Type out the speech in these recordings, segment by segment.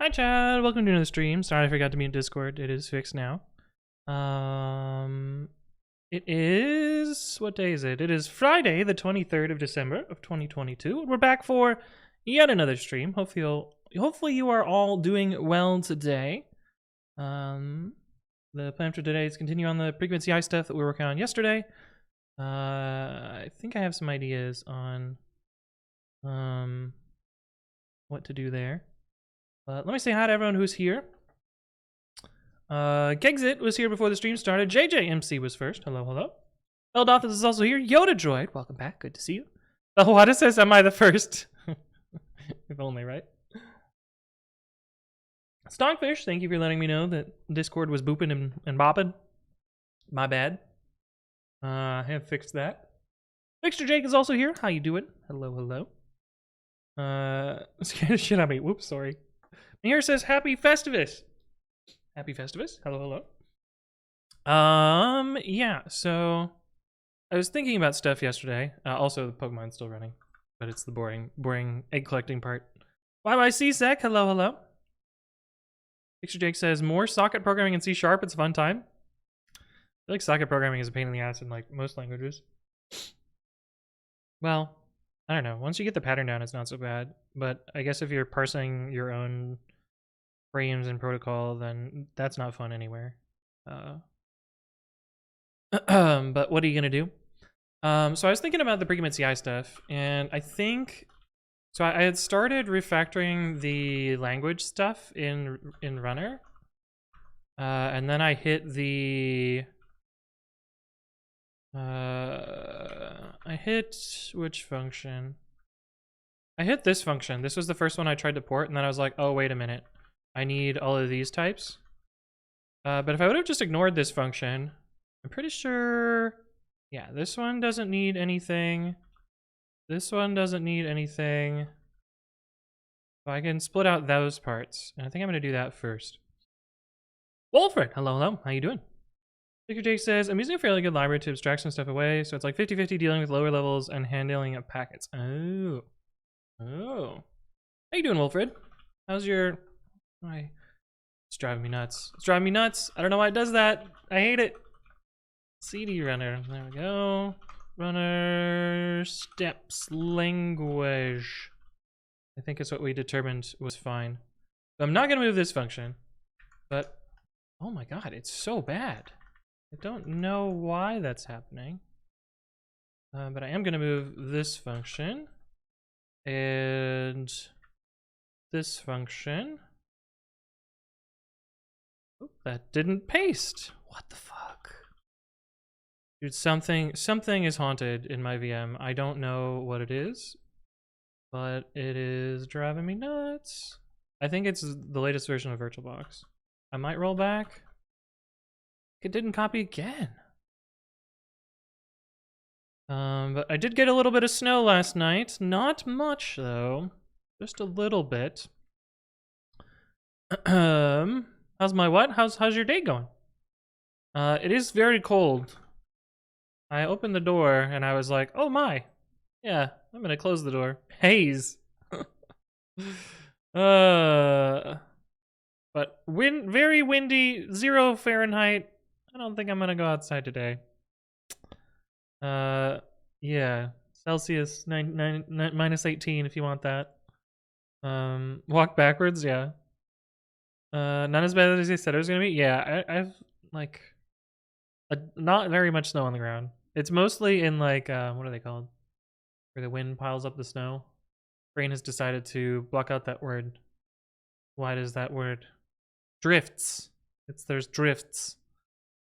Hi Chad, welcome to another stream. Sorry I forgot to mute Discord. It is fixed now. It is, what day is it? It is Friday, the 23rd of December of 2022. We're back for yet another stream. Hopefully you are all doing well today. The plan for today is to continue on the pre-commit.ci stuff that we were working on yesterday. I think I have some ideas on what to do there. Let me say hi to everyone who's here. Gegzit was here before the stream started. JJMC was first. Hello, hello. Eldoth is also here. Yoda Droid, welcome back. Good to see you. Wada says, am I the first? If only, right? Stockfish, thank you for letting me know that Discord was booping and bopping. My bad. I have fixed that. Fixture Jake is also here. How you doing? Hello, hello. Scared the shit out of me. Whoops, sorry. Here says Happy Festivus. Happy Festivus. Hello, hello. Yeah, so I was thinking about stuff yesterday. Also, the Pokemon's still running, but it's the boring egg collecting part. Bye C-Sec. Hello, hello. Picture Jake says more socket programming in C# it's a fun time. I feel like socket programming is a pain in the ass in like most languages. Well, I don't know. Once you get the pattern down, it's not so bad. But I guess if you're parsing your own frames and protocol, then that's not fun anywhere. But what are you gonna do? So I was thinking about the pre-commit.ci stuff, and I think so. I had started refactoring the language stuff in Runner, and then I hit the I hit which function? I hit this function. This was the first one I tried to port, and then I was like, oh wait a minute. I need all of these types. But if I would have just ignored this function, I'm pretty sure, yeah, this one doesn't need anything. This one doesn't need anything. So I can split out those parts. And I think I'm gonna do that first. Wolfred, hello, hello, how you doing? Victor Jake says, I'm using a fairly good library to abstract some stuff away, so it's like 50-50 dealing with lower levels and handling of packets. Oh. How you doing, Wolfred? How's your... It's driving me nuts. It's driving me nuts. I don't know why it does that. I hate it. CD runner. There we go. Runner steps language. I think it's what we determined was fine. So I'm not going to move this function. But, oh my god, it's so bad. I don't know why that's happening. But I am going to move this function. And this function. Oop, that didn't paste. What the fuck? Dude, something is haunted in my VM. I don't know what it is, but it is driving me nuts. I think it's the latest version of VirtualBox. I might roll back. It didn't copy again. But I did get a little bit of snow last night. Not much though, just a little bit. How's my what? How's your day going? It is very cold. I opened the door and I was like, oh my. Yeah, I'm gonna close the door. Haze. But very windy, 0 Fahrenheit. I don't think I'm gonna go outside today. Yeah, Celsius minus 18 if you want that. Walk backwards, yeah. Not as bad as they said it was gonna be. Yeah, I've like not very much snow on the ground. It's mostly in like what are they called? Where the wind piles up the snow. Brain has decided to block out that word. Why does that word? Drifts. There's drifts.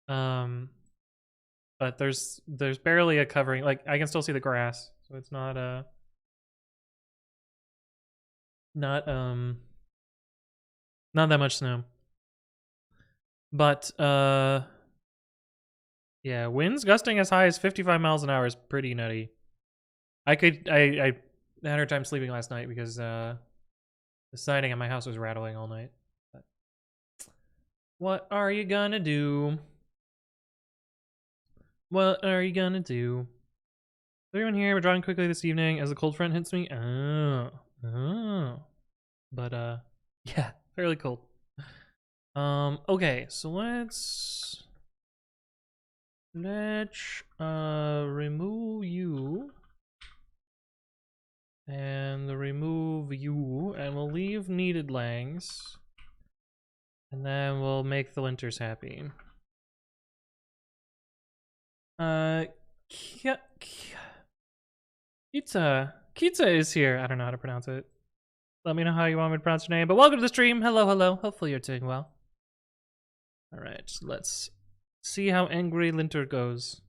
But there's barely a covering. Like I can still see the grass, so it's not not that much snow. But yeah, winds gusting as high as 55 miles an hour is pretty nutty. I had a hard time sleeping last night because the siding on my house was rattling all night. But what are you gonna do? What are you gonna do? Everyone here, we're driving quickly this evening as the cold front hits me. Oh. But yeah, Fairly cold. Okay, so let's remove you and remove you, and we'll leave needed langs, and then we'll make the linters happy. Kitsa is here. I don't know how to pronounce it. Let me know how you want me to pronounce your name. But welcome to the stream. Hello, hello. Hopefully you're doing well. All right, let's see how angry linter goes.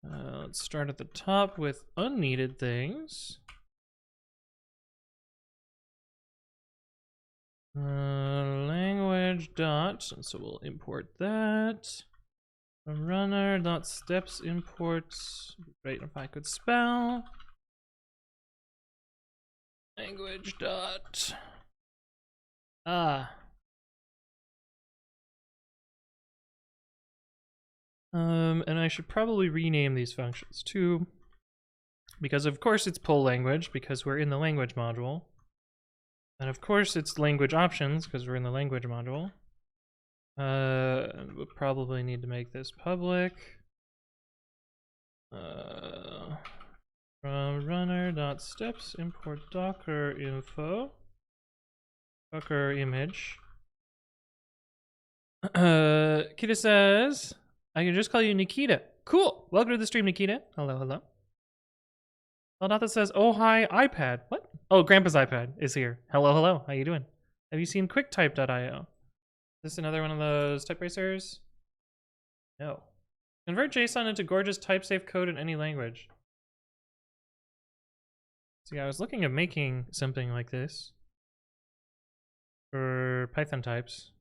Let's start at the top with unneeded things. Language dot, so we'll import that. Runner dot steps imports. Great if I could spell. Language dot. And I should probably rename these functions too, because of course it's pull language because we're in the language module, and of course it's language options because we're in the language module. We'll probably need to make this public. From runner.steps import docker info, docker image. Kita says, I can just call you Nikita. Cool. Welcome to the stream, Nikita. Hello, hello. Aldata says, oh, hi, iPad. What? Oh, Grandpa's iPad is here. Hello, hello. How you doing? Have you seen QuickType.io? Is this another one of those type racers? No. Convert JSON into gorgeous type-safe code in any language. See, I was looking at making something like this for Python types.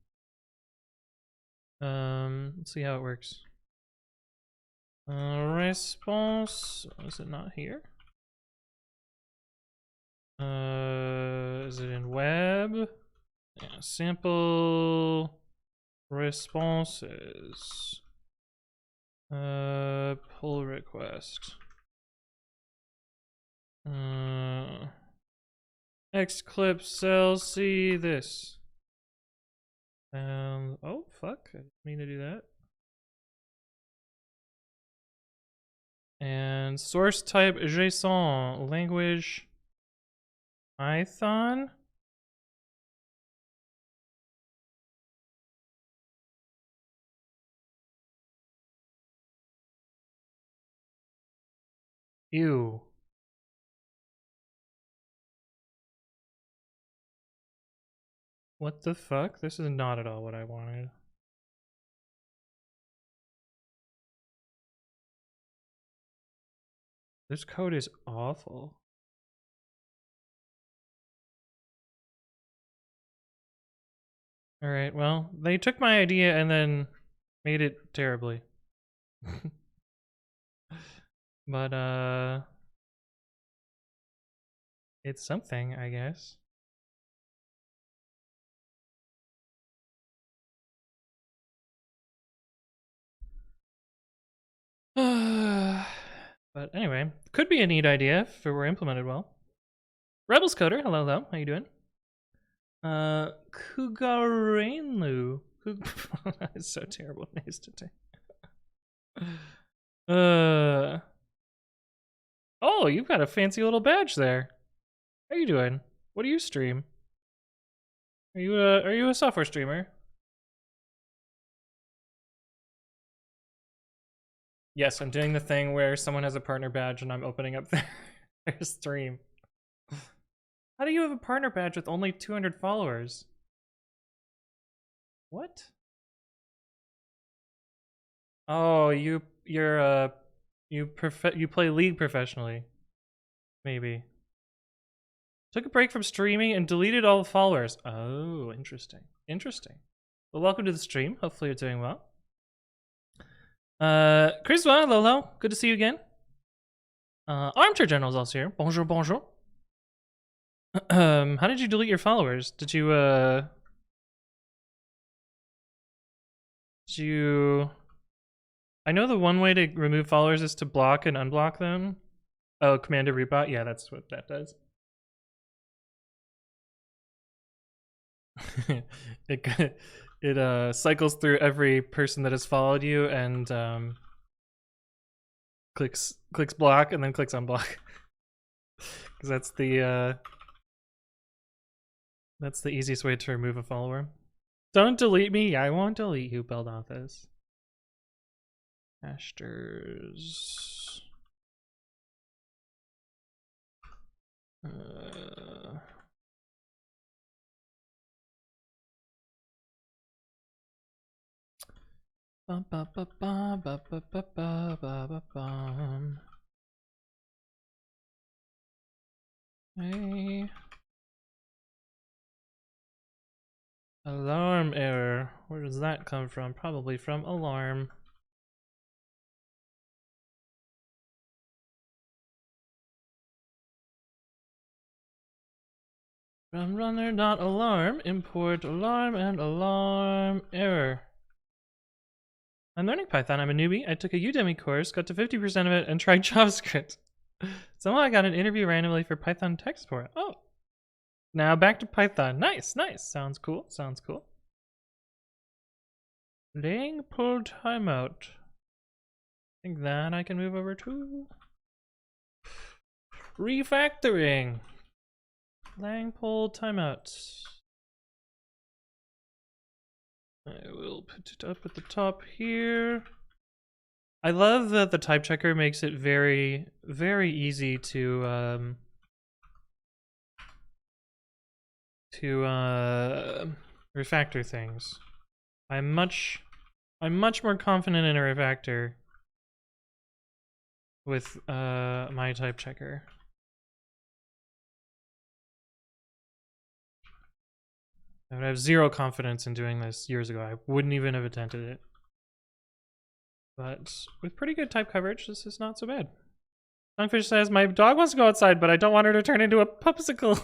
Let's see how it works. Response, is it not here? Is it in web? Yeah, sample responses. Pull request. Xclip cell C this. Oh fuck, I didn't mean to do that. And source type JSON, language Python. Ew. What the fuck? This is not at all what I wanted. This code is awful. Alright, well, they took my idea and then made it terribly. But, it's something, I guess. But anyway, could be a neat idea if it were implemented well. Rebels Coder, hello, hello, how you doing? Kugarenlu. It's so terrible names today. Oh, you've got a fancy little badge there. How you doing? What do you stream? Are you a software streamer? Yes, I'm doing the thing where someone has a partner badge and I'm opening up their stream. How do you have a partner badge with only 200 followers? What? Oh, you play League professionally. Maybe. Took a break from streaming and deleted all the followers. Oh, interesting. Interesting. Well, welcome to the stream. Hopefully you're doing well. Chriswa, Lolo, good to see you again. Armchair General's also here. Bonjour, bonjour. How did you delete your followers? Did you I know the one way to remove followers is to block and unblock them. Oh, command to rebot? Yeah, that's what that does. it cycles through every person that has followed you and clicks block and then clicks unblock. Because that's the easiest way to remove a follower. Don't delete me. I won't delete you, build office. Masters. Hey. Alarm error. Where does that come from? Probably from alarm. From runner dot alarm, import alarm and alarm error. I'm learning Python. I'm a newbie. I took a Udemy course, got to 50% of it, and tried JavaScript. Somehow I got an interview randomly for Python tech support. Oh. Now back to Python. Nice, nice. Sounds cool. Sounds cool. Laying pull timeout. I think that I can move over to refactoring. Lang pull timeout. I will put it up at the top here. I love that the type checker makes it very, very easy to refactor things. I'm much more confident in a refactor with my type checker. I would have zero confidence in doing this years ago. I wouldn't even have attempted it. But with pretty good type coverage, this is not so bad. Songfish says, my dog wants to go outside, but I don't want her to turn into a popsicle.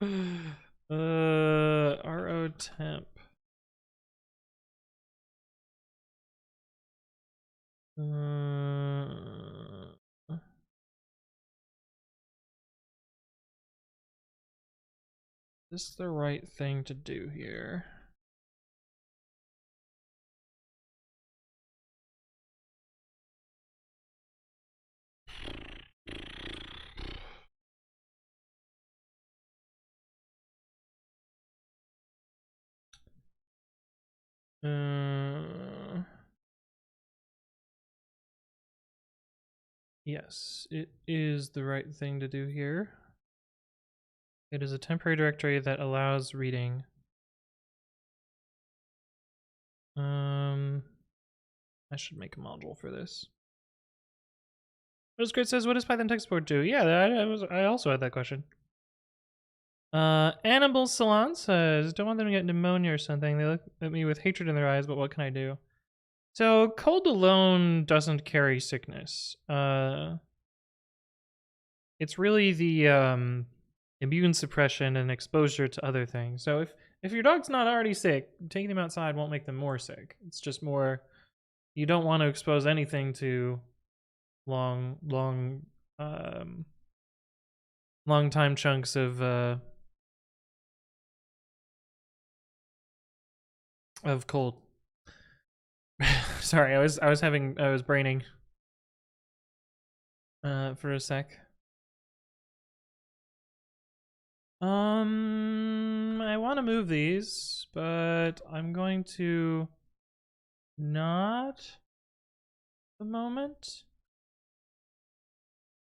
RO temp. Is this the right thing to do here? Yes, it is the right thing to do here. It is a temporary directory that allows reading. I should make a module for this. Rosegrid says, what does Python tech support do? Yeah, I also had that question. Annabelle Salon says, don't want them to get pneumonia or something. They look at me with hatred in their eyes, but what can I do? So cold alone doesn't carry sickness. It's really the immune suppression and exposure to other things. So if your dog's not already sick, taking them outside won't make them more sick. It's just more, you don't want to expose anything to long time chunks of cold. Sorry, I was braining for a sec. I want to move these, but I'm going to not at the moment.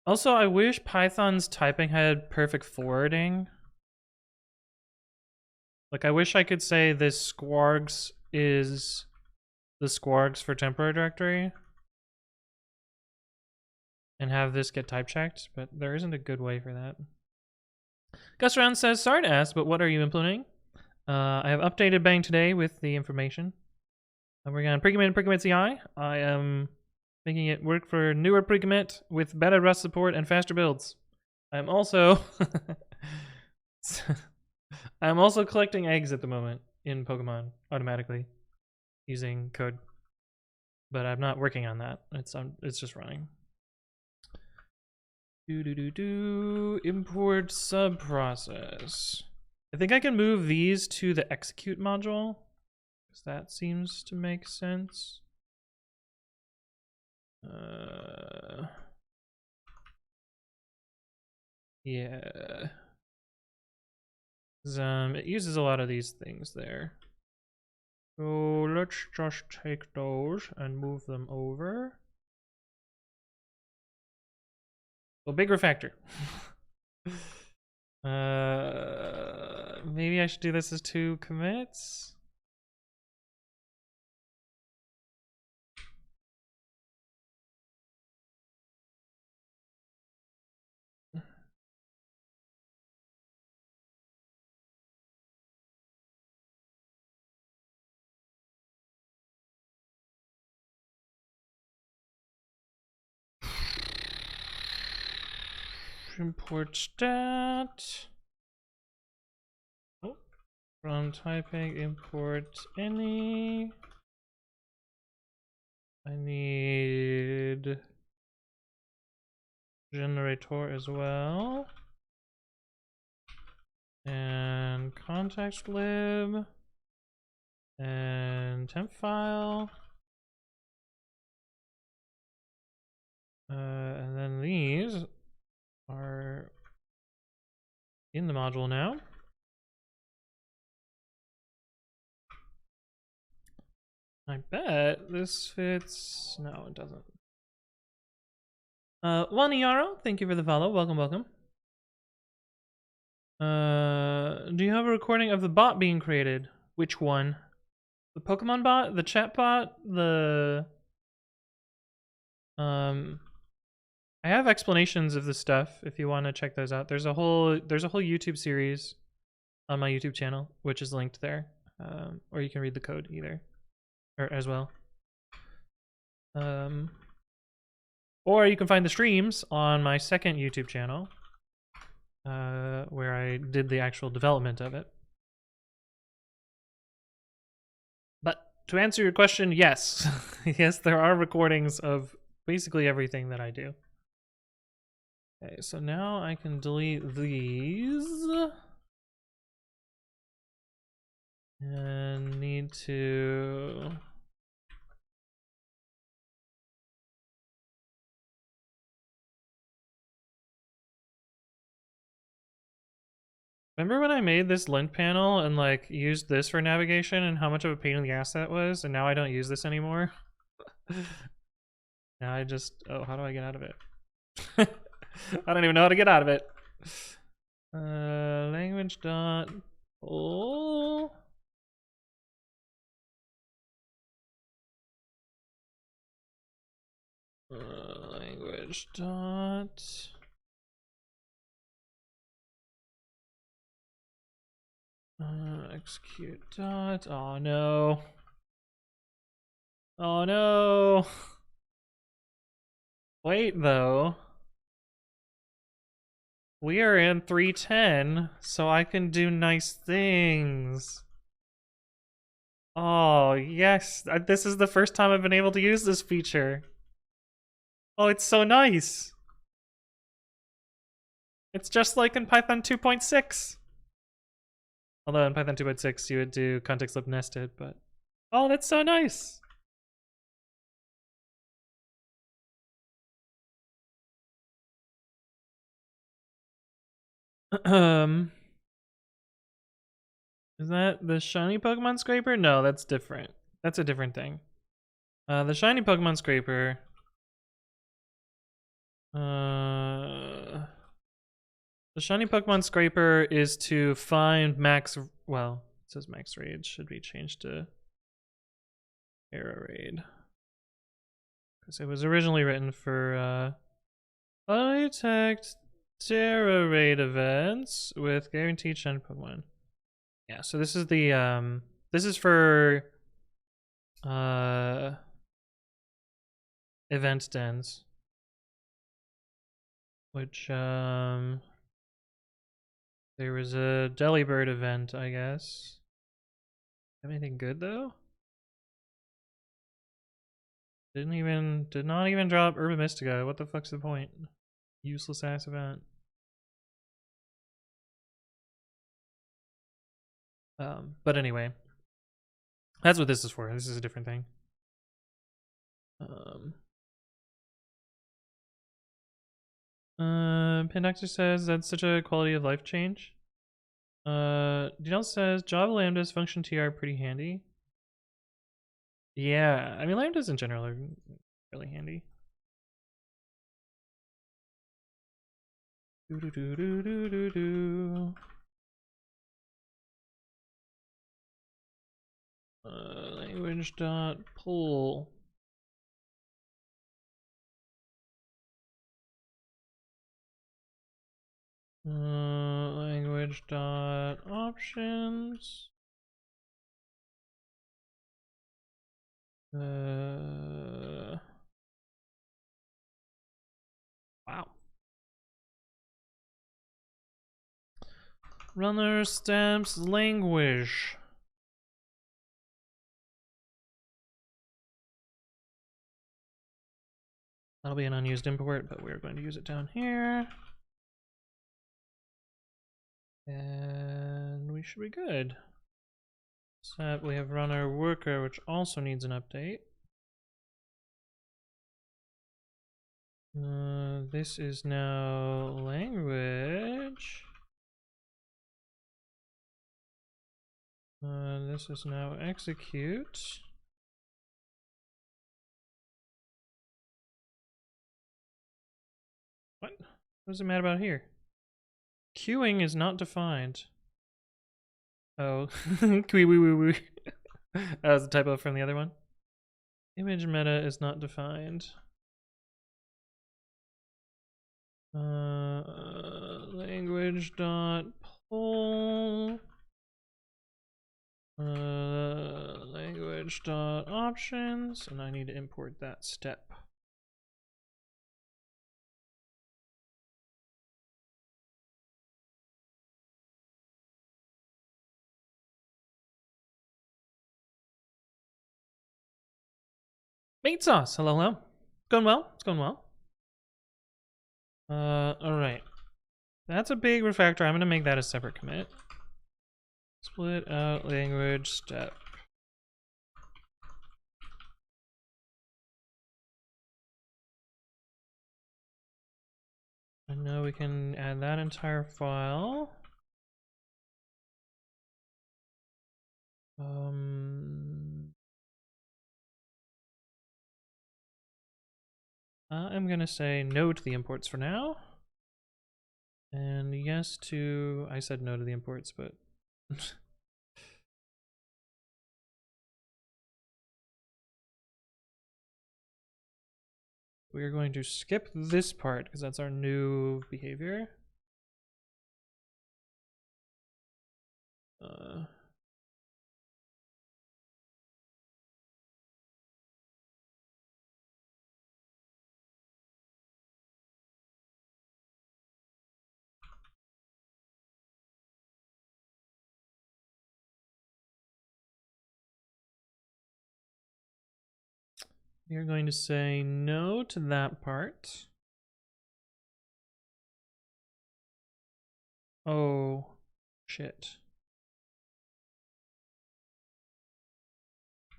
Also, I wish Python's typing had perfect forwarding. Like, I wish I could say this squargs is the squargs for temporary directory and have this get type checked, but there isn't a good way for that. Gus Round says, sorry to ask, but what are you implementing? I have updated Bang today with the information. I'm working on pre-commit and pre-commit.ci. I am making it work for newer pre-commit with better Rust support and faster builds. I'm also collecting eggs at the moment in Pokemon automatically using code, but I'm not working on that. It's just running. Import subprocess. I think I can move these to the execute module, because that seems to make sense. Yeah. It uses a lot of these things there. So let's just take those and move them over. So big refactor. Maybe I should do this as 2 commits. Import stat. Oh, from typing import any. I need generator as well. And context lib. And temp file. And then these are in the module now. I bet this fits. No, it doesn't. One Yaro, thank you for the follow. Welcome, welcome. Do you have a recording of the bot being created? Which one? The Pokemon bot? The chat bot? The I have explanations of this stuff if you want to check those out. There's a whole YouTube series on my YouTube channel, which is linked there. Or you can read the code either, or as well. Or you can find the streams on my second YouTube channel, where I did the actual development of it. But to answer your question, yes. Yes, there are recordings of basically everything that I do. Okay, so now I can delete these. And need to... Remember when I made this lint panel and like used this for navigation and how much of a pain in the ass that was? And now I don't use this anymore. Now I just, oh, how do I get out of it? I don't even know how to get out of it. Language dot pull. Language dot execute dot. Oh no. Oh no. Wait though. We are in 3.10, so I can do nice things. Oh yes, this is the first time I've been able to use this feature. Oh, it's so nice. It's just like in Python 2.6. Although in Python 2.6 you would do context lib nested, but oh, that's so nice. Is that the shiny Pokemon scraper? No, that's different. That's a different thing. The shiny Pokemon scraper. The shiny Pokemon scraper is to find max. Well, it says max raid. Should be changed to error raid. Because it was originally written for undetect terror raid events with guaranteed shiny Pokemon. Yeah, so this is the this is for event dens, which there was a Delibird event, I guess. Have anything good though? Did not even drop Urban Mystica. What the fuck's the point? Useless ass event. But anyway, that's what this is for. This is a different thing. Pandactor says that's such a quality of life change. Janelle says Java lambdas function TR are pretty handy. Yeah, I mean lambdas in general are really handy. Language dot pull. Language dot options. Wow. Runner stamps language. That'll be an unused import, but we're going to use it down here. And we should be good. Except we have runner worker, which also needs an update. This is now language. This is now execute. What? What does it matter about here? Queuing is not defined. Oh, that was a typo from the other one. Image meta is not defined. Language dot pull. Language dot options, and I need to import that step. Meat sauce, hello, hello. Going well, it's going well. Alright. That's a big refactor. I'm gonna make that a separate commit. Split out language step. And now we can add that entire file. I'm gonna say no to the imports for now. And yes to, I said no to the imports, but we are going to skip this part because that's our new behavior. We are going to say no to that part. Oh, shit.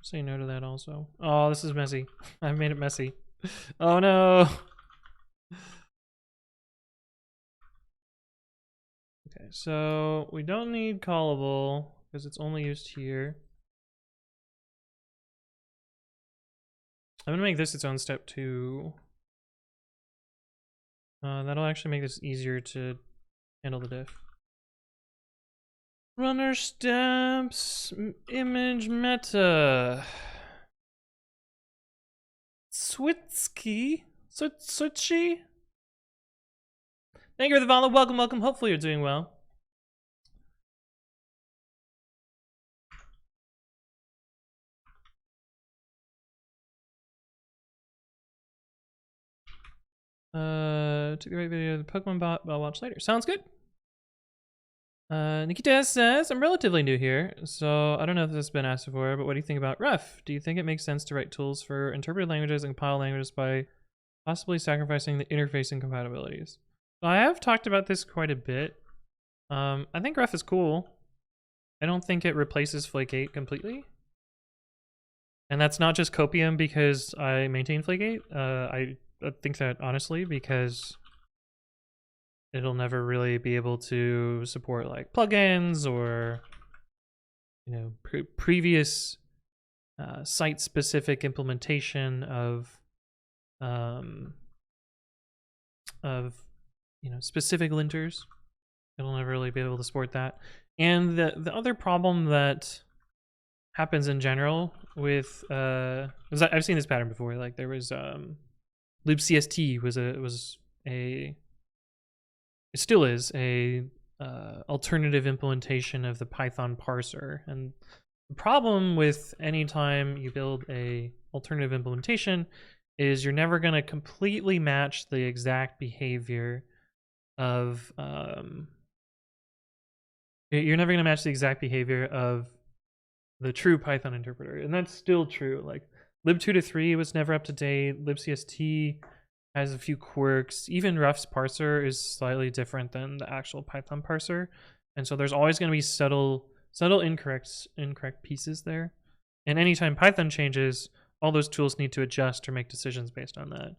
Say no to that also. Oh, this is messy. I've made it messy. Oh no. Okay, so we don't need callable because it's only used here. I'm gonna make this its own step too. That'll actually make this easier to handle the diff. Runner stamps image meta. Switsky? Switchy? Thank you for the follow. Welcome, welcome. Hopefully you're doing well. Took the right video of the Pokemon bot, but I'll watch later. Sounds good. Nikita says, I'm relatively new here, so I don't know if this has been asked before, but what do you think about ref? Do you think it makes sense to write tools for interpreted languages and compiled languages by possibly sacrificing the interfacing compatibilities? So I have talked about this quite a bit. I think ref is cool. I don't think it replaces Flake8 completely. And that's not just copium because I maintain Flake8. I think that honestly because it'll never really be able to support like plugins or, you know, previous site-specific implementation of you know, specific linters. It'll never really be able to support that. And the other problem that happens in general with I've seen this pattern before. Like there was libcst was a it still is a alternative implementation of the Python parser. And the problem with any time you build a alternative implementation is you're never going to completely match the exact behavior of you're never going to match the exact behavior of the true Python interpreter. And that's still true. Like lib2-3 was never up to date. libcst has a few quirks. Even Rough's parser is slightly different than the actual Python parser. And so there's always going to be subtle incorrect pieces there. And anytime Python changes, all those tools need to adjust or make decisions based on that,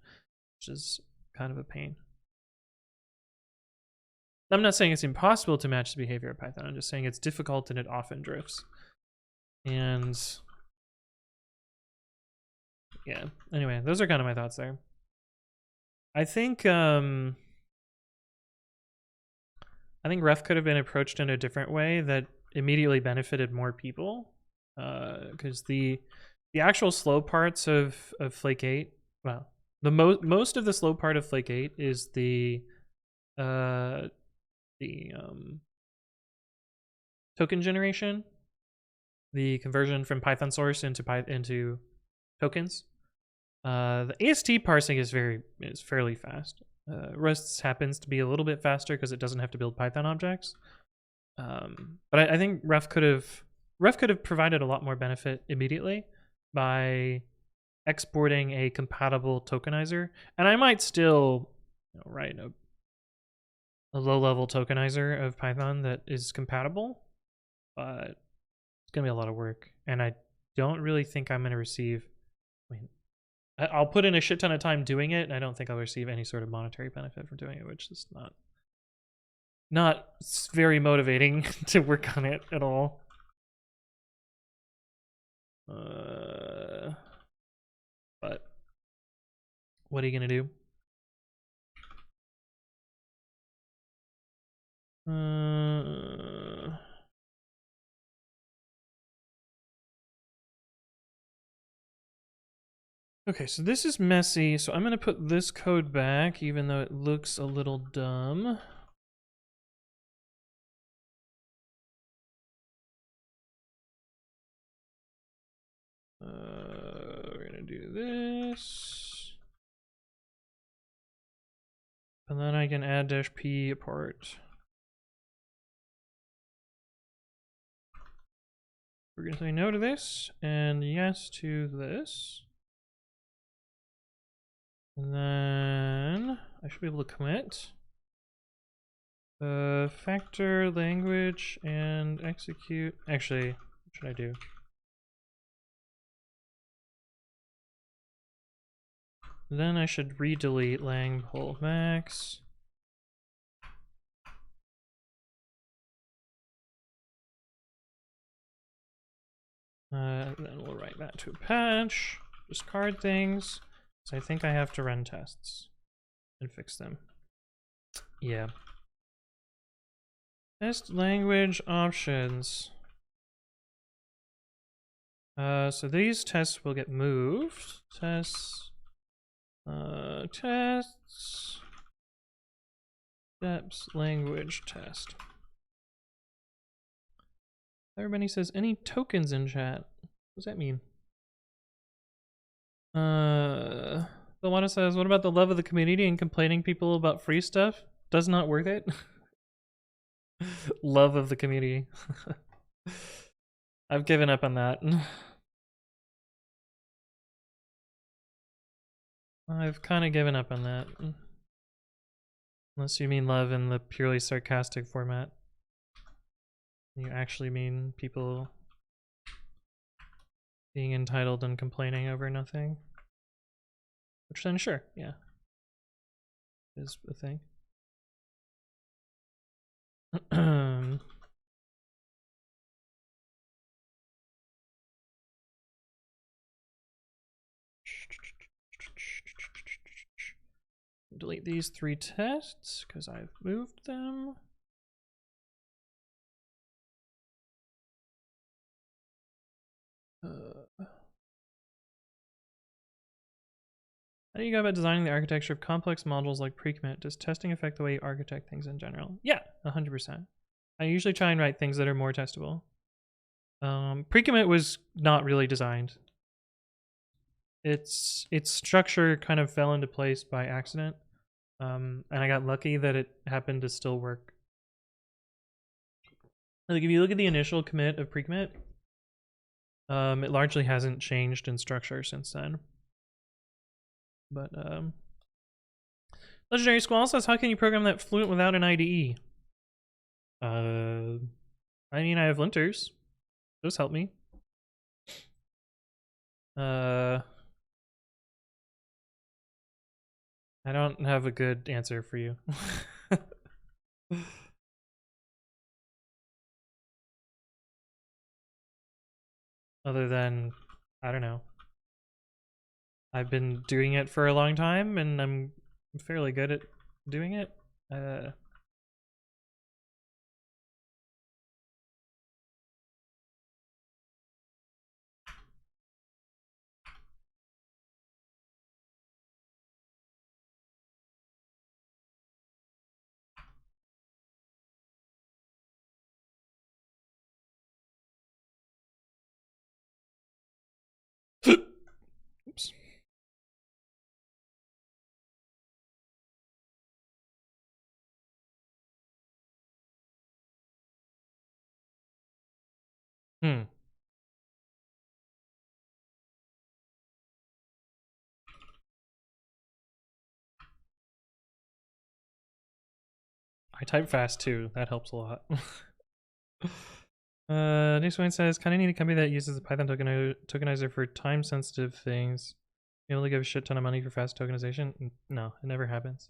which is kind of a pain. I'm not saying it's impossible to match the behavior of Python. I'm just saying it's difficult and it often drifts. And yeah, anyway, those are kind of my thoughts there. I think Ref could have been approached in a different way that immediately benefited more people, because the actual slow parts of Flake8, well, the most of the slow part of Flake8 is the token generation, the conversion from Python source into tokens. The AST parsing is fairly fast. Rust happens to be a little bit faster because it doesn't have to build Python objects. But I think Ref could have provided a lot more benefit immediately by exporting a compatible tokenizer. And I might still, you know, write a low-level tokenizer of Python that is compatible, but it's gonna be a lot of work, and I don't really think I'm gonna receive. I mean, I'll put in a shit ton of time doing it, and I don't think I'll receive any sort of monetary benefit from doing it, which is not very motivating to work on it at all. But what are you gonna do? Okay, so this is messy, so I'm going to put this code back, even though it looks a little dumb. We're going to do this. And then I can add -p apart. We're going to say no to this, and yes to this. And then I should be able to commit. Factor language and execute. Actually, what should I do? Then I should redelete lang pull max. Then we'll write that to a patch. Discard things. So I think I have to run tests and fix them. Yeah. Test language options. So these tests will get moved. Tests. Tests. Steps language test. Everybody says any tokens in chat. What does that mean? The one says, what about the love of the community and complaining people about free stuff? Does not worth it. Love of the community. I've given up on that. I've kind of given up on that. Unless you mean love in the purely sarcastic format. You actually mean people being entitled and complaining over nothing. Which then, sure, yeah, is a thing. Delete these 3 tests because I've moved them. How do you go about designing the architecture of complex modules like pre-commit? Does testing affect the way you architect things in general? Yeah, 100%. I usually try and write things that are more testable. Pre-commit was not really designed. Its structure kind of fell into place by accident, and I got lucky that it happened to still work. Like if you look at the initial commit of pre-commit, it largely hasn't changed in structure since then. But Legendary Squall says, how can you program that fluent without an IDE? I mean, I have linters. Those help me. I don't have a good answer for you. Other than, I don't know. I've been doing it for a long time and I'm fairly good at doing it. Oops. I type fast too. That helps a lot. Next one says, kind of need a company that uses the Python tokenizer for time-sensitive things. You able to give a shit ton of money for fast tokenization? No, it never happens.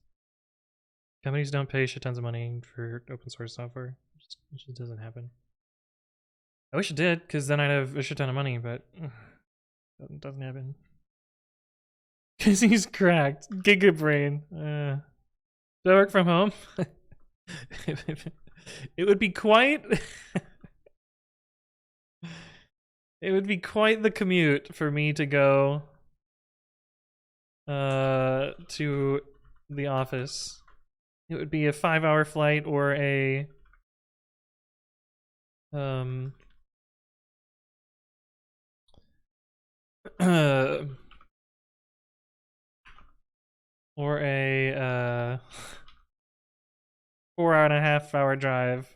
Companies don't pay shit tons of money for open source software. It just doesn't happen. I wish it did, because then I'd have a shit ton of money, but it doesn't happen. Because he's cracked. Giga brain. Do I work from home? It would be quite... it would be quite the commute for me to go to the office. It would be a 5-hour flight or a or a 4.5-hour drive.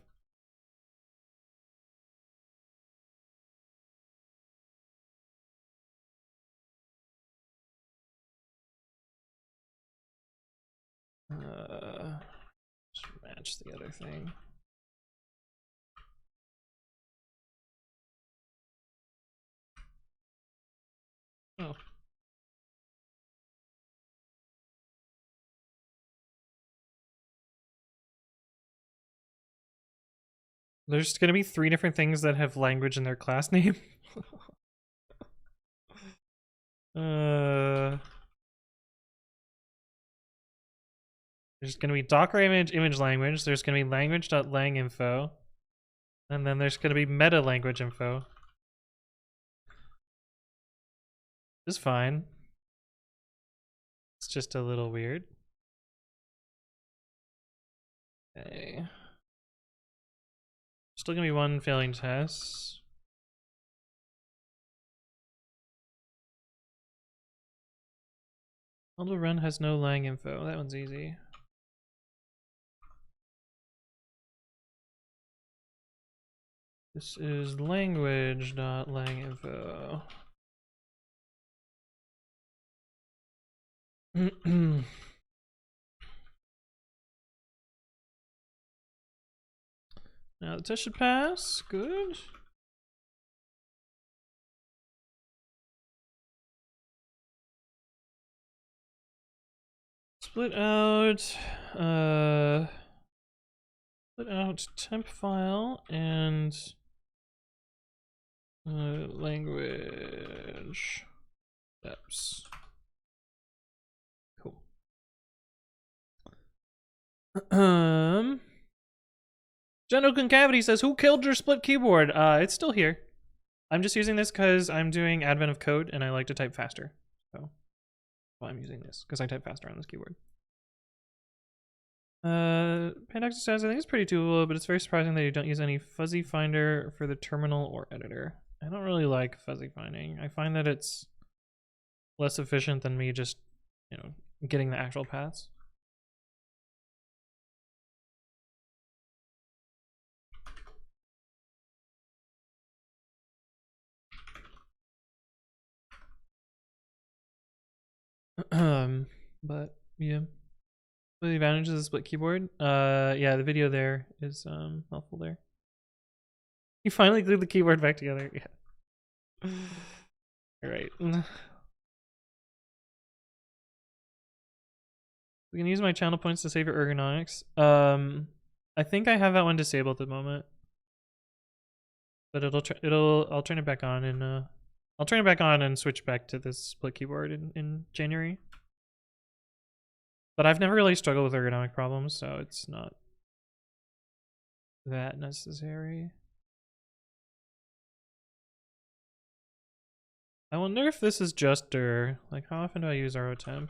Just match the other thing. Oh. There's gonna be 3 different things that have language in their class name. There's gonna be Docker image language. There's gonna be language.lang.info, and then there's gonna be meta language info. It's fine. It's just a little weird. Okay. Still gonna be 1 failing test. Bundle run has no lang info. That one's easy. This is language.lang.info. Now the test should pass. Good. Split out temp file and language steps. Cool. General Concavity says, who killed your split keyboard? It's still here. I'm just using this because I'm doing advent of code and I like to type faster. So I'm using this because I type faster on this keyboard. Pandox says, I think it's pretty doable, but it's very surprising that you don't use any fuzzy finder for the terminal or editor. I don't really like fuzzy finding. I find that it's less efficient than me just, you know, getting the actual paths. But yeah, what are the advantages of the split keyboard? Yeah, the video there is helpful there. You finally glued the keyboard back together. Yeah. All right. We can use my channel points to save your ergonomics. I think I have that one disabled at the moment, but I'll turn it back on and I'll turn it back on and switch back to this split keyboard in January. But I've never really struggled with ergonomic problems, so it's not that necessary. I wonder if this is just dir. Like, how often do I use ROTemp?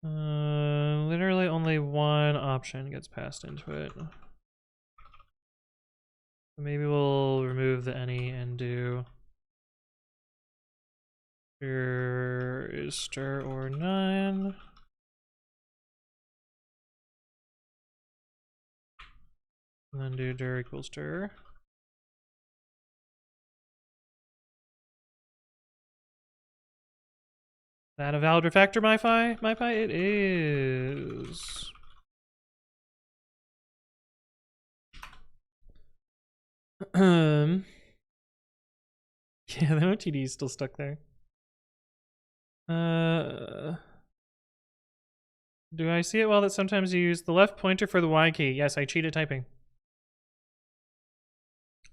Literally only one option gets passed into it. Maybe we'll remove the any and do dir is stir or none. And then do dir equals dir. Is that a valid refactor, MyPi? It is. Yeah, the OTD is still stuck there. Do I see it well that sometimes you use the left pointer for the Y key? Yes, I cheated typing.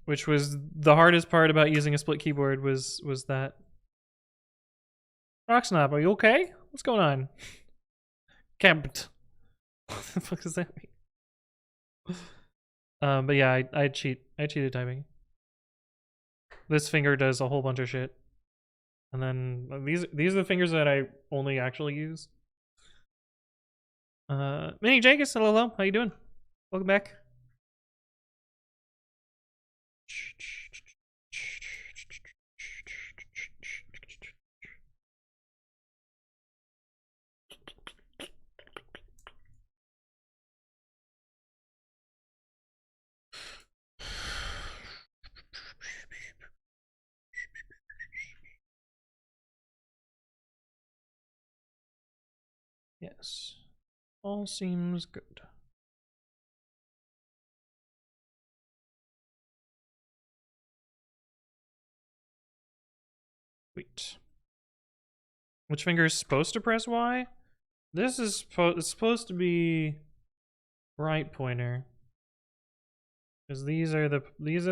Which was the hardest part about using a split keyboard was that. Rocksnap, are you okay? What's going on? Camped. What the fuck does that mean? But yeah, I cheated typing. This finger does a whole bunch of shit. And then these are the fingers that I only actually use. Mini Jagus, hello, how you doing? Welcome back. Yes, all seems good. Wait. Which finger is supposed to press Y? This is it's supposed to be right pointer. Because these are the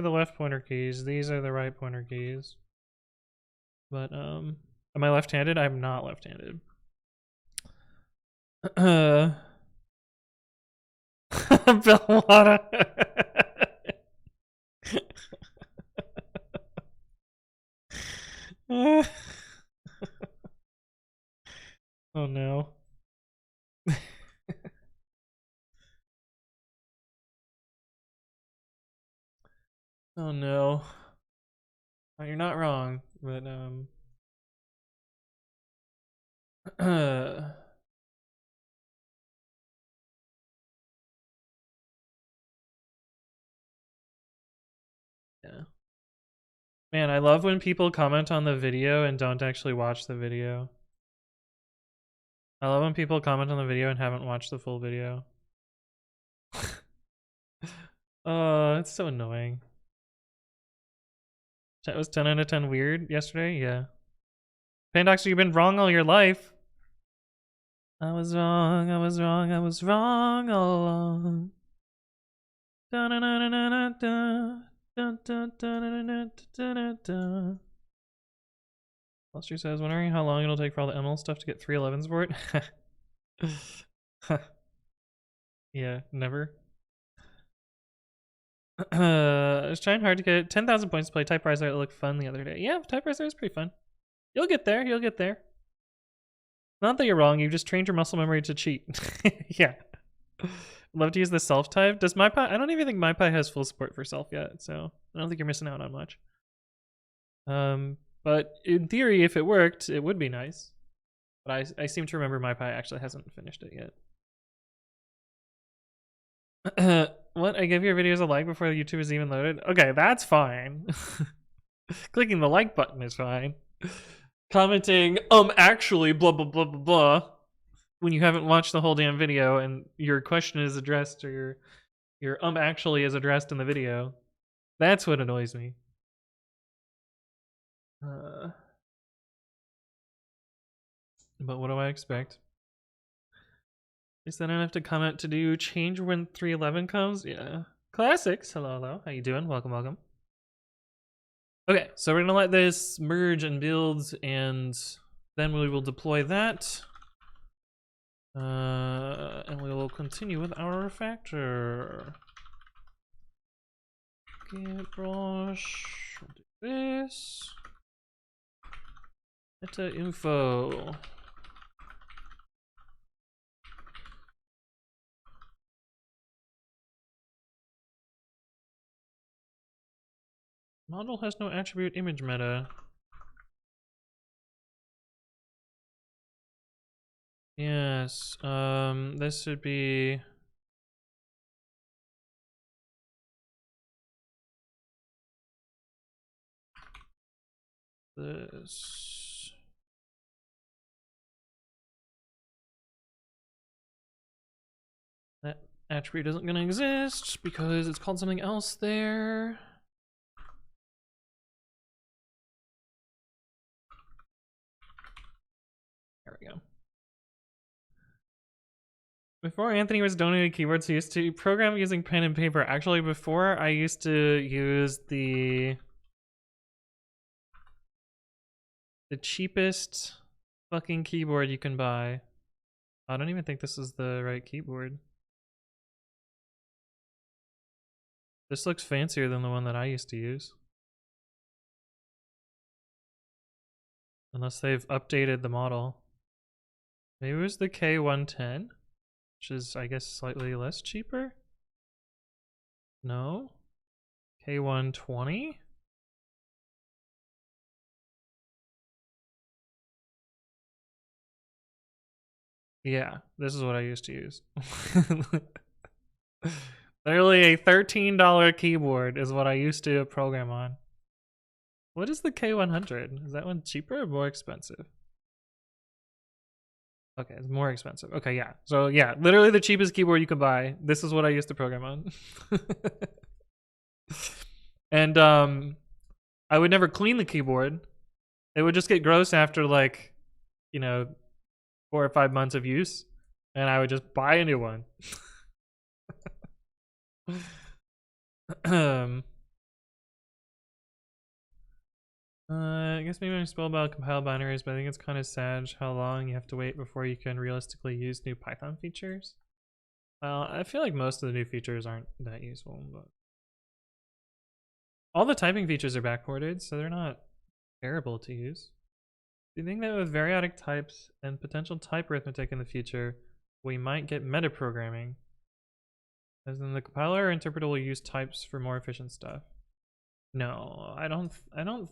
left pointer keys, these are the right pointer keys. But am I left-handed? I'm not left-handed. Bellwada. Oh no. Oh no. Oh, you're not wrong, but yeah. Man, I love when people comment on the video and don't actually watch the video. I love when people comment on the video and haven't watched the full video. Oh, it's so annoying. That was 10 out of 10 weird yesterday? Yeah. Pandoxer, you've been wrong all your life. I was wrong, I was wrong, I was wrong all along. Foster says, wondering how long it'll take for all the ML stuff to get 311s for it. Yeah, never. I was trying hard to get 10,000 points to play Typewriter. It looked fun the other day. Yeah, Typewriter is pretty fun. You'll get there, you'll get there. Not that you're wrong, you just trained your muscle memory to cheat. Yeah. Love to use the self type. Does MyPy? I don't even think MyPy has full support for self yet, so I don't think you're missing out on much. But in theory, if it worked, it would be nice. But I seem to remember MyPy actually hasn't finished it yet. What? I gave your videos a like before YouTube is even loaded? Okay, that's fine. Clicking the like button is fine. Commenting, actually, blah, blah, blah, blah, blah, when you haven't watched the whole damn video and your question is addressed, or your actually is addressed in the video. That's what annoys me. But what do I expect? At least I don't have to comment to do change when 311 comes. Yeah. Classics. Hello, hello. How you doing? Welcome, welcome. Okay, so we're gonna let this merge and build, and then we will deploy that. And we will continue with our refactor. Get brush. We'll do this. Meta info. Model has no attribute image meta. Yes, this should be this. That attribute isn't gonna exist because it's called something else there. There we go. Before Anthony was donating keyboards, he used to program using pen and paper. Actually, before I used to use the cheapest fucking keyboard you can buy. I don't even think this is the right keyboard. This looks fancier than the one that I used to use. Unless they've updated the model. Maybe it was the K110, which is, I guess, slightly less cheaper? No? K120? Yeah, this is what I used to use. Literally a $13 keyboard is what I used to program on. What is the K100? Is that one cheaper or more expensive? Okay, it's more expensive. Okay, yeah. So yeah, literally the cheapest keyboard you could buy. This is what I used to program on. And I would never clean the keyboard. It would just get gross after, like, you know, 4 or 5 months of use, and I would just buy a new one. I guess maybe I'm spellbound compile binaries, but I think it's kind of sad how long you have to wait before you can realistically use new Python features. Well, I feel like most of the new features aren't that useful, but all the typing features are backported, so they're not terrible to use. Do you think that with variadic types and potential type arithmetic in the future, we might get metaprogramming? As in the compiler or interpreter will use types for more efficient stuff? No, I don't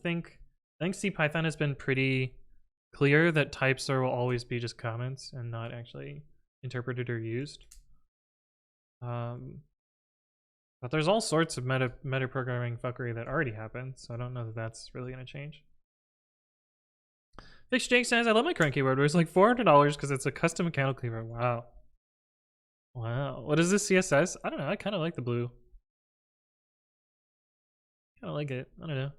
think. I think CPython has been pretty clear that types will always be just comments and not actually interpreted or used. But there's all sorts of metaprogramming fuckery that already happened, so I don't know that that's really gonna change. Fix Jake says, I love my current keyboard, but it's like $400 because it's a custom mechanical keyboard. Wow. Wow. What is this, CSS? I don't know, I kind of like the blue. I like it. I don't know.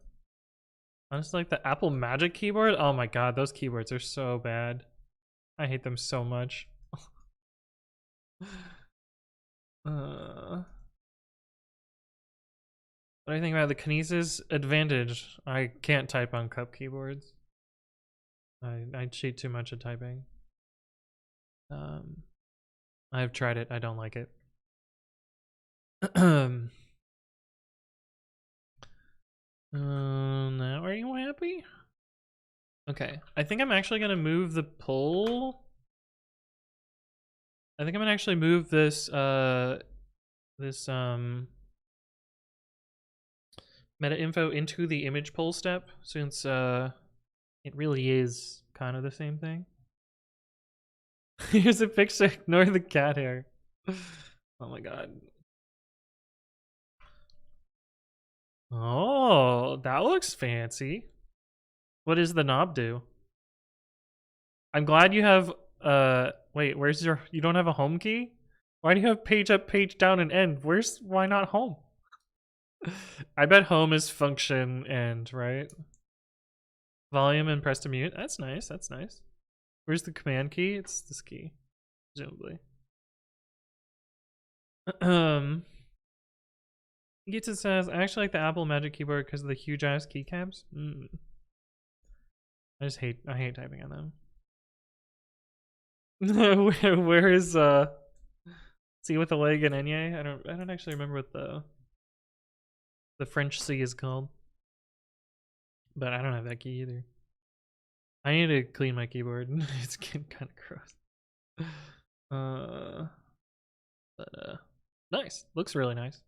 I just like the Apple Magic keyboard. Oh my god, those keyboards are so bad. I hate them so much. What do you think about the Kinesis Advantage? I can't type on cup keyboards. I cheat too much at typing. I've tried it. I don't like it. Now are you happy? Okay, I think I'm actually gonna move the poll. I think I'm gonna actually move this meta info into the image poll step, since it really is kind of the same thing. Here's a picture. Ignore the cat hair. Oh my god. Oh, that looks fancy. What does the knob do? I'm glad you have wait, where's your, you don't have a home key? Why do you have page up, page down, and end? Why not home? I bet home is function end, right? Volume and press to mute. That's nice, that's nice. Where's the command key? It's this key, presumably. Gitsa says, I actually like the Apple Magic Keyboard because of the huge ass keycaps. I hate typing on them. where is C with a leg and Enye? I don't actually remember what the French C is called. But I don't have that key either. I need to clean my keyboard. It's getting kind of gross. Nice. Looks really nice.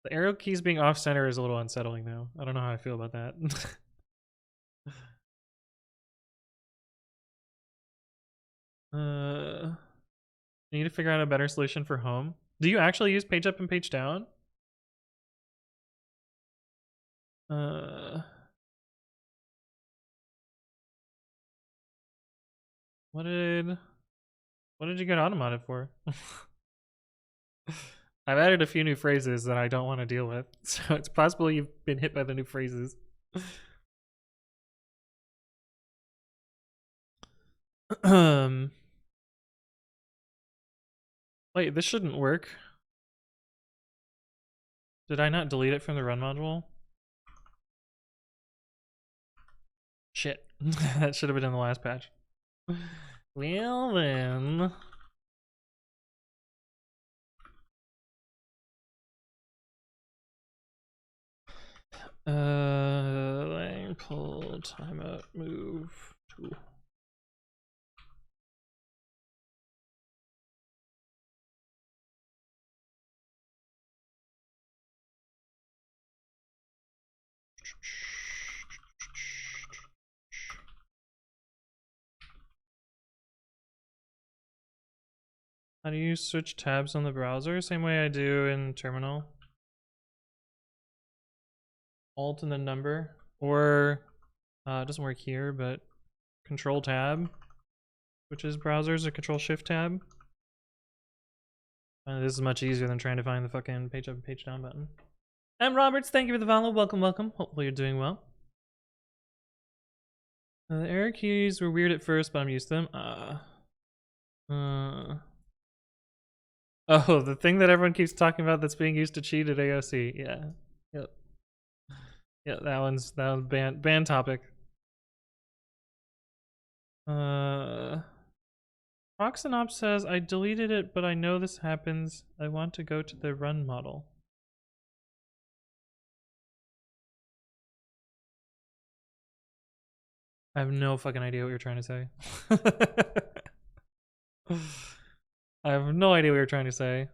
The arrow keys being off center is a little unsettling though. I don't know how I feel about that. Need to figure out a better solution for home. Do you actually use page up and page down? What did you get automodded for? I've added a few new phrases that I don't want to deal with, so it's possible you've been hit by the new phrases. Wait, this shouldn't work. Did I not delete it from the run module? Shit. That should have been in the last patch. Well then. Lang pull timeout move to. How do you switch tabs on the browser? Same way I do in terminal. Alt and then number, or it doesn't work here, but Control Tab, which is browsers, or Control Shift Tab. This is much easier than trying to find the fucking page up and page down button. M. Roberts, thank you for the follow. Welcome, welcome. Hopefully you're doing well. The arrow keys were weird at first, but I'm used to them. Oh, the thing that everyone keeps talking about that's being used to cheat at AOC. Yeah. Yep. Yeah, that one's banned topic. Proxenops says, I deleted it, but I know this happens. I want to go to the run model. I have no fucking idea what you're trying to say. I have no idea what you're trying to say.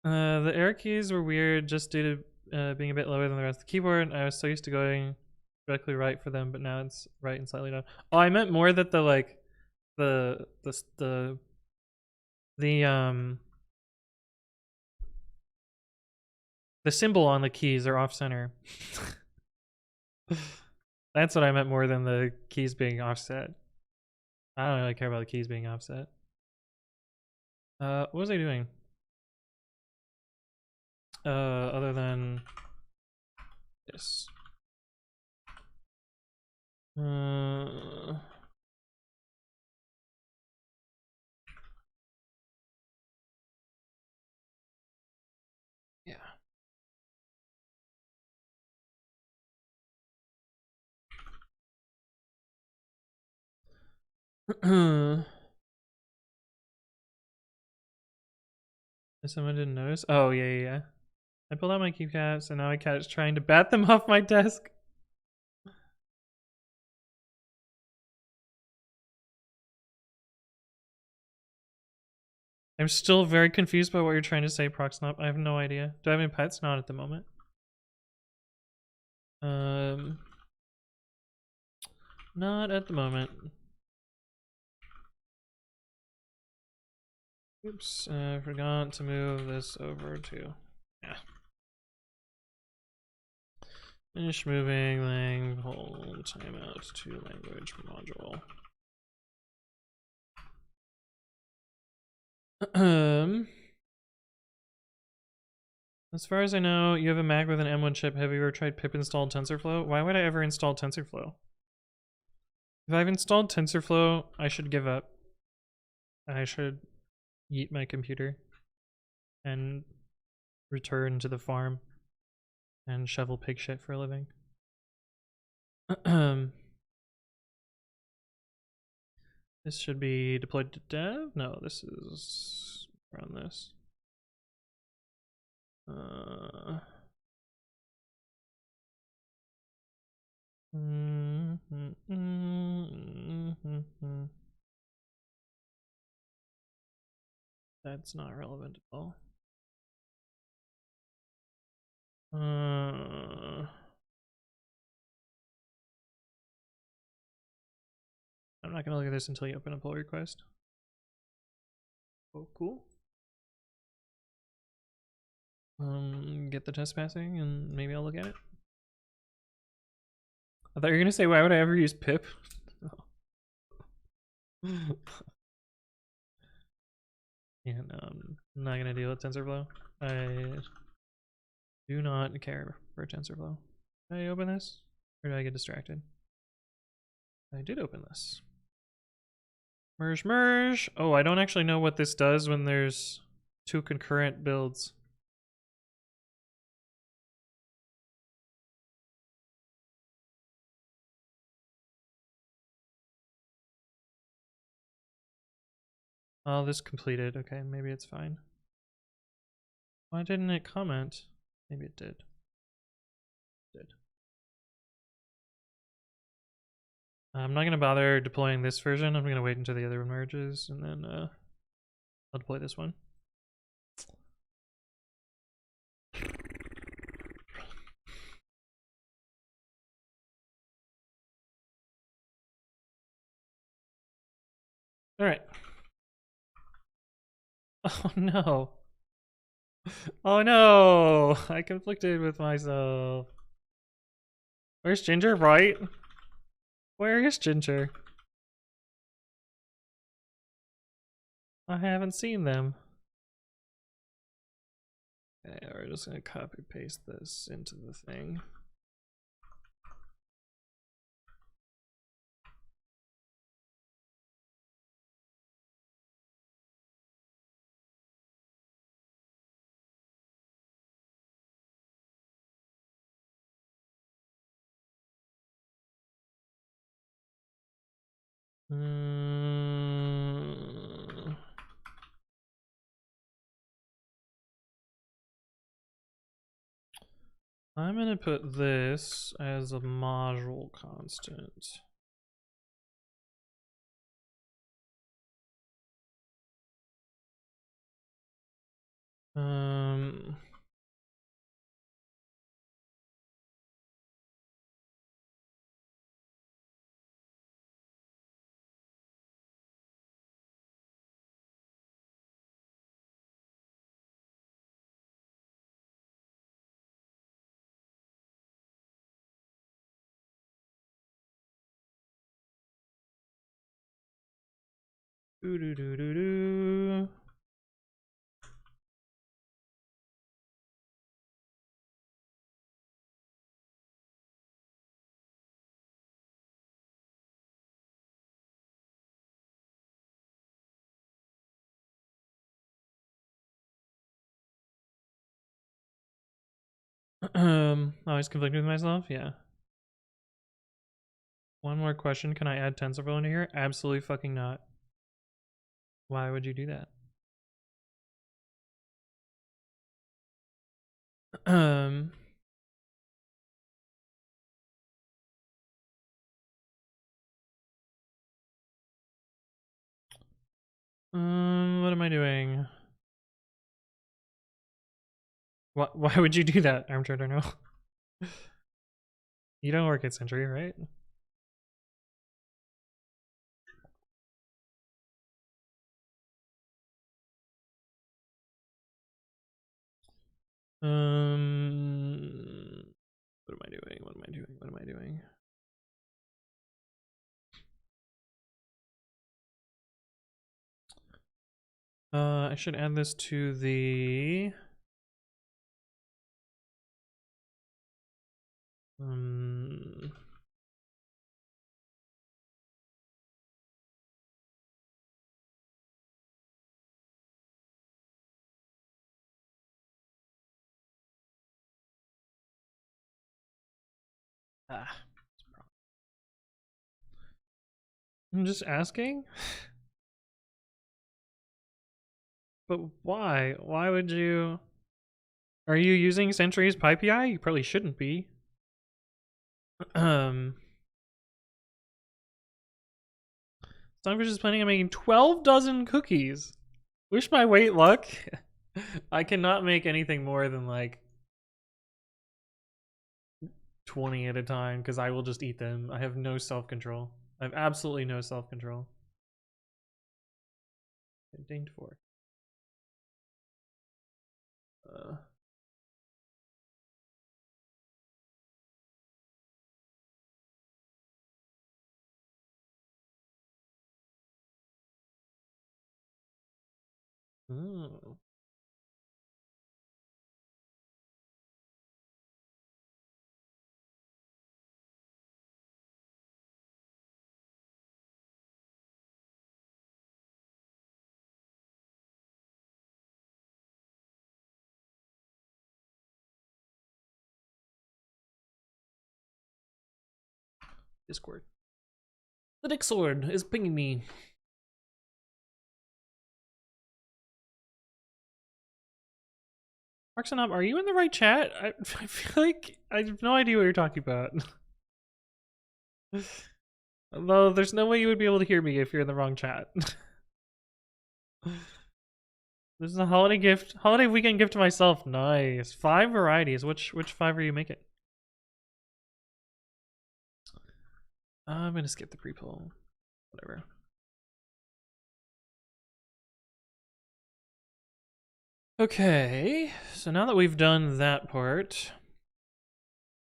The arrow keys were weird just due to being a bit lower than the rest of the keyboard. I was so used to going directly right for them, but now it's right and slightly down. Oh, I meant more that the like the symbol on the keys are off center. That's what I meant more than the keys being offset. I don't really care about the keys being offset. What was I doing? other than this. Yeah. Someone didn't notice? Oh, yeah. I pulled out my keycaps and now my cat is trying to bat them off my desk. I'm still very confused by what you're trying to say, Proxnop. I have no idea. Do I have any pets? Not at the moment. Not at the moment. Oops, I forgot to move this over to... Yeah. Finish moving, lang, hold, timeout to language module. As far as I know, you have a Mac with an M1 chip. Have you ever tried pip installed TensorFlow? Why would I ever install TensorFlow? If I've installed TensorFlow, I should give up. I should yeet my computer and return to the farm and shovel pig shit for a living. This should be deployed to dev? No, this is run this. That's not relevant at all. I'm not gonna look at this until you open a pull request. Oh, cool. Get the test passing and maybe I'll look at it. I thought you were gonna say, why would I ever use pip? Yeah, no, I'm not gonna deal with TensorFlow. I do not care for TensorFlow. Did I open this? Or did I get distracted? I did open this. Merge. Oh, I don't actually know what this does when there's two concurrent builds. Oh, this completed. Okay, maybe it's fine. Why didn't it comment? Maybe it did. I'm not gonna bother deploying this version. I'm gonna wait until the other one merges and then I'll deploy this one. All right. Oh no. Oh no. I conflicted with myself. Where's Ginger? Right? Where is Ginger? I haven't seen them. Okay, we're just gonna copy paste this into the thing. I'm gonna put this as a module constant. Always conflicting with myself. Yeah. One more question. Can I add TensorFlow into here? Absolutely fucking not. Why would you do that? What am I doing? Why would you do that, Armchair Darno? You don't work at Century, right? What am I doing? What am I doing? What am I doing? I should add this to the I'm just asking. But why? Why would you? Are you using Century's PyPI? You probably shouldn't be. Stonefish is planning on making 12 dozen cookies. Wish my weight luck. I cannot make anything more than like 20 at a time because I will just eat them. I have no self-control. I have absolutely no self-control. Dinged for. Oh. Discord. The Dick Sword is pinging me. Marksonob, are you in the right chat? I feel like I have no idea what you're talking about. Although there's no way you would be able to hear me if you're in the wrong chat. This is a holiday gift, holiday weekend gift to myself. Nice. 5 varieties. Which 5 are you making? I'm gonna skip the pre-pull. Whatever. Okay, so now that we've done that part,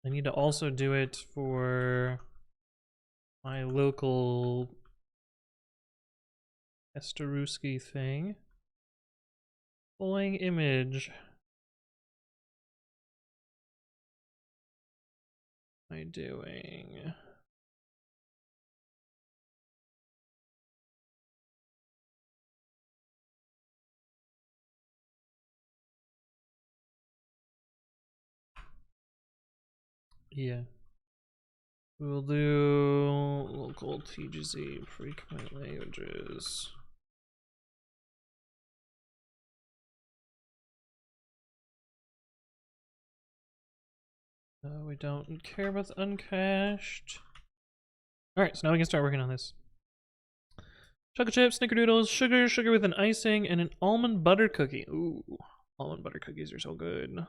I need to also do it for my local Esteruski thing. Pulling image. What am I doing? Yeah. We'll do local TGZ pre-commit languages. We don't care about the uncached. Alright, so now we can start working on this. Chocolate chips, snickerdoodles, sugar with an icing, and an almond butter cookie. Ooh, almond butter cookies are so good.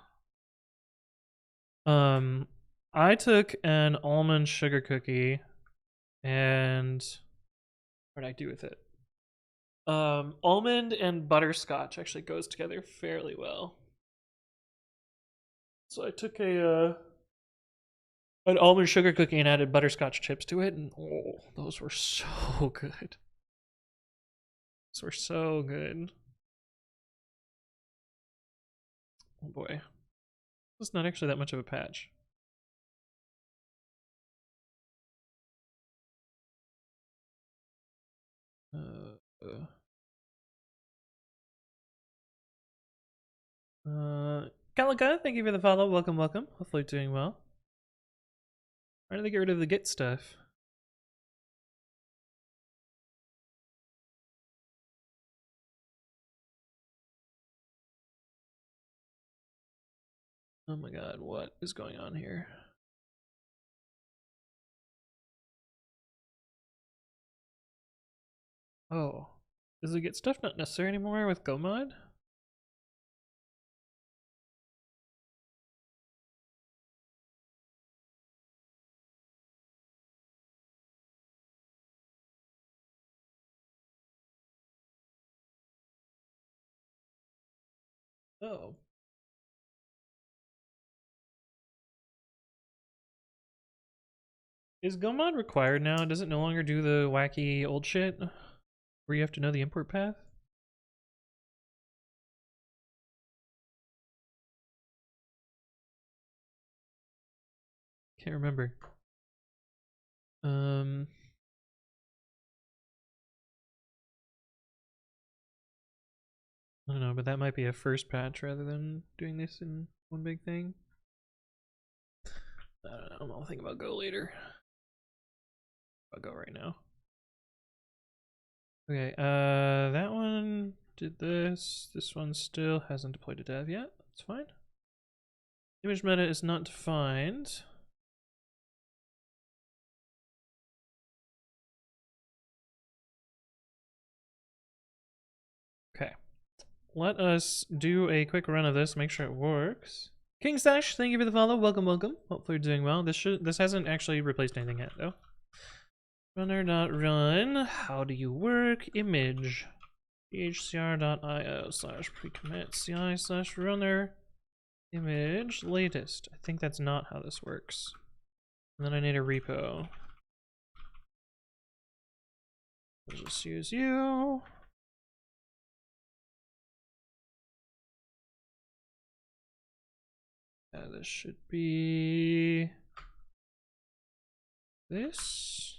I took an almond sugar cookie, and what did I do with it? Almond and butterscotch actually goes together fairly well. So I took an almond sugar cookie and added butterscotch chips to it, and oh, those were so good. Those were so good. Oh boy. It's not actually that much of a patch. Calica, thank you for the follow. Welcome, welcome. Hopefully doing well. Why did they get rid of the Git stuff? Oh my god, what is going on here? Oh, does the Git stuff not necessary anymore with GoMod? Oh. Is GoMod required now? Does it no longer do the wacky old shit where you have to know the import path? Can't remember. I don't know, but that might be a first patch rather than doing this in one big thing. I don't know. I'll think about Go later. I'll go right now. Okay, that one did this. This one still hasn't deployed to dev yet. That's fine. Image meta is not defined. Okay. Let us do a quick run of this, make sure it works. King Stash, thank you for the follow. Welcome, welcome. Hopefully you're doing well. This hasn't actually replaced anything yet, though. Runner.run. How do you work? Image. phcr.io/pre-commit.ci/runner. Image. Latest. I think that's not how this works. And then I need a repo. We'll just use you. This should be this.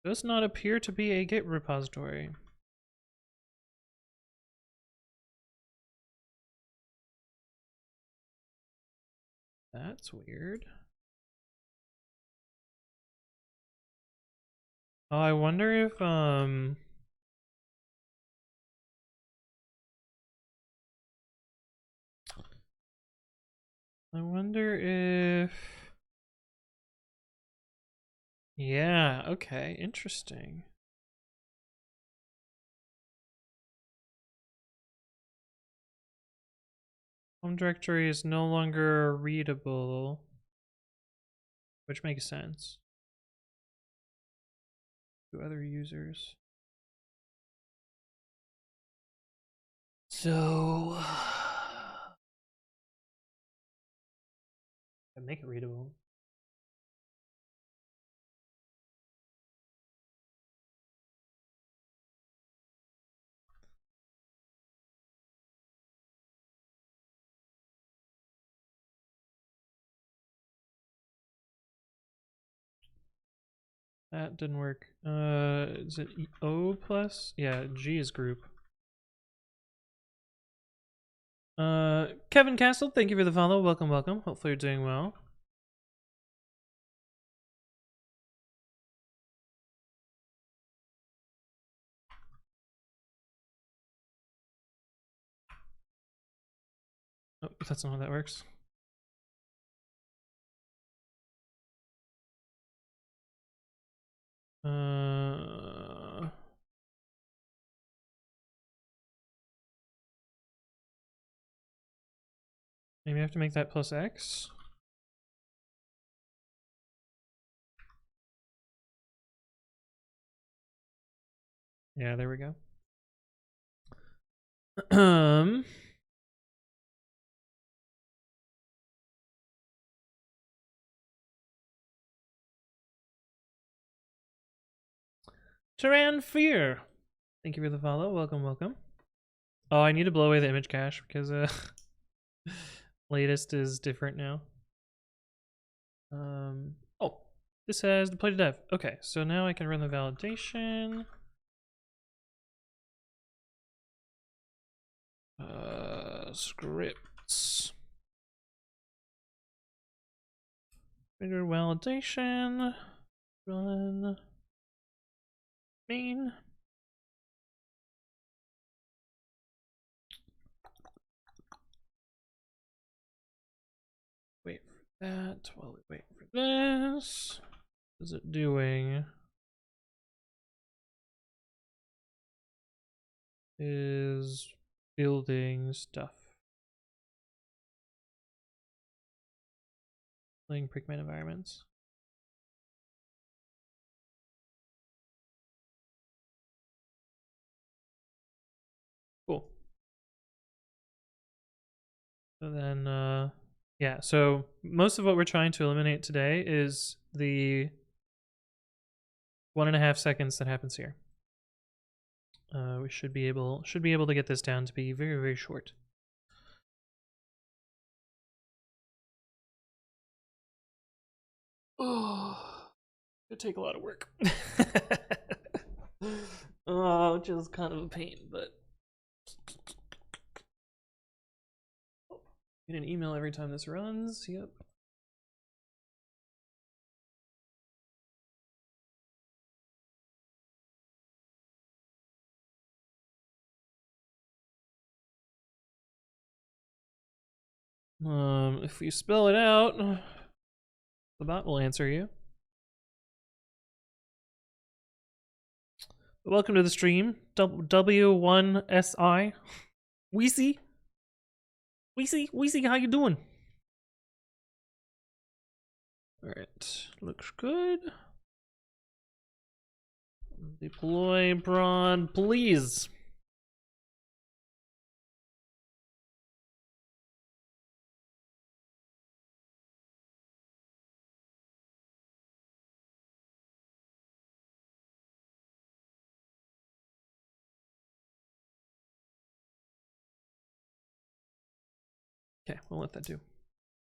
Does not appear to be a Git repository. That's weird. Oh, I wonder if yeah, okay, interesting. Home directory is no longer readable, which makes sense to other users. So make it readable. That didn't work. Is it O plus? Yeah, G is group. Kevin Castle, thank you for the follow. Welcome, welcome. Hopefully you're doing well. Oh, that's not how that works. Maybe I have to make that plus X. Yeah, there we go. Tyran Fear, thank you for the follow. Welcome, welcome. Oh, I need to blow away the image cache because latest is different now. Oh, This has deployed to dev. Okay, so now I can run the validation. Scripts. Trigger validation. Run. Main. Wait for that while we wait for this. What is it doing? Is building stuff. Playing pre-commit environments. Cool. So then, yeah, so most of what we're trying to eliminate today is the 1.5 seconds that happens here. We should be able to get this down to be very, very short. Oh, it'd take a lot of work. Oh, which is kind of a pain, but get an email every time this runs. Yep. If you spell it out, the bot will answer you. Welcome to the stream, W1SI. Weezy, how you doing? All right, looks good. Deploy prod, please. Okay, we'll let that do.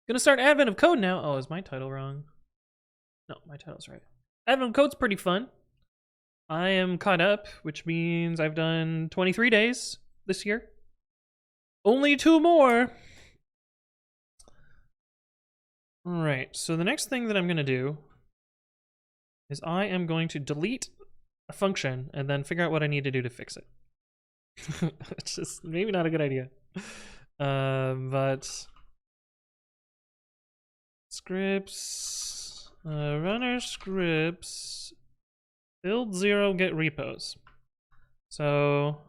Gonna start Advent of Code now. Oh, is my title wrong? No, my title's right. Advent of Code's pretty fun. I am caught up, which means I've done 23 days this year. Only 2 more. All right, so the next thing that I'm gonna do is I am going to delete a function and then figure out what I need to do to fix it. It's just maybe not a good idea. But scripts, runner scripts, build 0, get repos. So,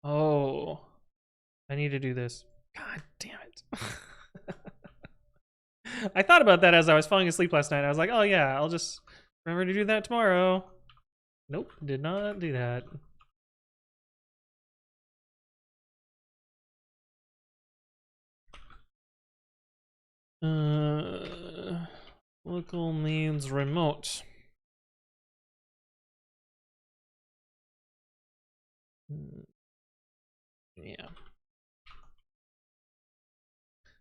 oh, I need to do this. God damn it. I thought about that as I was falling asleep last night. I was like, oh yeah, I'll just remember to do that tomorrow. Nope, did not do that. Local means remote. Yeah.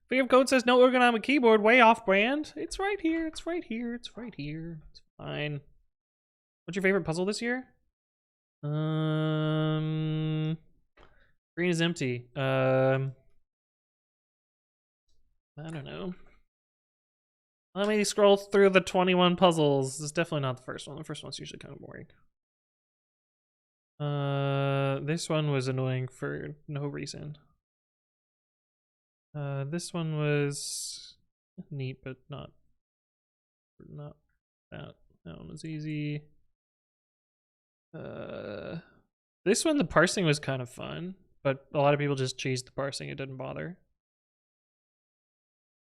Figure of Code says no ergonomic keyboard, way off brand. It's right here, it's right here, it's right here. It's fine. What's your favorite puzzle this year? Green is empty. I don't know. Let me scroll through the 21 puzzles. This is definitely not the first one. The first one's usually kind of boring. This one was annoying for no reason. This one was neat, but not that. That one was easy. This one, the parsing was kind of fun, but a lot of people just cheesed the parsing. It didn't bother.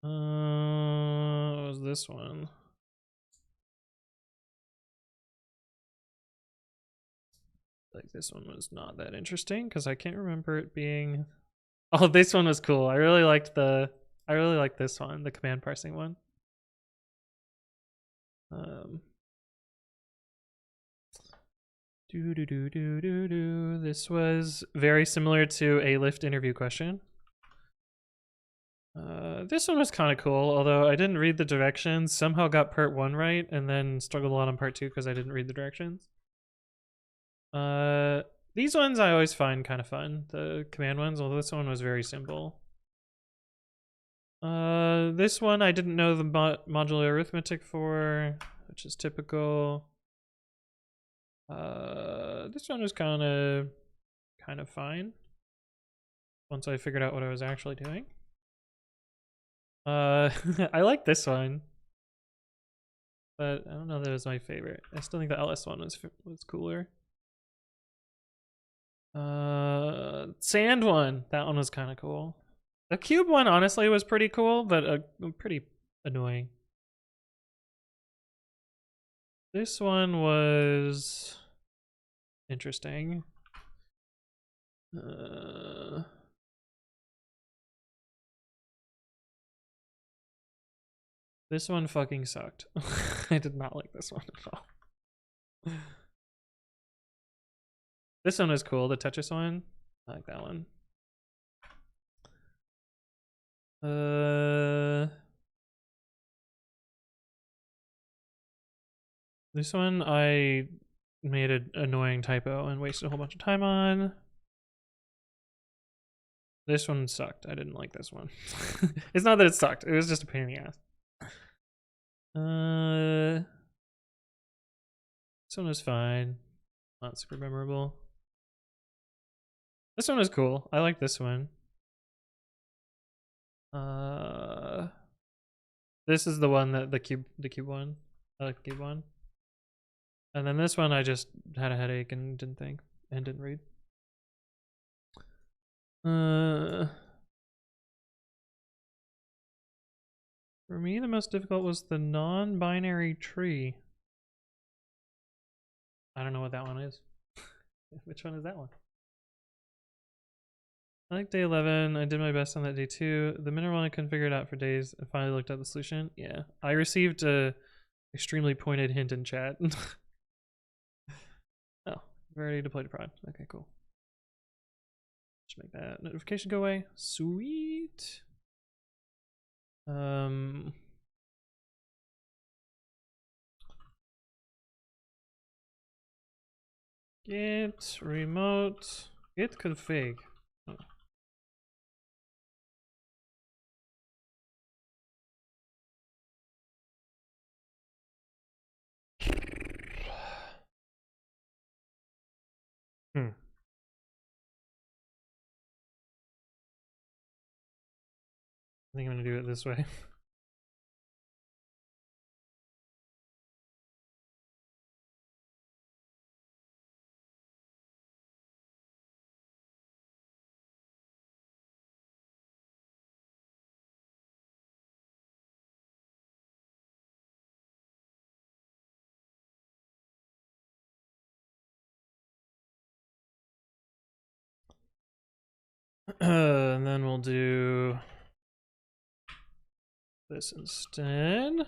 What was this one? Like this one was not that interesting because I can't remember it being. Oh, this one was cool. I really liked this one, the command parsing one. This was very similar to a Lyft interview question. This one was kind of cool, although I didn't read the directions. Somehow got part 1 right, and then struggled a lot on part 2 because I didn't read the directions. These ones I always find kind of fun, the command ones, although this one was very simple. This one I didn't know the modular arithmetic for, which is typical. This one was kind of fine once I figured out what I was actually doing. I like this one, but I don't know that it was my favorite. I still think the LS one was cooler. Sand one, that one was kind of cool. The cube one honestly was pretty cool, but pretty annoying. This one was interesting. This one fucking sucked. I did not like this one at all. This one was cool, the Tetris one. I like that one. This one I made an annoying typo and wasted a whole bunch of time on. This one sucked. I didn't like this one. It's not that it sucked. It was just a pain in the ass. This one was fine. Not super memorable. This one was cool. I like this one. This is the one that the cube one. I like the cube one. And then this one I just had a headache and didn't read. For me, the most difficult was the non-binary tree. I don't know what that one is. Which one is that one? I like day 11. I did my best on that day 2. The mineral one I couldn't figure it out for days. I finally looked at the solution. Yeah, I received a extremely pointed hint in chat. Oh, ready to play the prod. Okay, cool. Just make that notification go away. Sweet. Git remote git config. Oh. I think I'm gonna do it this way. And then we'll do this instead.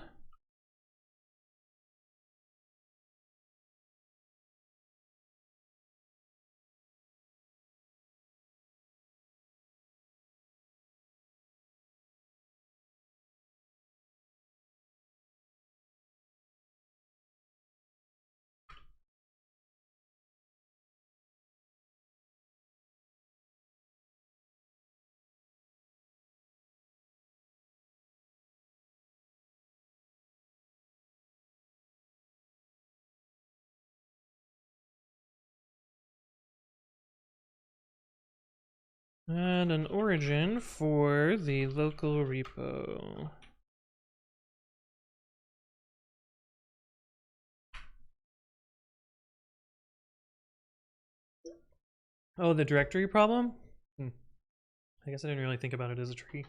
And an origin for the local repo. Oh, the directory problem? I guess I didn't really think about it as a tree.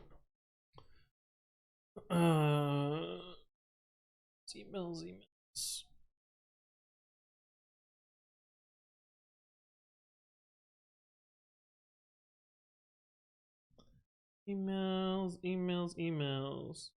Emails. Emails.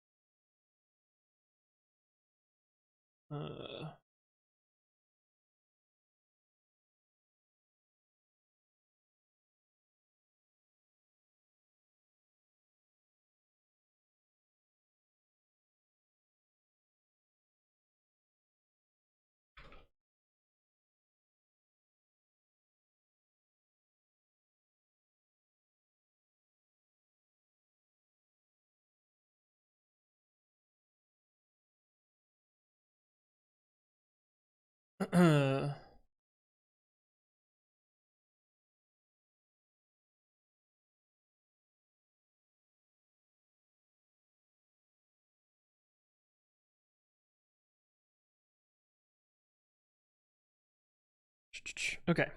Okay.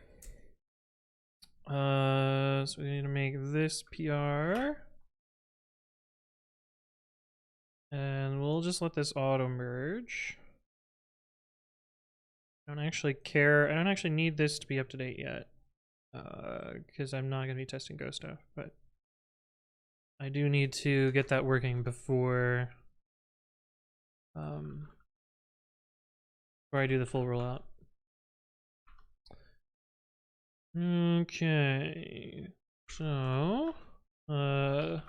So we need to make this PR. And we'll just let this auto merge. I don't actually care. I don't actually need this to be up to date yet. Because I'm not going to be testing Go stuff, but I do need to get that working before I do the full rollout. Okay, so I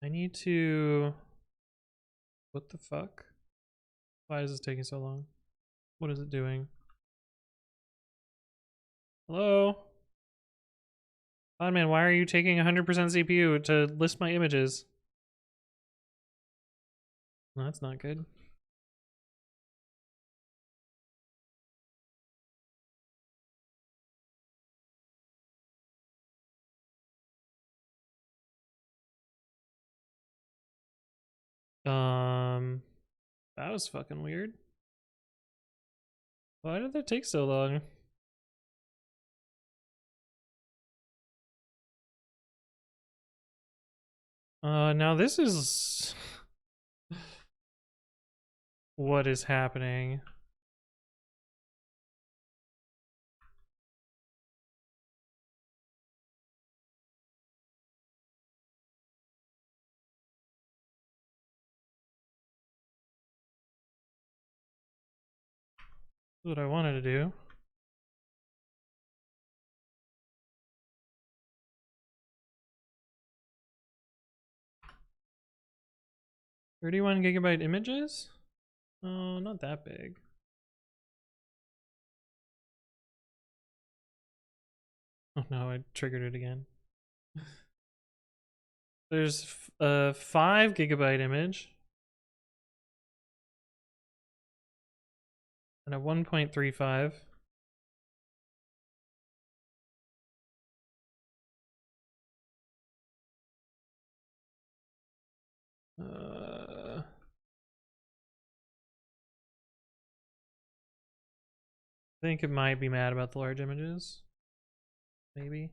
need to. What the fuck? Why is this taking so long? What is it doing? Hello? Oh man, why are you taking 100% CPU to list my images? Well, that's not good. That was fucking weird. Why did that take so long? Now this is what is happening. What I wanted to do. $31 GB images? Oh, not that big. Oh no, I triggered it again. There's a 5 GB image. And a 1.35. I think it might be mad about the large images. Maybe.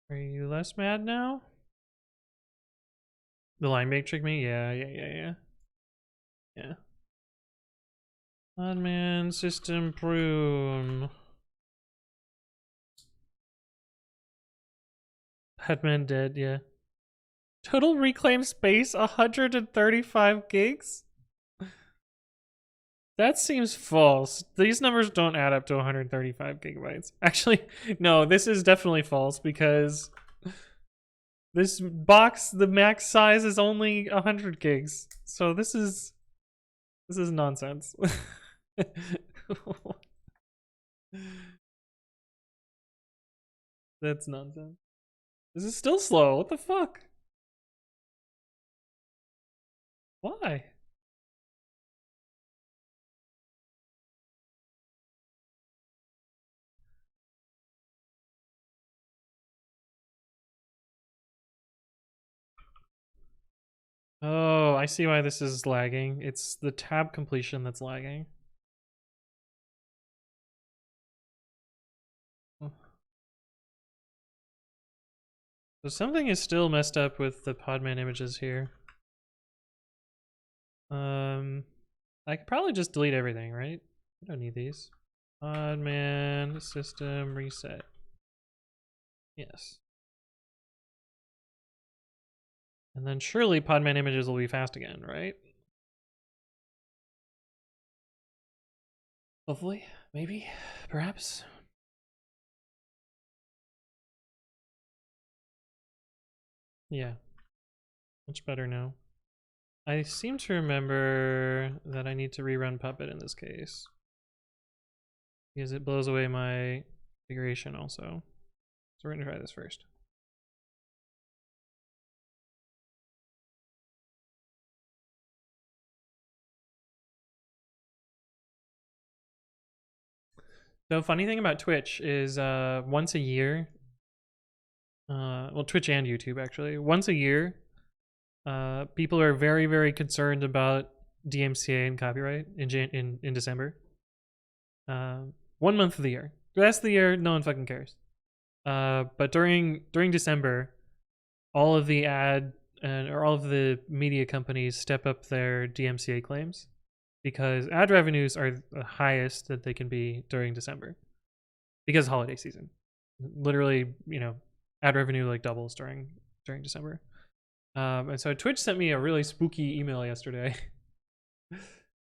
Are you less mad now? The line break tricked me? Yeah. Oddman system prune. Headman dead, yeah. Total reclaimed space 135 gigs? That seems false. These numbers don't add up to 135 gigabytes. Actually, no, this is definitely false because this box, the max size is only 100 gigs. So this is nonsense. That's nonsense. This is still slow. What the fuck? Why? Oh, I see why this is lagging. It's the tab completion that's lagging. So something is still messed up with the Podman images here. I could probably just delete everything, right? I don't need these. Podman system reset. Yes. And then surely Podman images will be fast again, right? Hopefully, maybe, perhaps. Yeah, much better now. I seem to remember that I need to rerun Puppet in this case. Because it blows away my configuration also. So we're gonna try this first. The funny thing about Twitch is once a year, well, Twitch and YouTube actually, once a year, people are very, very concerned about DMCA and copyright in December. 1 month of the year. The rest of the year, no one fucking cares. But during December, all of the or all of the media companies step up their DMCA claims because ad revenues are the highest that they can be during December because holiday season. Literally, ad revenue like doubles during December. And so Twitch sent me a really spooky email yesterday,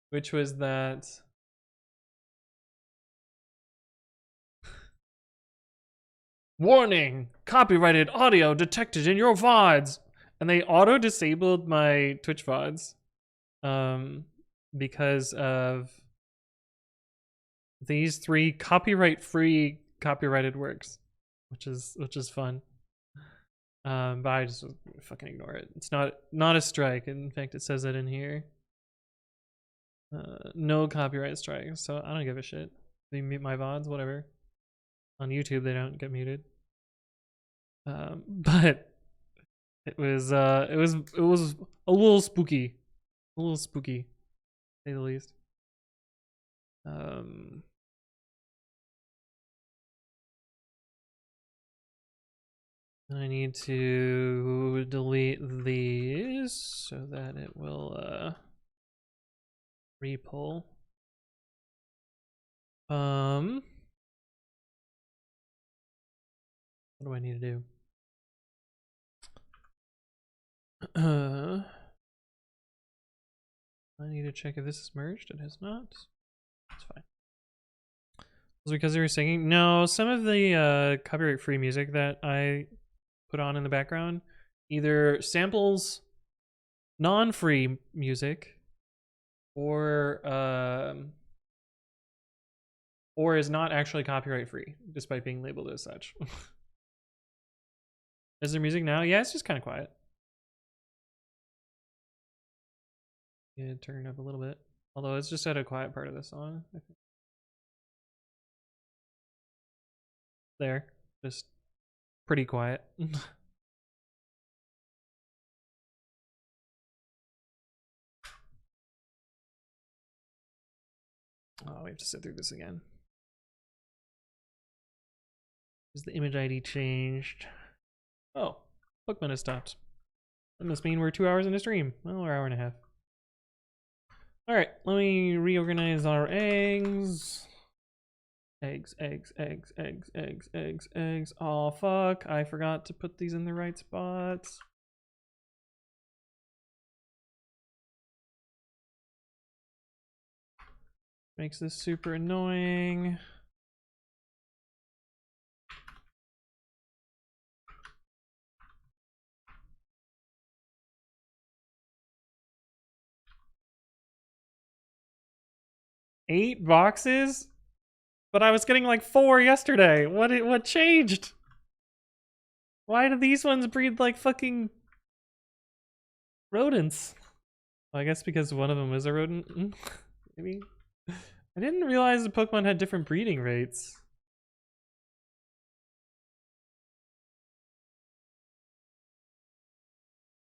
which was that warning, copyrighted audio detected in your VODs. And they auto disabled my Twitch VODs because of these 3 copyright-free copyrighted works, which is fun. But I just fucking ignore it. It's not a strike. In fact, it says it in here. No copyright strike, so I don't give a shit. They mute my VODs, whatever. On YouTube, they don't get muted. But it was a little spooky, to say the least. I need to delete these so that it will repull. What do I need to do? I need to check if this is merged. It has not. It's fine. Was it because you were singing? No, some of the copyright-free music that I put on in the background either samples non-free music or is not actually copyright-free, despite being labeled as such. Is there music now? Yeah, it's just kind of quiet. Yeah, turn it up a little bit. Although it's just at a quiet part of the song. I think. There, just pretty quiet. Oh, we have to sit through this again. Is the image ID changed? Oh, Bookman has stopped. That must mean we're 2 hours into stream. Well, we're an hour and a half. Alright, let me reorganize our eggs. Eggs. Oh, fuck. I forgot to put these in the right spots. Makes this super annoying. Eight boxes? But I was getting like 4 yesterday. What changed? Why do these ones breed like fucking rodents? Well, I guess because one of them is a rodent. Maybe. I didn't realize the Pokemon had different breeding rates.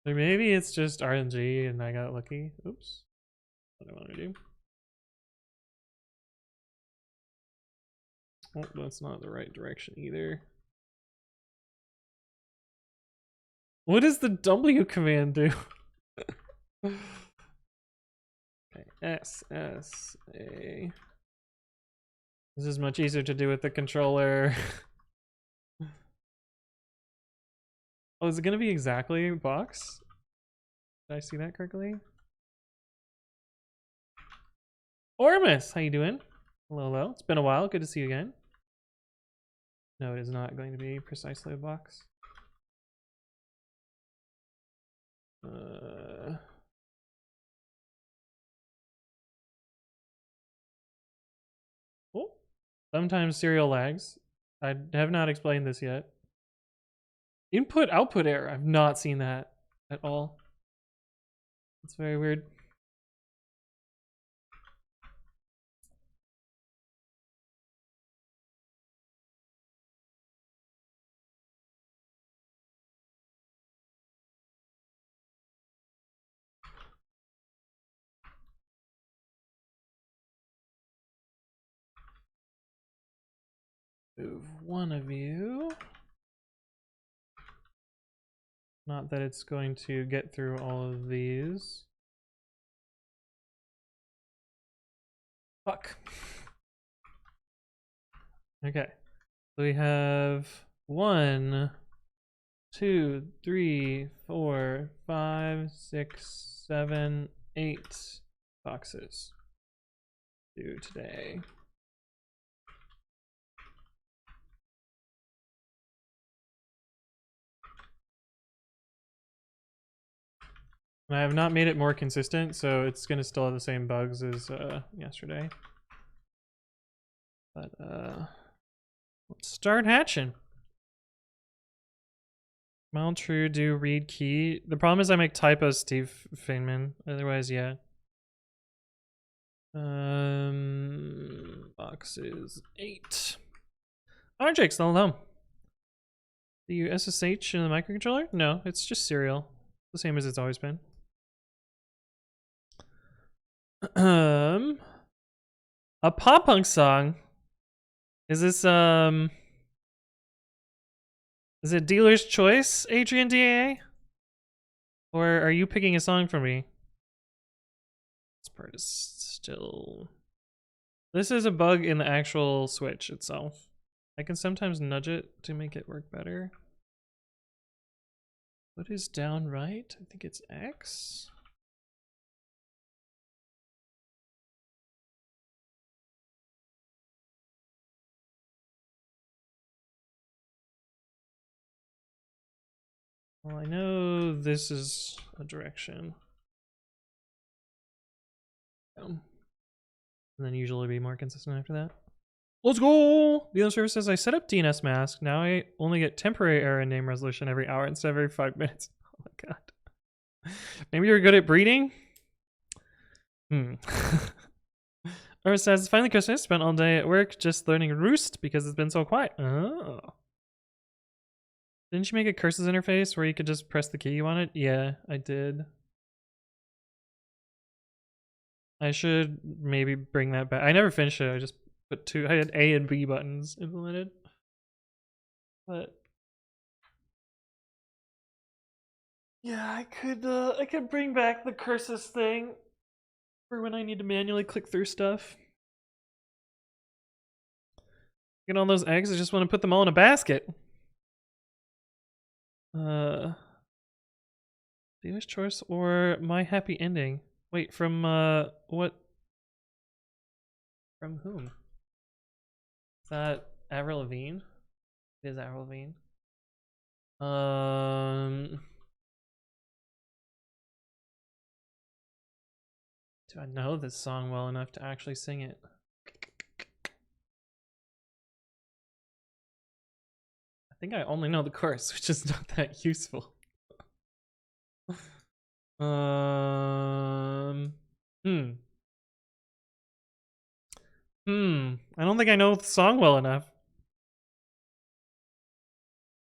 Or maybe it's just RNG and I got lucky. Oops. What do I want to do? Oh, that's not the right direction either. What does the W command do? Okay, S, A. This is much easier to do with the controller. Oh, is it gonna be exactly box? Did I see that correctly? Ormus, how you doing? Hello. It's been a while. Good to see you again. No, it is not going to be precisely a box. Oh, sometimes serial lags. I have not explained this yet. Input output error. I've not seen that at all. It's very weird. Move one of you. Not that it's going to get through all of these. Fuck. Okay. So we have 1, 2, 3, 4, 5, 6, 7, 8 boxes due today. And I have not made it more consistent, so it's gonna still have the same bugs as yesterday. But let's start hatching. Mile true, do read key. The problem is I make typos, Steve Feynman. Otherwise, yeah. Boxes 8. Oh, Jake's still home. Do you SSH in the microcontroller? No, it's just serial. The same as it's always been. A pop punk song. Is this is it dealer's choice, Adrian DAA? Or are you picking a song for me? This part is still... This is a bug in the actual switch itself. I can sometimes nudge it to make it work better. What is down right? I think it's X. Well, I know this is a direction. And then usually be more consistent after that. Let's go! The other service says I set up DNS mask. Now I only get temporary error in name resolution every hour instead of every 5 minutes. Oh my god. Maybe you're good at breeding? Or says, finally Christmas, spent all day at work just learning Roost because it's been so quiet. Oh. Didn't you make a curses interface where you could just press the key you wanted? Yeah, I did. I should maybe bring that back. I never finished it. I just put I had A and B buttons implemented. But yeah, I could bring back the curses thing for when I need to manually click through stuff. Get all those eggs, I just want to put them all in a basket. Dealer's choice or my happy ending? Wait, from what? From whom? Is that Avril Lavigne? It is Avril Lavigne. Do I know this song well enough to actually sing it? I think I only know the chorus, which is not that useful. I don't think I know the song well enough.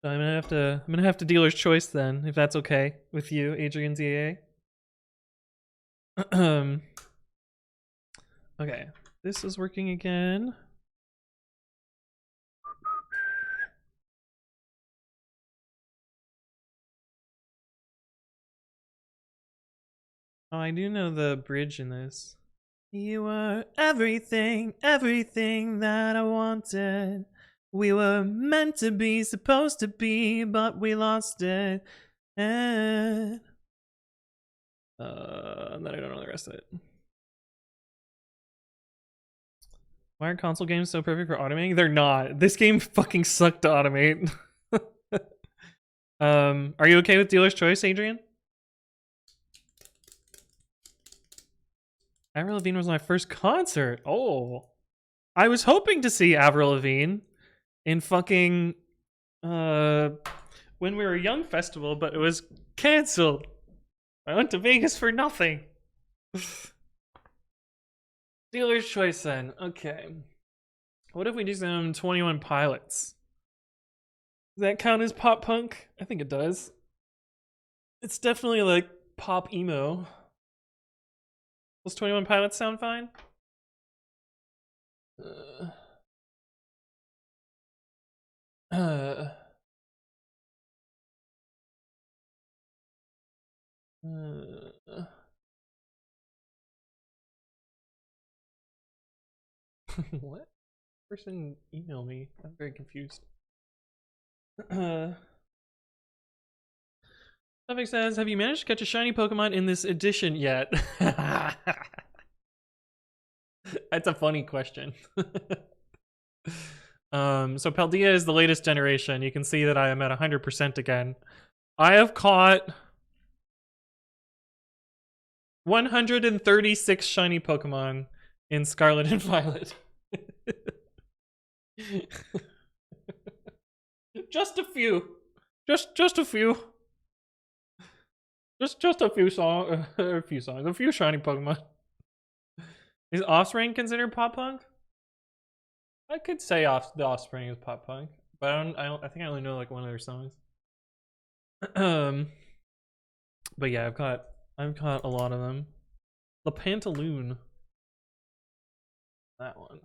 So I'm gonna have to dealer's choice then, if that's okay with you, Adrian ZA. Okay, this is working again. Oh, I do know the bridge in this. You were everything, everything that I wanted. We were meant to be, supposed to be, but we lost it. And then I don't know the rest of it. Why are console games so perfect for automating? They're not. This game fucking sucked to automate. Are you okay with dealer's choice, Adrian? Avril Lavigne was my first concert. Oh. I was hoping to see Avril Lavigne in fucking When We Were Young festival, but it was canceled. I went to Vegas for nothing. Dealer's choice then. Okay. What if we do some 21 Pilots? Does that count as pop punk? I think it does. It's definitely like pop emo. Does 21 Pilots sound fine? What? Person email me. I'm very confused. Suffix says, have you managed to catch a shiny Pokemon in this edition yet? That's a funny question. So Paldea is the latest generation. You can see that I am at 100% again. I have caught 136 shiny Pokemon in Scarlet and Violet. Just a few. Just a few. Just a few songs. A few shiny Pokemon. Is Offspring considered pop punk? I could say the Offspring is pop punk, but I think I only know like one of their songs. But yeah, I've caught a lot of them. The Pantaloon. That one.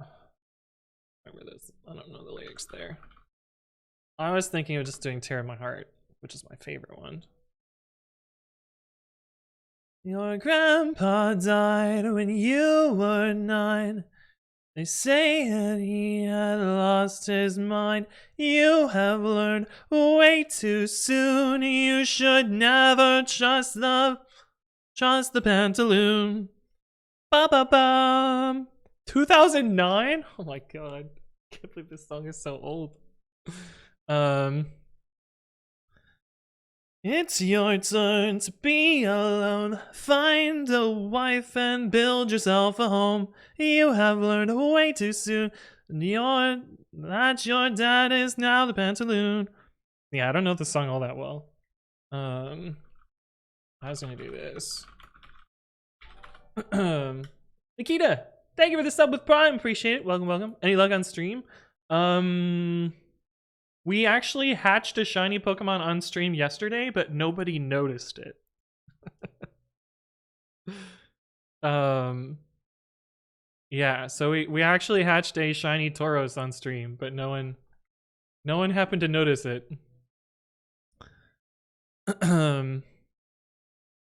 Remember this? I don't know the lyrics there. I was thinking of just doing Tear in My Heart, which is my favorite one. Your grandpa died when you were 9. They say that he had lost his mind. You have learned way too soon. You should never trust the Pantaloon. Ba ba bum. 2009? Oh my god. I can't believe this song is so old. It's your turn to be alone. Find a wife and build yourself a home. You have learned way too soon that your dad is now the Pantaloon. Yeah, I don't know the song all that well. I was gonna do this. Nikita, thank you for the sub with Prime. Appreciate it. Welcome. Any luck on stream? We actually hatched a shiny Pokemon on stream yesterday, but nobody noticed it. Yeah, so we actually hatched a shiny Tauros on stream, but no one happened to notice it. The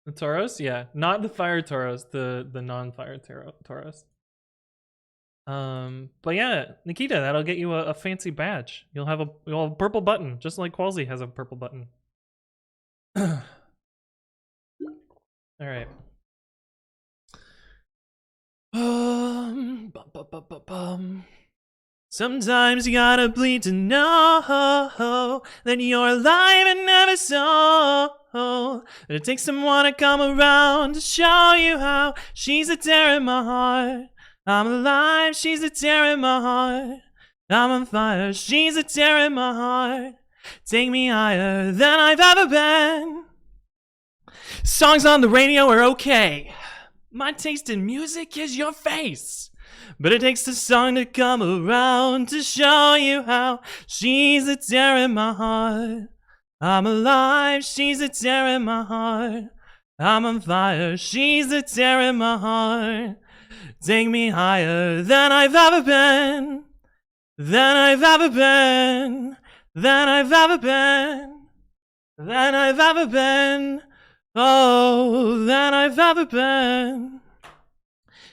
Tauros? Yeah, not the fire Tauros, the non-fire Tauros. But yeah, Nikita, that'll get you a fancy badge. You'll have a purple button, just like Qualsey has a purple button. All right. Sometimes you gotta bleed to know that you're alive and never so. That it takes someone to come around to show you how. She's a tear in my heart. I'm alive, she's a tear in my heart. I'm on fire, she's a tear in my heart. Take me higher than I've ever been. Songs on the radio are okay. My taste in music is your face. But it takes a song to come around to show you how. She's a tear in my heart. I'm alive, she's a tear in my heart. I'm on fire, she's a tear in my heart. Take me higher than I've ever been. Than I've ever been. Than I've ever been. Than I've ever been. Oh, than I've ever been.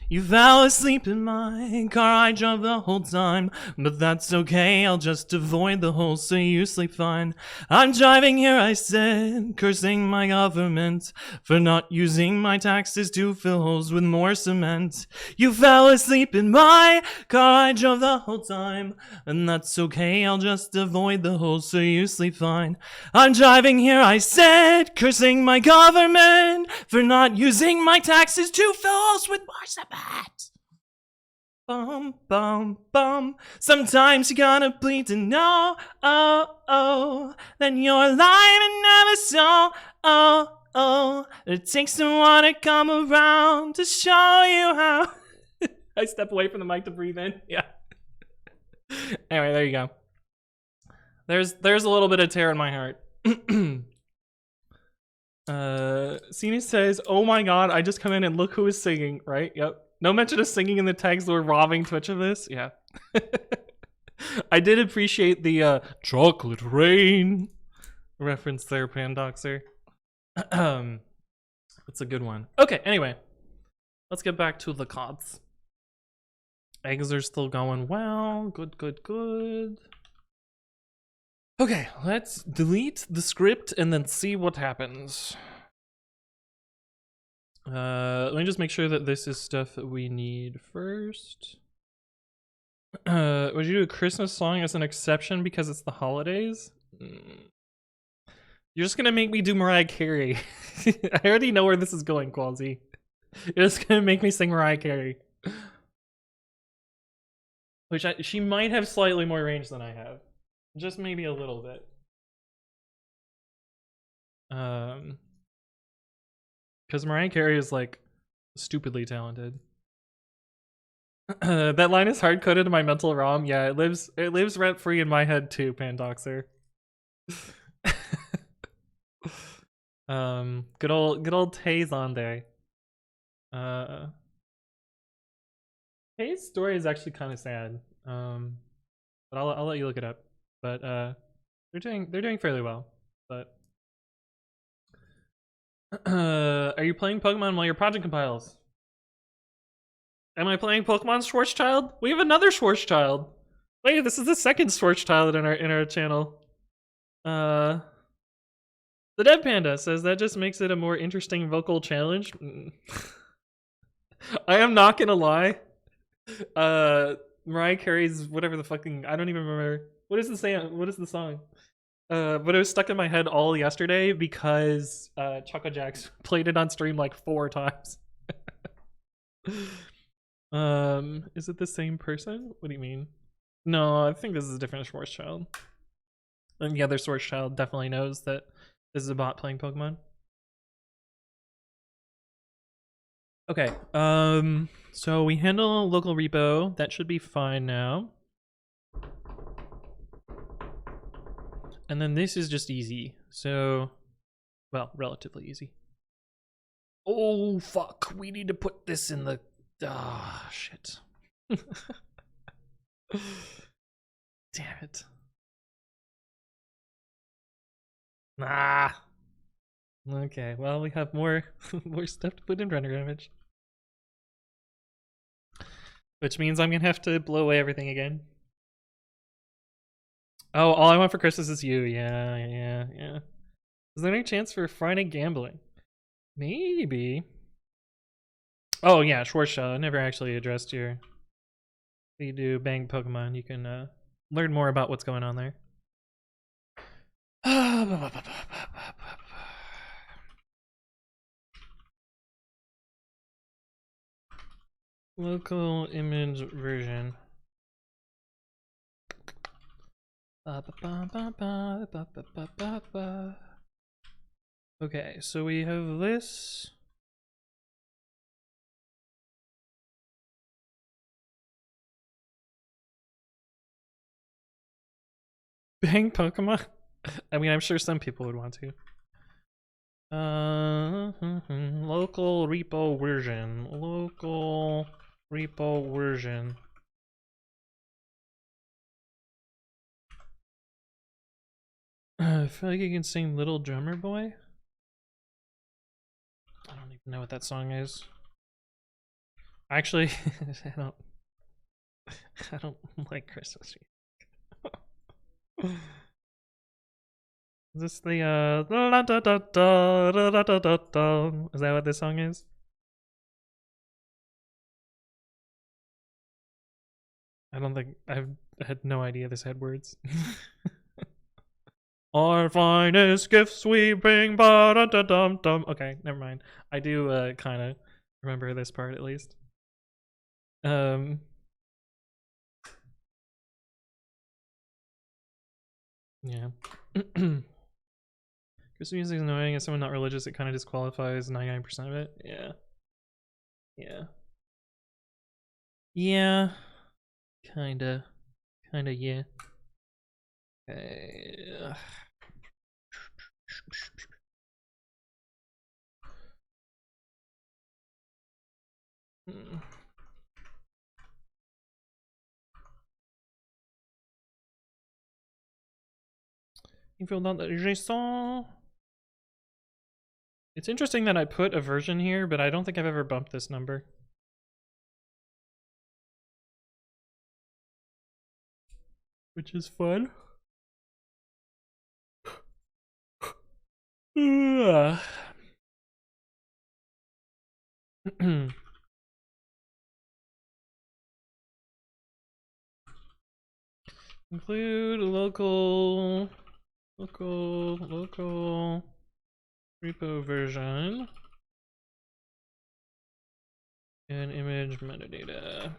You fell asleep in my car, I drove the whole time. But that's okay, I'll just avoid the hole so you sleep fine. I'm driving here, I said, cursing my government for not using my taxes to fill holes with more cement. You fell asleep in my car, I drove the whole time. And that's okay, I'll just avoid the hole so you sleep fine. I'm driving here, I said, cursing my government for not using my taxes to fill holes with more cement. Bum, bum, bum. Sometimes you gotta bleed to know, then you're alive and never so, it takes someone to come around to show you how. I step away from the mic to breathe in. Yeah. Anyway, there you go. There's a little bit of tear in my heart. Cena says, oh my god, I just come in and look who is singing, right? Yep. No mention of singing in the tags. We're robbing Twitch of this. Yeah. I did appreciate the chocolate rain reference there, Pandoxer. It's a good one. Okay, anyway. Let's get back to the cards. Eggs are still going well. Good, good, good. Okay, let's delete the script and then see what happens. Let me just make sure that this is stuff that we need first. Would you do a Christmas song as an exception because it's the holidays? You're just gonna make me do Mariah Carey. I already know where this is going, Qualsy. You're just gonna make me sing Mariah Carey. Which she might have slightly more range than I have. Just maybe a little bit. Because Mariah Carey is like stupidly talented. That line is hard coded in my mental ROM. Yeah, it lives rent free in my head too, Pandoxer. Good old Tay's on there. Tay's story is actually kind of sad. But I'll let you look it up. But they're doing fairly well. But are you playing Pokemon while your project compiles? Am I playing Pokemon Schwarzschild? We have another Schwarzschild. Wait, this is the second Schwarzschild in our channel. The Dead Panda says that just makes it a more interesting vocal challenge. I am not gonna lie. Mariah Carey's whatever the fucking, I don't even remember. What is the song? But it was stuck in my head all yesterday because Choco Jacks played it on stream like 4 times. Is it the same person? What do you mean? No, I think this is a different Schwarzschild. And the other Schwarzschild definitely knows that this is a bot playing Pokemon. Okay, so we handle local repo. That should be fine now. And then this is just easy. So, well, relatively easy. Oh, fuck. We need to put this in the... Ah, shit. Damn it. Nah. Okay, well, we have more stuff to put in render image. Which means I'm gonna have to blow away everything again. Oh, all I want for Christmas is you. Yeah. Is there any chance for Friday gambling? Maybe. Oh yeah, Schwarzschild. I never actually addressed your... You do bang Pokemon. You can learn more about what's going on there. Local image version. Okay, so we have this. Bang Pokemon? I mean, I'm sure some people would want to. Local repo version. Local repo version. I feel like you can sing Little Drummer Boy. I don't even know what that song is. Actually, I don't like Christmas music. Is this the is that what this song is? I don't think I had no idea this had words. Our finest gifts we bring, ba-da-da-dum-dum. Okay, never mind. I do kind of remember this part at least. Yeah. Christmas music is annoying. As someone not religious, it kind of disqualifies 99% of it. Yeah. Kinda, yeah. info.json. It's interesting that I put a version here, but I don't think I've ever bumped this number. Which is fun. Include local repo version and image metadata.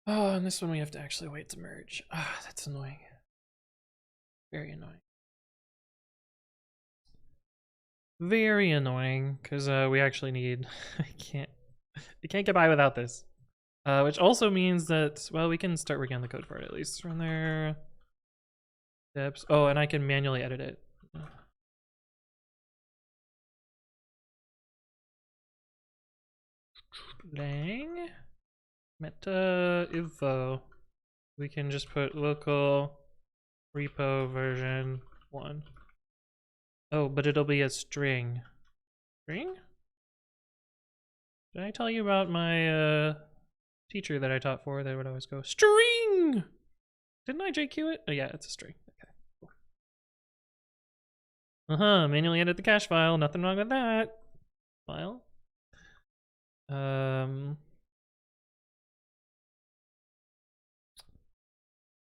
Oh, and this one we have to actually wait to merge. Ah, that's annoying. Very annoying. Very annoying, because we actually need. I can't get by without this. Which also means that, well, we can start working on the code for it at least. Run there. Steps. Oh, and I can manually edit it. Lang. Meta info. We can just put local repo version 1. Oh, but it'll be a string. String? Did I tell you about my teacher that I taught for that would always go, string! Didn't I JQ it? Oh yeah, it's a string. Okay, cool. Manually edit the cache file. Nothing wrong with that. File.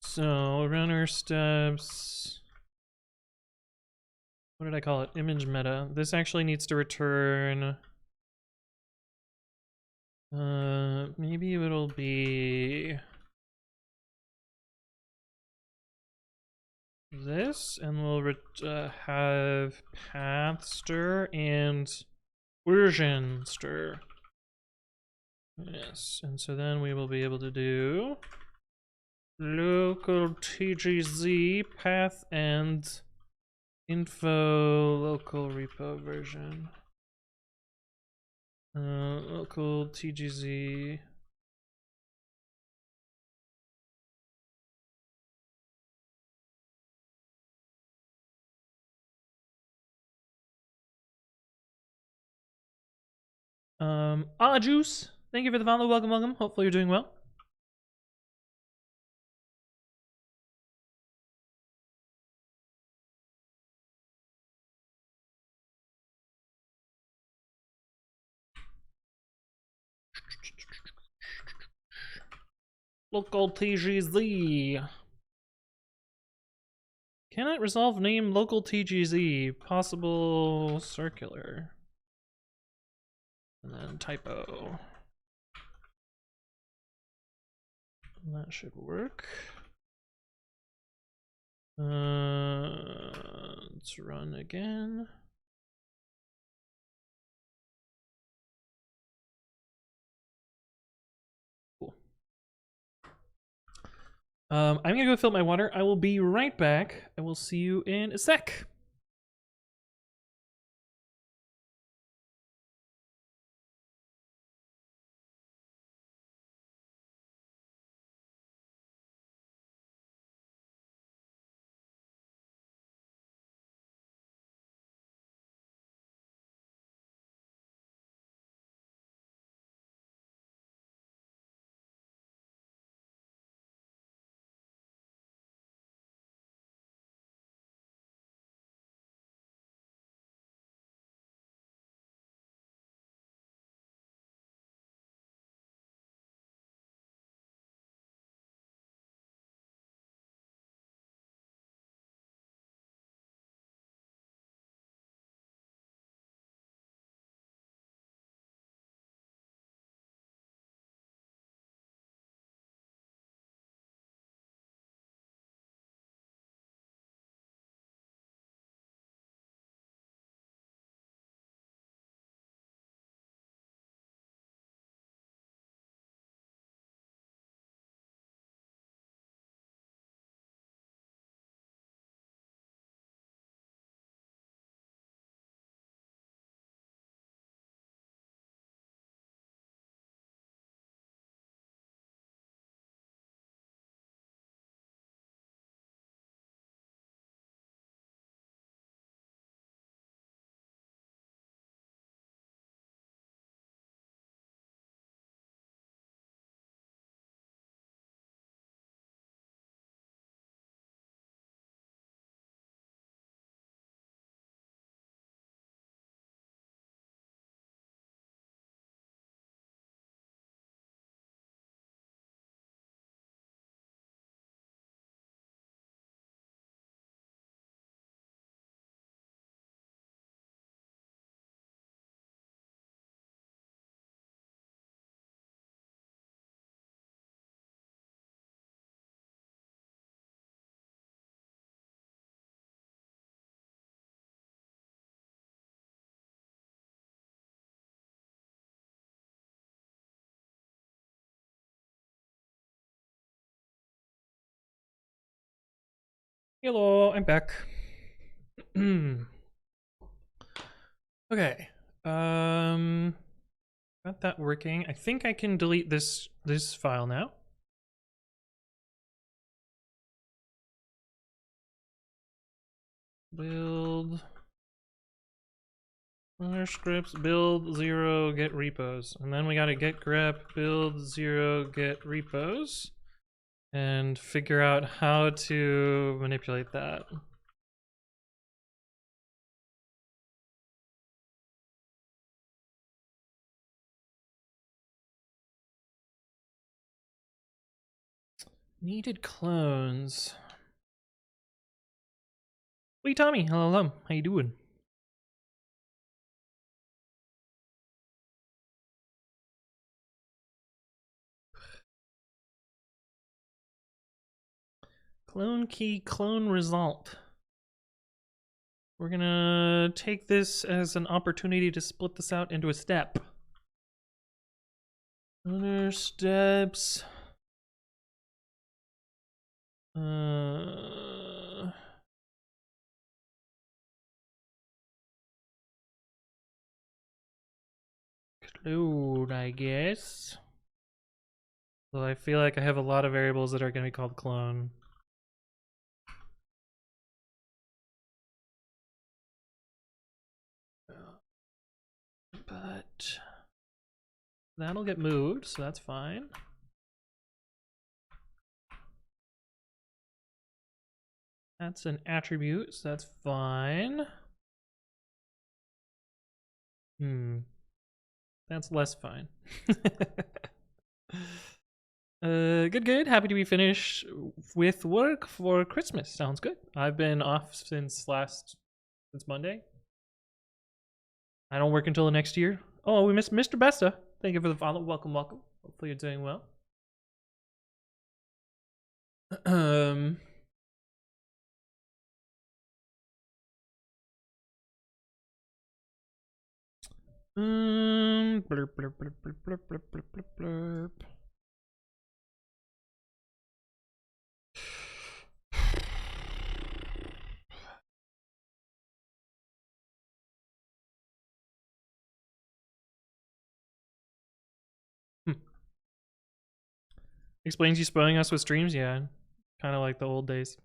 So runner steps. What did I call it? Image meta. This actually needs to return. Maybe it'll be this, and we'll have path stir and version stir. Yes, and so then we will be able to do local tgz path and info local repo version. Local tgz. Juice, thank you for the follow. Welcome, welcome. Hopefully you're doing well. Local tgz. Cannot resolve name local tgz. Possible circular. And then typo. That should work. Let's run again. Cool. I'm gonna go fill my water. I will be right back. I will see you in a sec. Hello, I'm back. Okay. Got that working. I think I can delete this file now. Build scripts, build 0 get repos, and then we gotta get grep build 0 get repos and figure out how to manipulate that. Needed clones. Lee Tommy, hello, how you doing? Clone key, clone result. We're gonna take this as an opportunity to split this out into a step. Other steps. Clone, I guess. So I feel like I have a lot of variables that are gonna be called clone. But that'll get moved, so that's fine. That's an attribute, so that's fine. That's less fine. Good. Happy to be finished with work for Christmas. Sounds good. I've been off since Monday. I don't work until the next year. Oh, we missed Mr. Besta. Thank you for the follow. Welcome. Hopefully you're doing well. Blurp, blurp, blurp, blurp, blurp, blurp, blurp, blurp. Explains you spoiling us with streams? Yeah, kind of like the old days.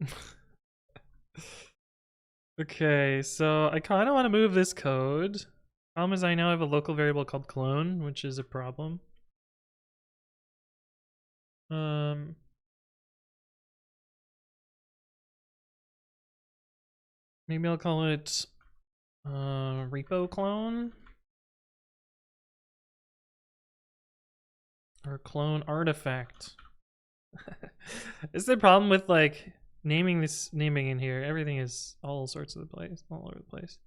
Okay, so I kind of want to move this code. Problem is I now have a local variable called clone, which is a problem. Maybe I'll call it repo clone or clone artifact. Is the problem with like naming in here? Everything is all sorts of the place, all over the place.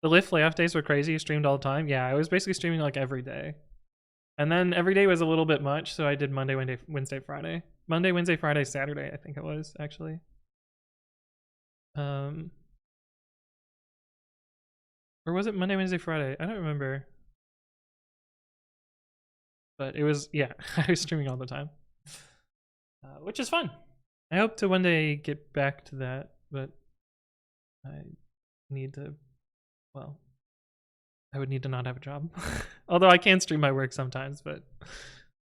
The Lyft layoff days were crazy. You streamed all the time. Yeah, I was basically streaming like every day. And then every day was a little bit much, so I did Monday, Wednesday, Friday. Monday, Wednesday, Friday, Saturday, I think it was actually. Or was it Monday, Wednesday, Friday? I don't remember. But it was, yeah, I was streaming all the time. Which is fun. I hope to one day get back to that, but I need to, well, I would need to not have a job. Although I can stream my work sometimes, but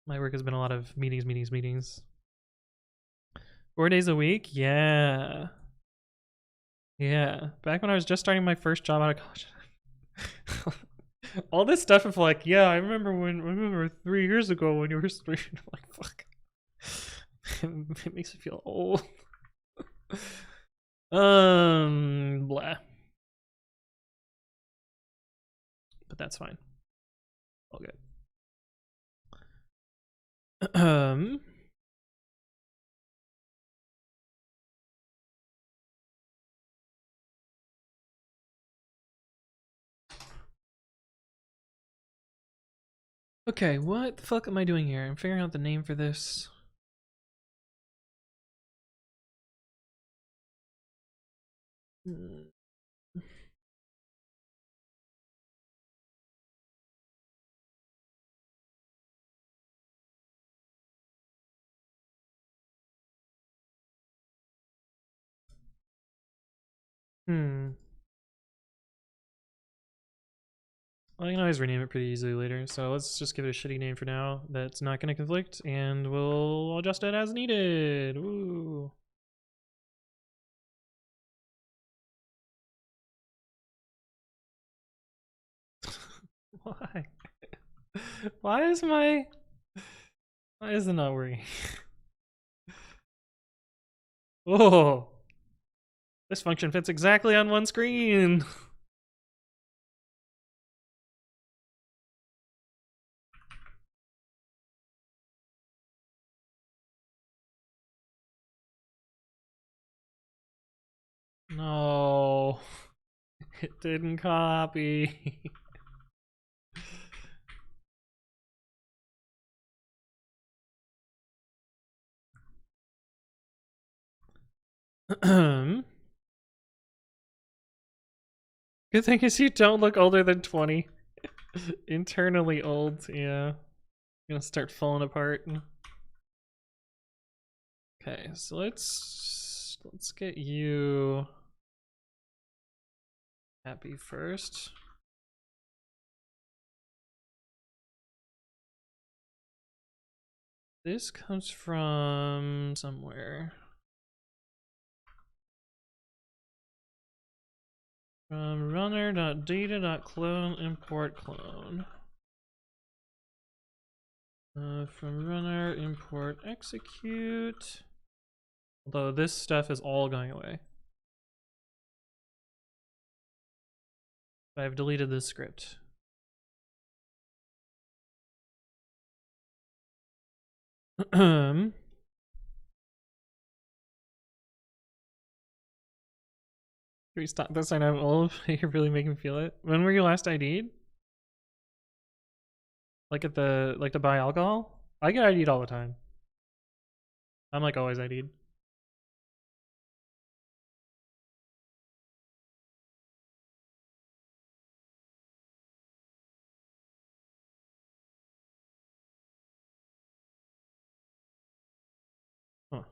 my work has been a lot of meetings. 4 days a week? Yeah. Yeah. Back when I was just starting my first job out of college. All this stuff of like, yeah, I remember 3 years ago when you were streaming. I'm like, fuck. It makes me feel old. Blah. But that's fine. All good. Okay, what the fuck am I doing here? I'm figuring out the name for this. Hmm. Well, I can always rename it pretty easily later, so let's just give it a shitty name for now that's not going to conflict, and we'll adjust it as needed. Woo. Why? Why is my... Why is it not working? Oh! This function fits exactly on one screen! No. It didn't copy. Good thing is you don't look older than 20. Internally old, yeah. Gonna start falling apart. Okay, so let's get you happy first. This comes from somewhere. From runner.data.clone import clone. From runner import execute. Although this stuff is all going away. I've deleted this script. Can we stop this? I know I'm old. You're really making me feel it. When were you last ID'd? Like at the to buy alcohol? I get ID'd all the time. I'm like always ID'd. Huh.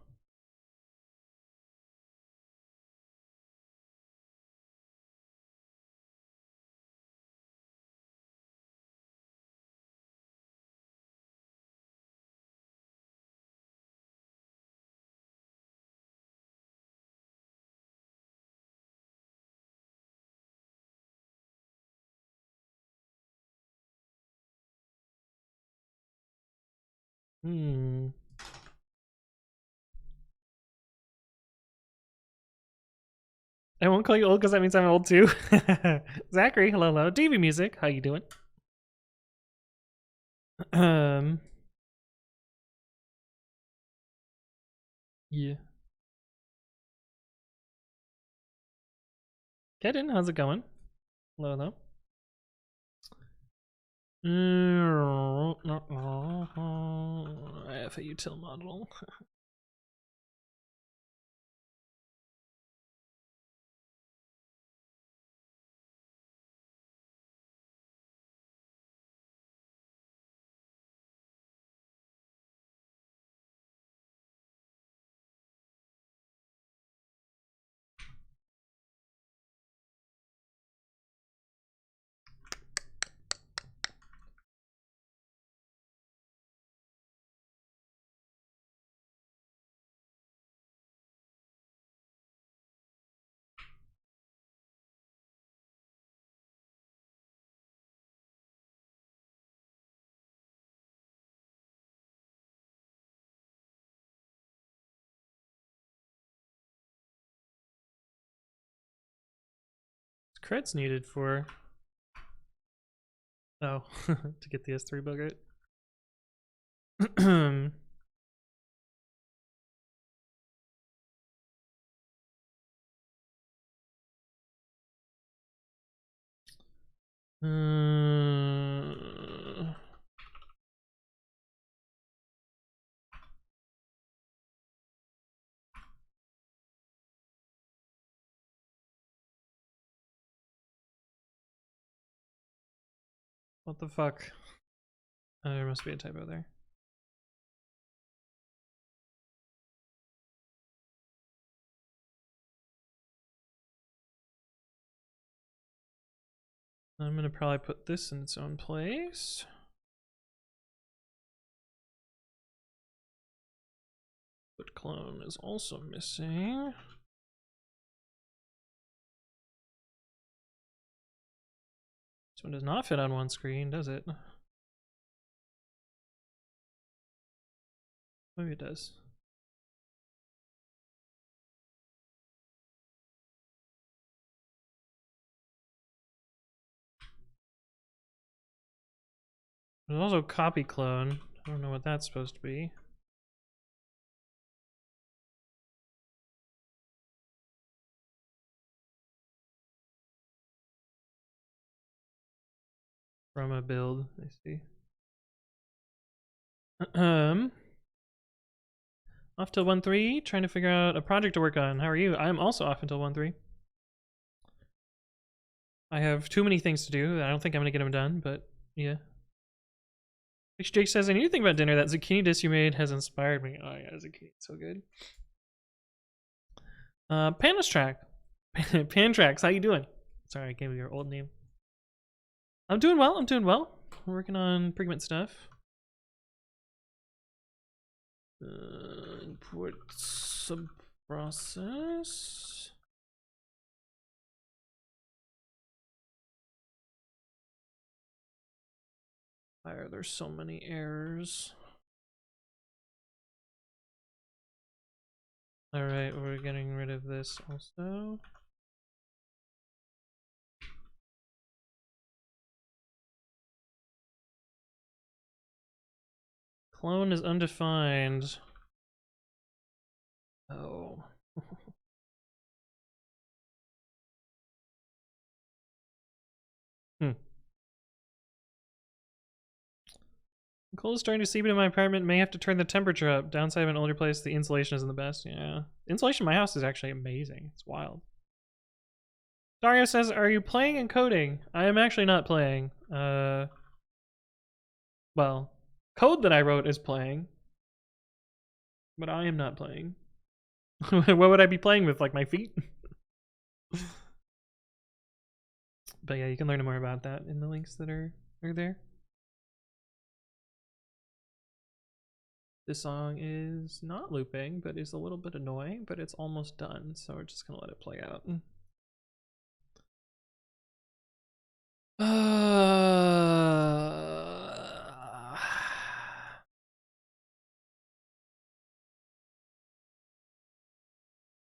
Hmm. I won't call you old because that means I'm old too. Zachary, hello. DV Music, how you doing? Um. Yeah. Kedin, how's it going? Hello. I have a util model. Creds needed for... Oh, to get the S3 bucket. What the fuck? There must be a typo there. I'm gonna probably put this in its own place. But clone is also missing. This one does not fit on one screen, does it? Maybe it does. There's also copy clone. I don't know what that's supposed to be. From a build, I see. Off till 1-3, trying to figure out a project to work on. How are you? I'm also off until 1-3. I have too many things to do. I don't think I'm gonna get them done, but yeah. Jake says, I need to think about dinner. That zucchini dish you made has inspired me. Oh yeah, zucchini, so good. Panastrack. Pantrax, how you doing? Sorry, I gave you your old name. I'm doing well, I'm doing well. We're working on pre-commit stuff. Import subprocess. Why are there so many errors? Alright, we're getting rid of this also. Clone is undefined. Oh. Cold is starting to seep into my apartment. May have to turn the temperature up. Downside of an older place, the insulation isn't the best. Yeah. Insulation in my house is actually amazing. It's wild. Dario says, are you playing and coding? I am actually not playing. Well, code that I wrote is playing. But I am not playing. What would I be playing with? Like my feet? But yeah, you can learn more about that in the links that are there. This song is not looping, but is a little bit annoying, but it's almost done, so we're just gonna let it play out.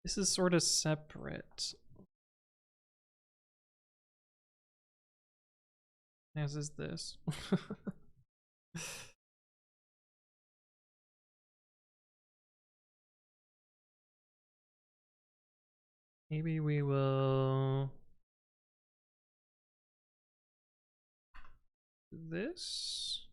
This is sort of separate. As is this. Maybe we will do this.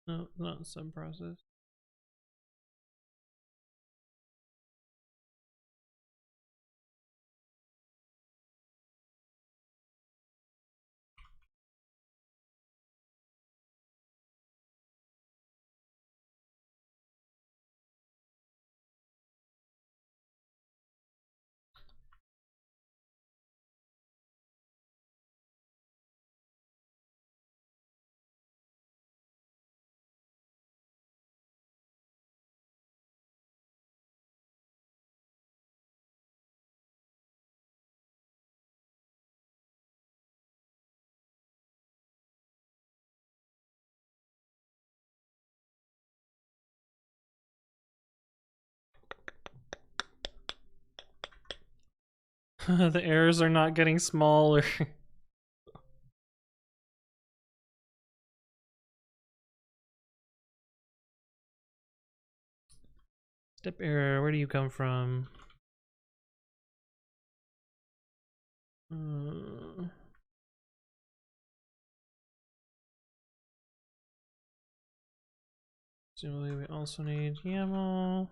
No, not sub-process. The errors are not getting smaller. Step error, where do you come from? Presumably we also need YAML.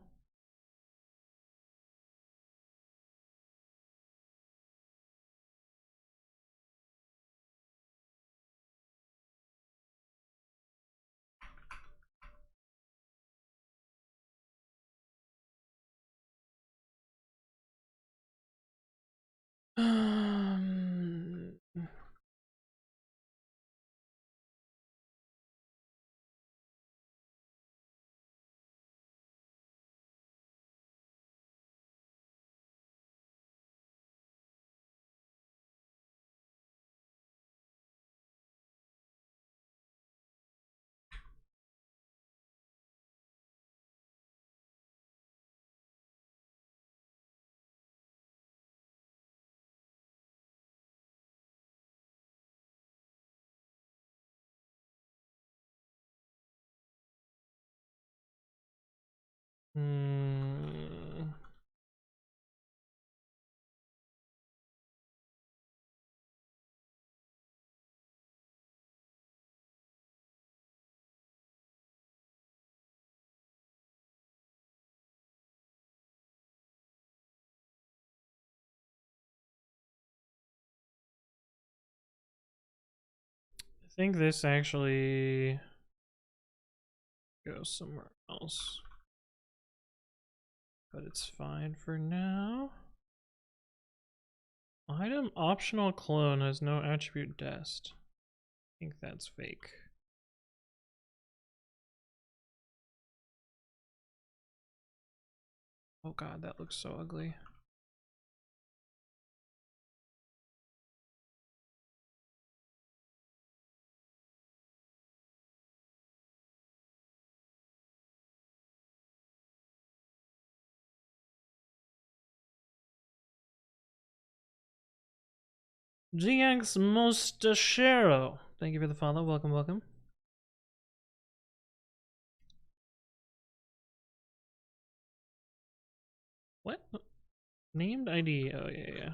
Hmm. I think this actually goes somewhere else, but it's fine for now. Item optional clone has no attribute dest. I think that's fake. Oh god, that looks so ugly. GX Mostachero. Thank you for the follow. Welcome, welcome. What? Named ID. Oh, yeah.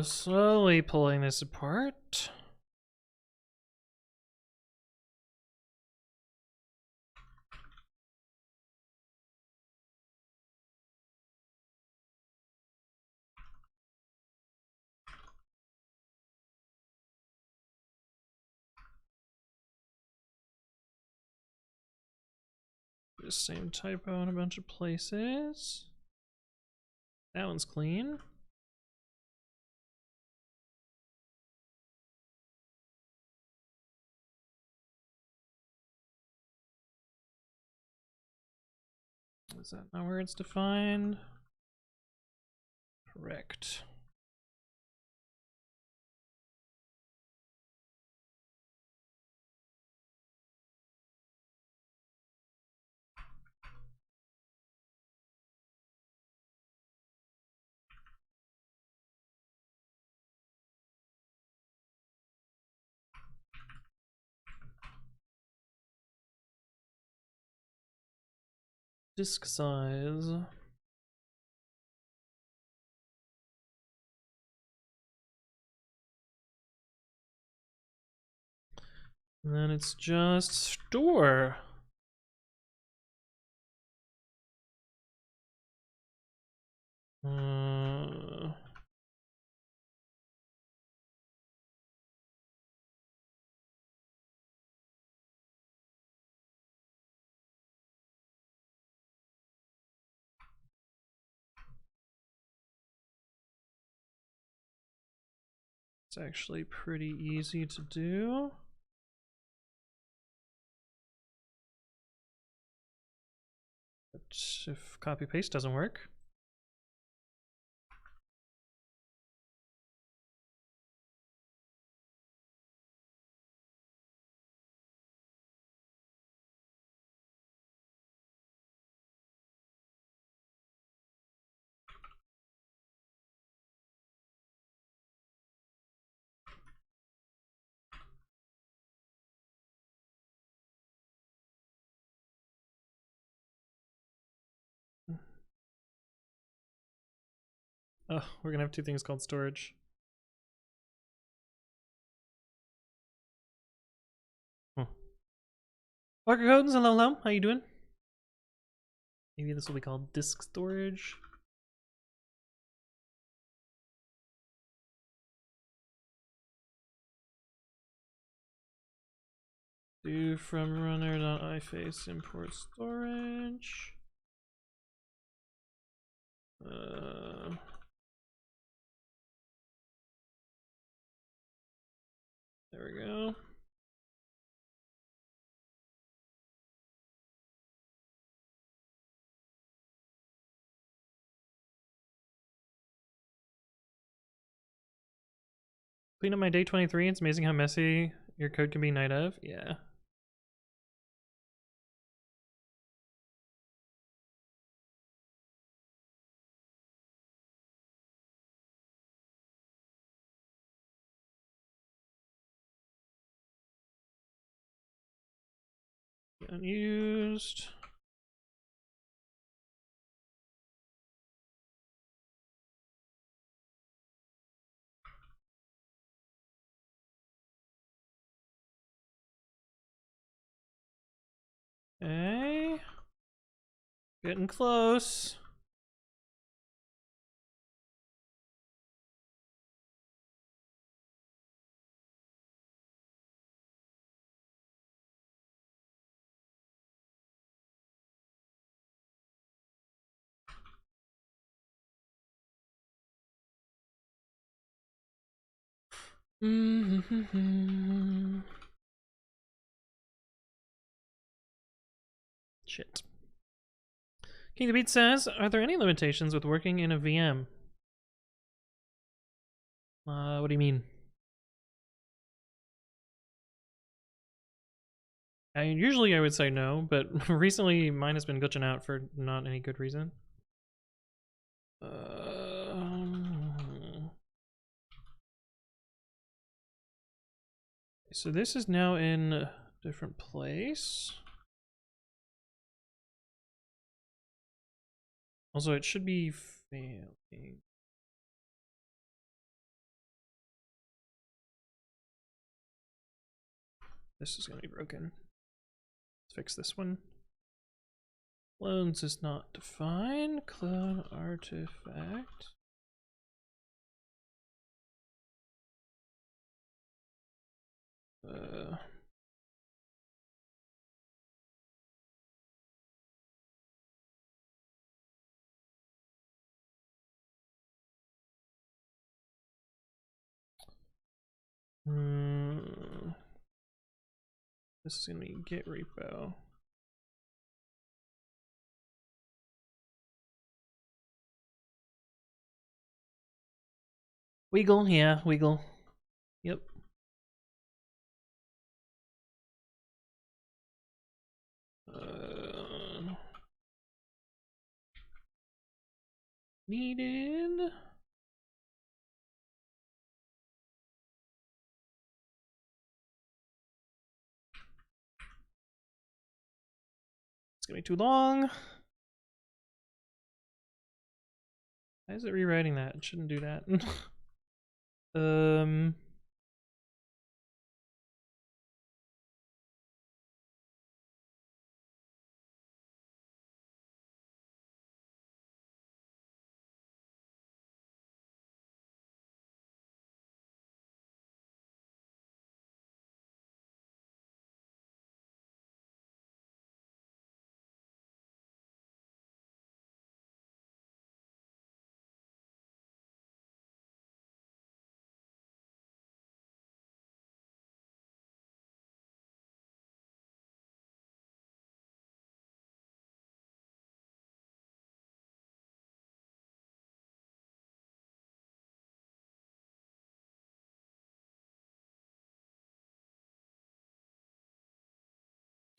Slowly pulling this apart. The same typo in a bunch of places. That one's clean. Is that not where it's defined? Correct. Disk size. And then it's just store. It's actually pretty easy to do. But if copy paste doesn't work, Oh, we're gonna have two things called storage. Parker Codes, hello, how you doing? Maybe this will be called disk storage. Do from runner.iface import storage. There we go. Clean up my day 23. It's amazing how messy your code can be night of. Yeah. Unused. Okay. Getting close. Shit. King the Beat says, are there any limitations with working in a VM? What do you mean? Usually I would say no, but recently mine has been glitching out for not any good reason. So this is now in a different place. Also, it should be failing. This is going to be broken. Let's fix this one. Clones is not defined. Clone artifact. This is going to be git repo. Wiggle, yeah, wiggle. Yep. Needed. It's gonna be too long. Why is it rewriting that? It shouldn't do that.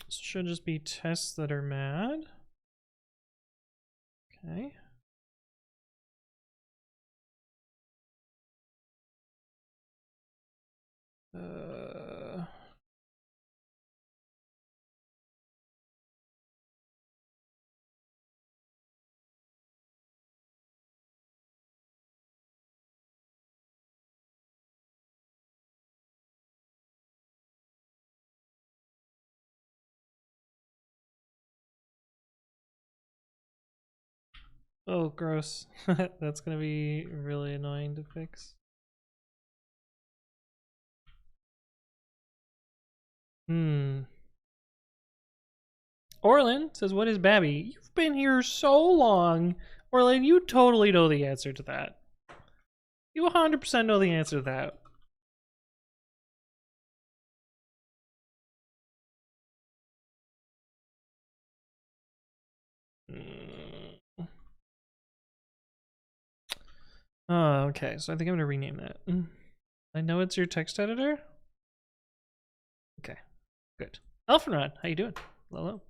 This should just be tests that are mad. Okay. Oh, gross. That's gonna be really annoying to fix. Orlin says, what is Babby? You've been here so long. Orlin, you totally know the answer to that. You 100% know the answer to that. Oh, okay. So I think I'm gonna rename that. I know it's your text editor. Okay, good. Elfenrod, how you doing? Hello.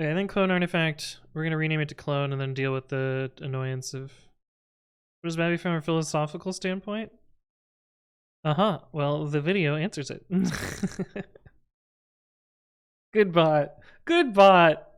Okay, I think clone artifact. We're gonna rename it to clone and then deal with the annoyance of. What is Babby from a philosophical standpoint? Well, the video answers it. Good bot. Good bot.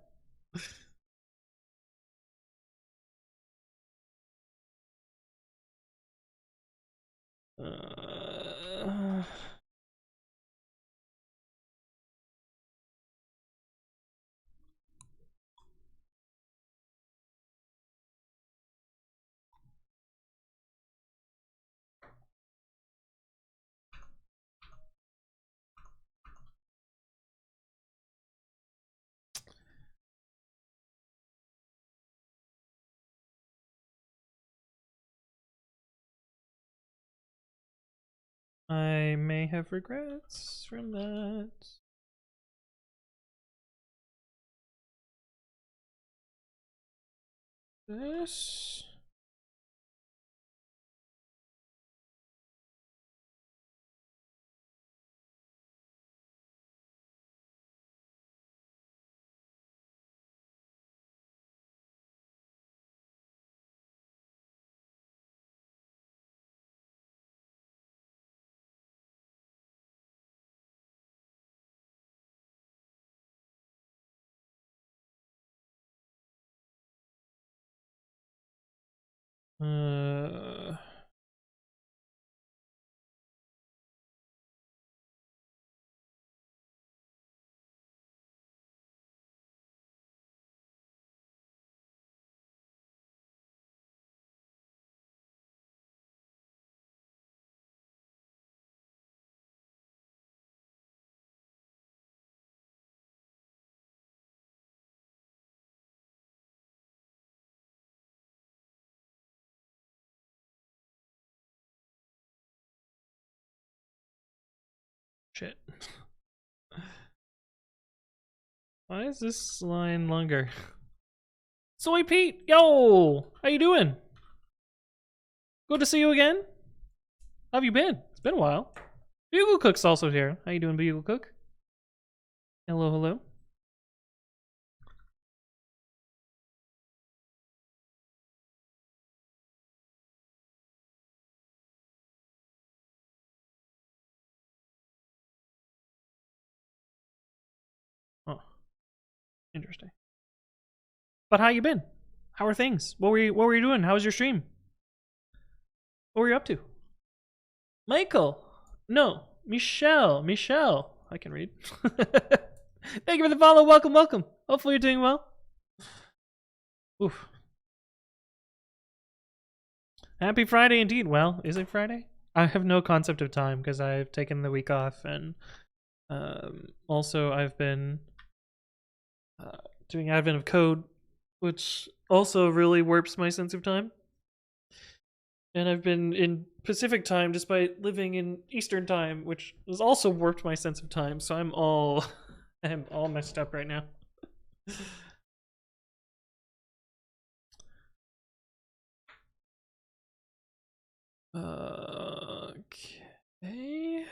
I may have regrets from that. This. Shit. Why is this line longer? Soy Pete, yo, how you doing? Good to see you again. How have you been? It's been a while. Bugle Cook's also here. How you doing, Bugle Cook? Hello, hello. Oh, interesting. But how you been? How are things? What were you doing? How was your stream? What were you up to? Michael. No, Michelle. Michelle. I can read. Thank you for the follow. Welcome, welcome. Hopefully you're doing well. Oof. Happy Friday indeed. Well, is it Friday? I have no concept of time because I've taken the week off, and also I've been doing Advent of Code, which also really warps my sense of time. And I've been in Pacific time despite living in Eastern time, which has also warped my sense of time. So I'm all messed up right now. Okay.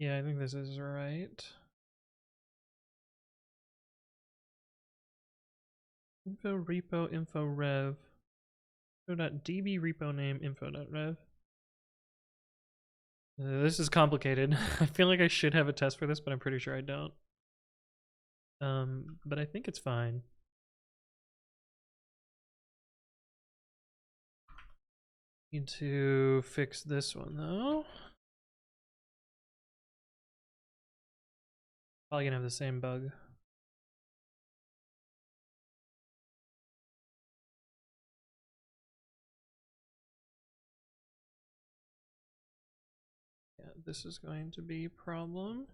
Yeah, I think this is right. Info repo info rev. Info.db repo name info.rev. This is complicated. I feel like I should have a test for this, but I'm pretty sure I don't. But I think it's fine. Need to fix this one though. Probably gonna have the same bug. Yeah, this is going to be a problem.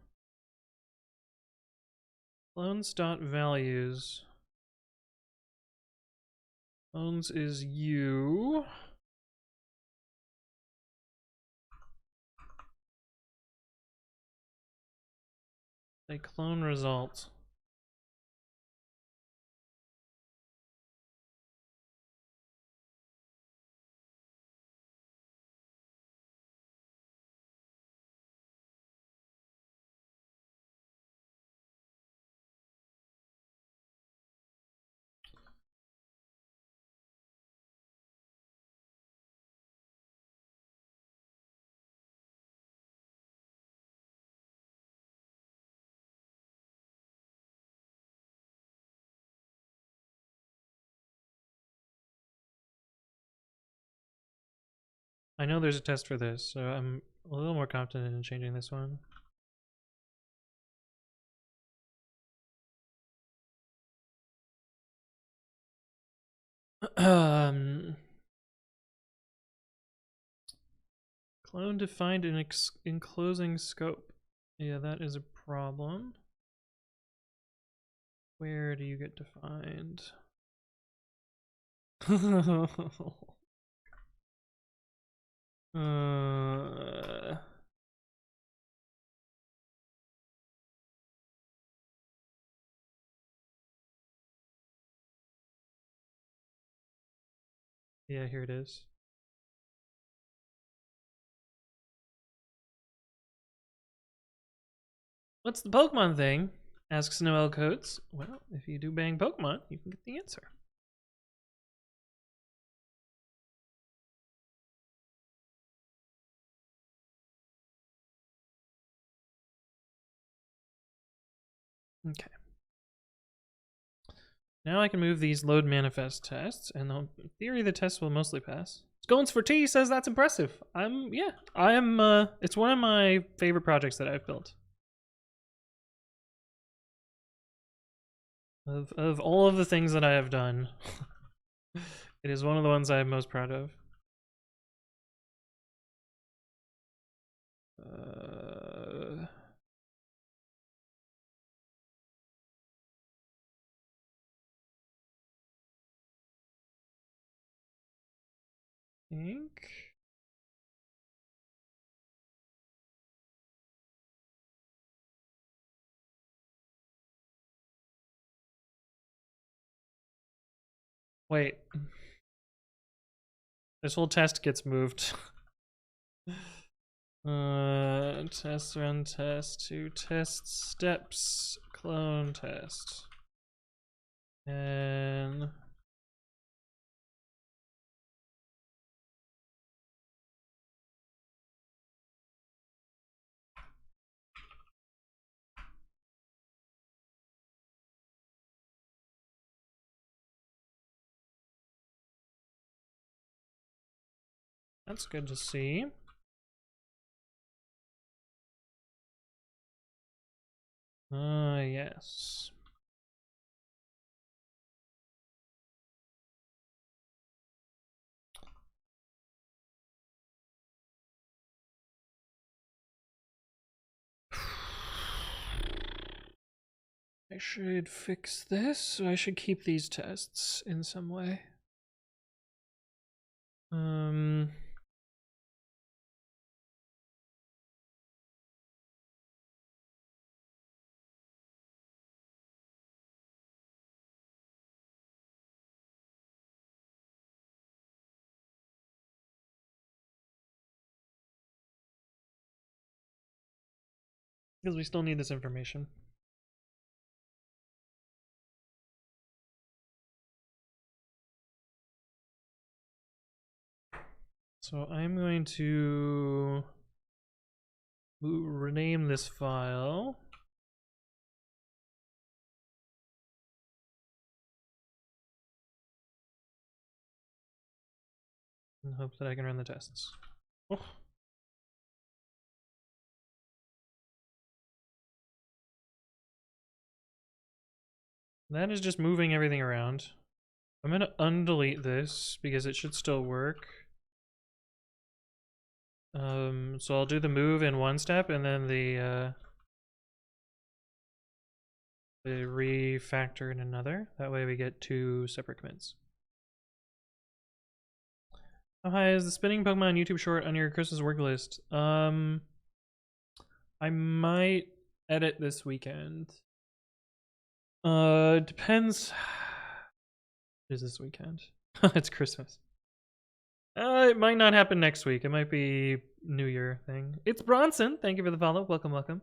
Clones.values. Clones is you. A clone result. I know there's a test for this, so I'm a little more confident in changing this one. Clone defined in enclosing scope. Yeah, that is a problem. Where do you get defined? Yeah, here it is. What's the Pokemon thing? Asks Noel Coates. Well, if you do bang Pokemon, you can get the answer. Okay. Now I can move these load manifest tests, and in theory the test will mostly pass. Scones for Tea says that's impressive. It's one of my favorite projects that I've built. Of all of the things that I have done, it is one of the ones I am most proud of. Think. Wait. This whole test gets moved. Test run test to test steps clone test. And that's good to see. Yes. I should fix this, so I should keep these tests in some way. Because we still need this information. So I'm going to rename this file. and hope that I can run the tests. Oh. That is just moving everything around. I'm gonna undelete this because it should still work. So I'll do the move in one step and then the refactor in another. That way we get 2 separate commits. How high is the spinning Pokemon YouTube short on your Christmas work list? I might edit this weekend. Depends. What is this weekend? It's Christmas. It might not happen next week. It might be New Year thing. It's Bronson. Thank you for the follow. Welcome, welcome.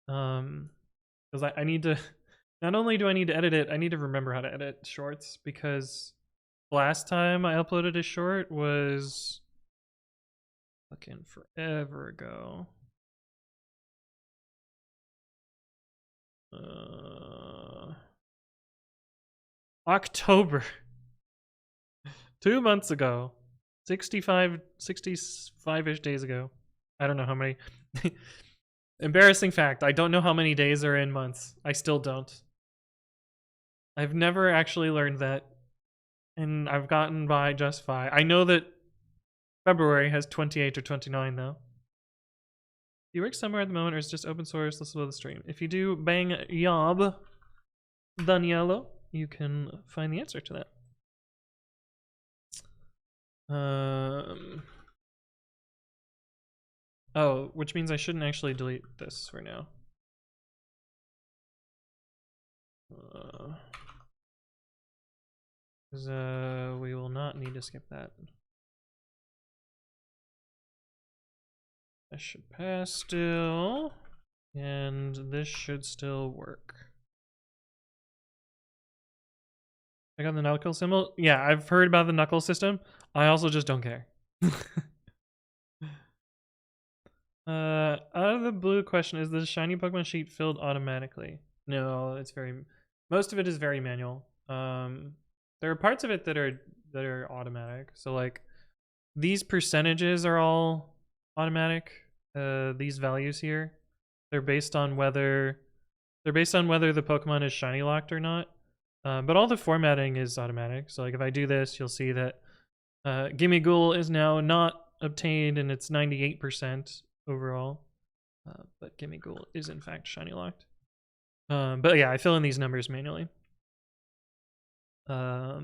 Because I need to. Not only do I need to edit it, I need to remember how to edit shorts because last time I uploaded a short was fucking forever ago. October. 2 months ago. 65-ish days ago. I don't know how many. Embarrassing fact, I don't know how many days are in months. I still don't. I've never actually learned that. And I've gotten by just fine. I know that February has 28 or 29 though. Do you work somewhere at the moment or is it just open source? Listen to the stream. If you do, bang yob, Danielo, you can find the answer to that. Oh, which means I shouldn't actually delete this for now. Because we will not need to skip that. I should pass still, and this should still work. I got the knuckle symbol. Yeah, I've heard about the knuckle system. I also just don't care. Out of the blue question, is the shiny Pokemon sheet filled automatically? No, it's most of it is very manual. There are parts of it that are automatic. So like these percentages are all automatic. These values here, they're based on whether the Pokemon is shiny locked or not. But all the formatting is automatic. So like if I do this, you'll see that Gimme Ghoul is now not obtained and it's 98% overall. But Gimme Ghoul is in fact shiny locked. But yeah, I fill in these numbers manually. I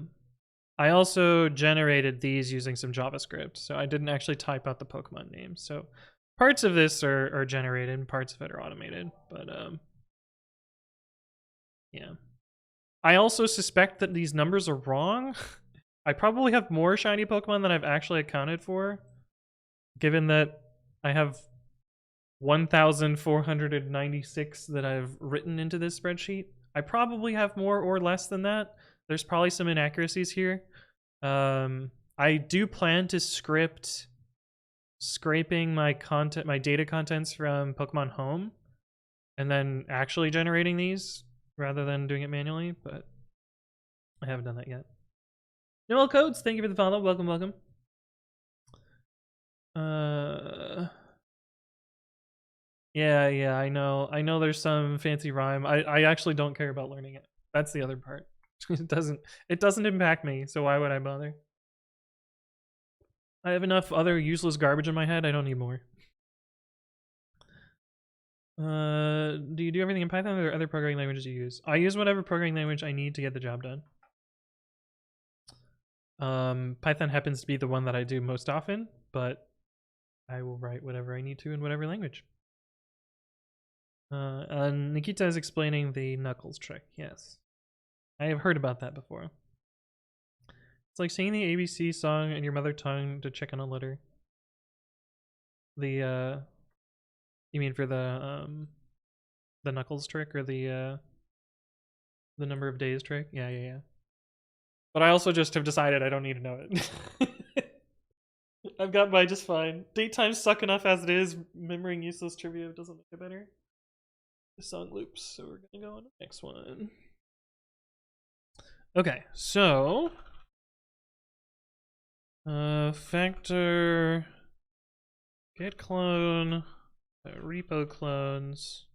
also generated these using some JavaScript, so I didn't actually type out the Pokemon names. So parts of this are generated and parts of it are automated, but yeah. I also suspect that these numbers are wrong. I probably have more shiny Pokemon than I've actually accounted for, given that I have 1,496 that I've written into this spreadsheet. I probably have more or less than that. There's probably some inaccuracies here. I do plan to script scraping my data contents from Pokemon Home and then actually generating these rather than doing it manually, but I haven't done that yet. Noel Codes, thank you for the follow. Welcome, welcome. Yeah, I know there's some fancy rhyme. I actually don't care about learning it. That's the other part. It doesn't impact me, so why would I bother? I have enough other useless garbage in my head. I don't need more. Do you do everything in Python or are there other programming languages you use? I use whatever programming language I need to get the job done. Python happens to be the one that I do most often, but I will write whatever I need to in whatever language. Nikita is explaining the knuckles trick. Yes, I have heard about that before. It's like singing the ABC song in your mother tongue to check on a letter. You mean for the knuckles trick or the number of days trick? Yeah. But I also just have decided I don't need to know it. I've got by just fine. Date times suck enough as it is. Remembering useless trivia doesn't make it better. The song loops, so we're gonna go on to the next one. Okay, so Factor get clone repo clones.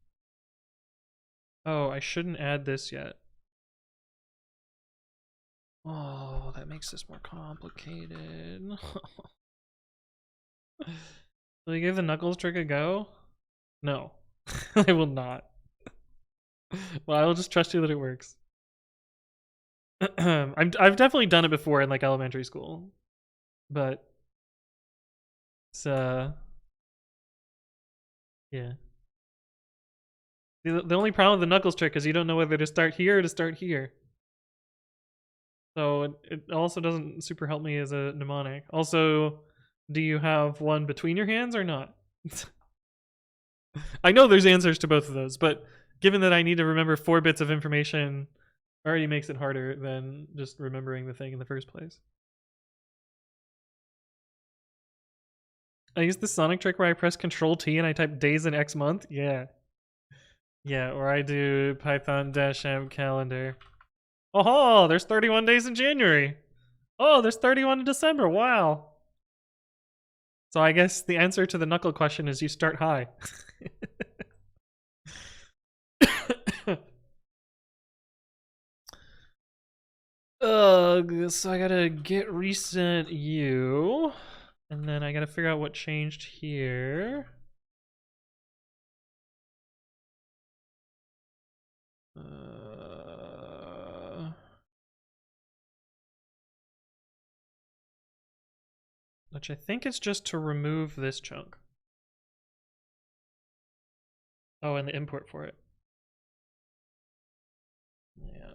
Oh, I shouldn't add this yet. Oh, that makes this more complicated. Will you give the knuckles trick a go? No, I will not. Well, I will just trust you that it works. I've definitely done it before in like elementary school, but it's yeah. The only problem with the knuckles trick is you don't know whether to start here or to start here. So it also doesn't super help me as a mnemonic. Also, do you have one between your hands or not? I know there's answers to both of those, but given that I need to remember 4 bits of information, already makes it harder than just remembering the thing in the first place. I use the Sonic trick where I press Control T and I type days in X month. Yeah. Yeah, or I do Python-amp calendar. Oh, there's 31 days in January. Oh, there's 31 in December. Wow. So I guess the answer to the knuckle question is you start high. So I gotta get recent you, and then I gotta figure out what changed here. Which I think is just to remove this chunk. Oh, and the import for it. Yeah.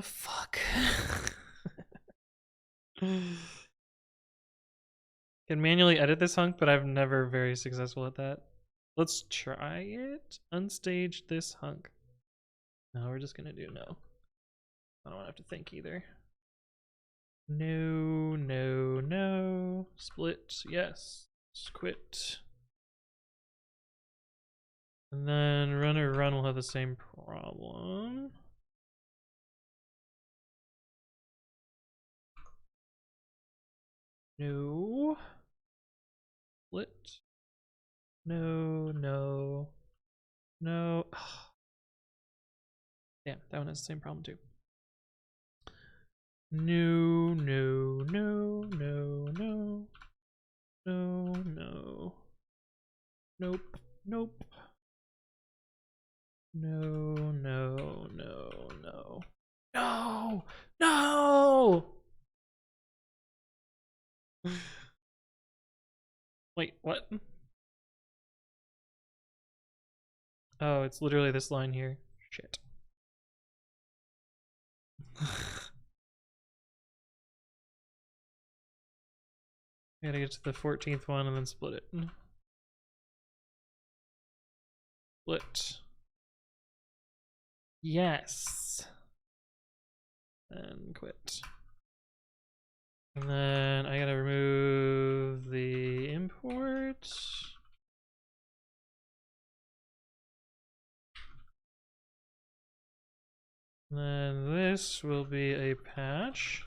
Fuck. Can manually edit this hunk, but I'm never very successful at that. Let's try it. Unstage this hunk. No, we're just gonna do no. I don't have to think either. No, no, no. Split, yes. Quit. And then run or run will have the same problem. No. Split. No, no. No. Damn, that one has the same problem too. No, no, no, no, no. No, no. Nope, nope. No, no, no, no. No! No! Wait, what? Oh, it's literally this line here. Shit. I gotta get to the 14th one and then split it. Split. Yes. And quit. And then I gotta remove the import. And then this will be a patch.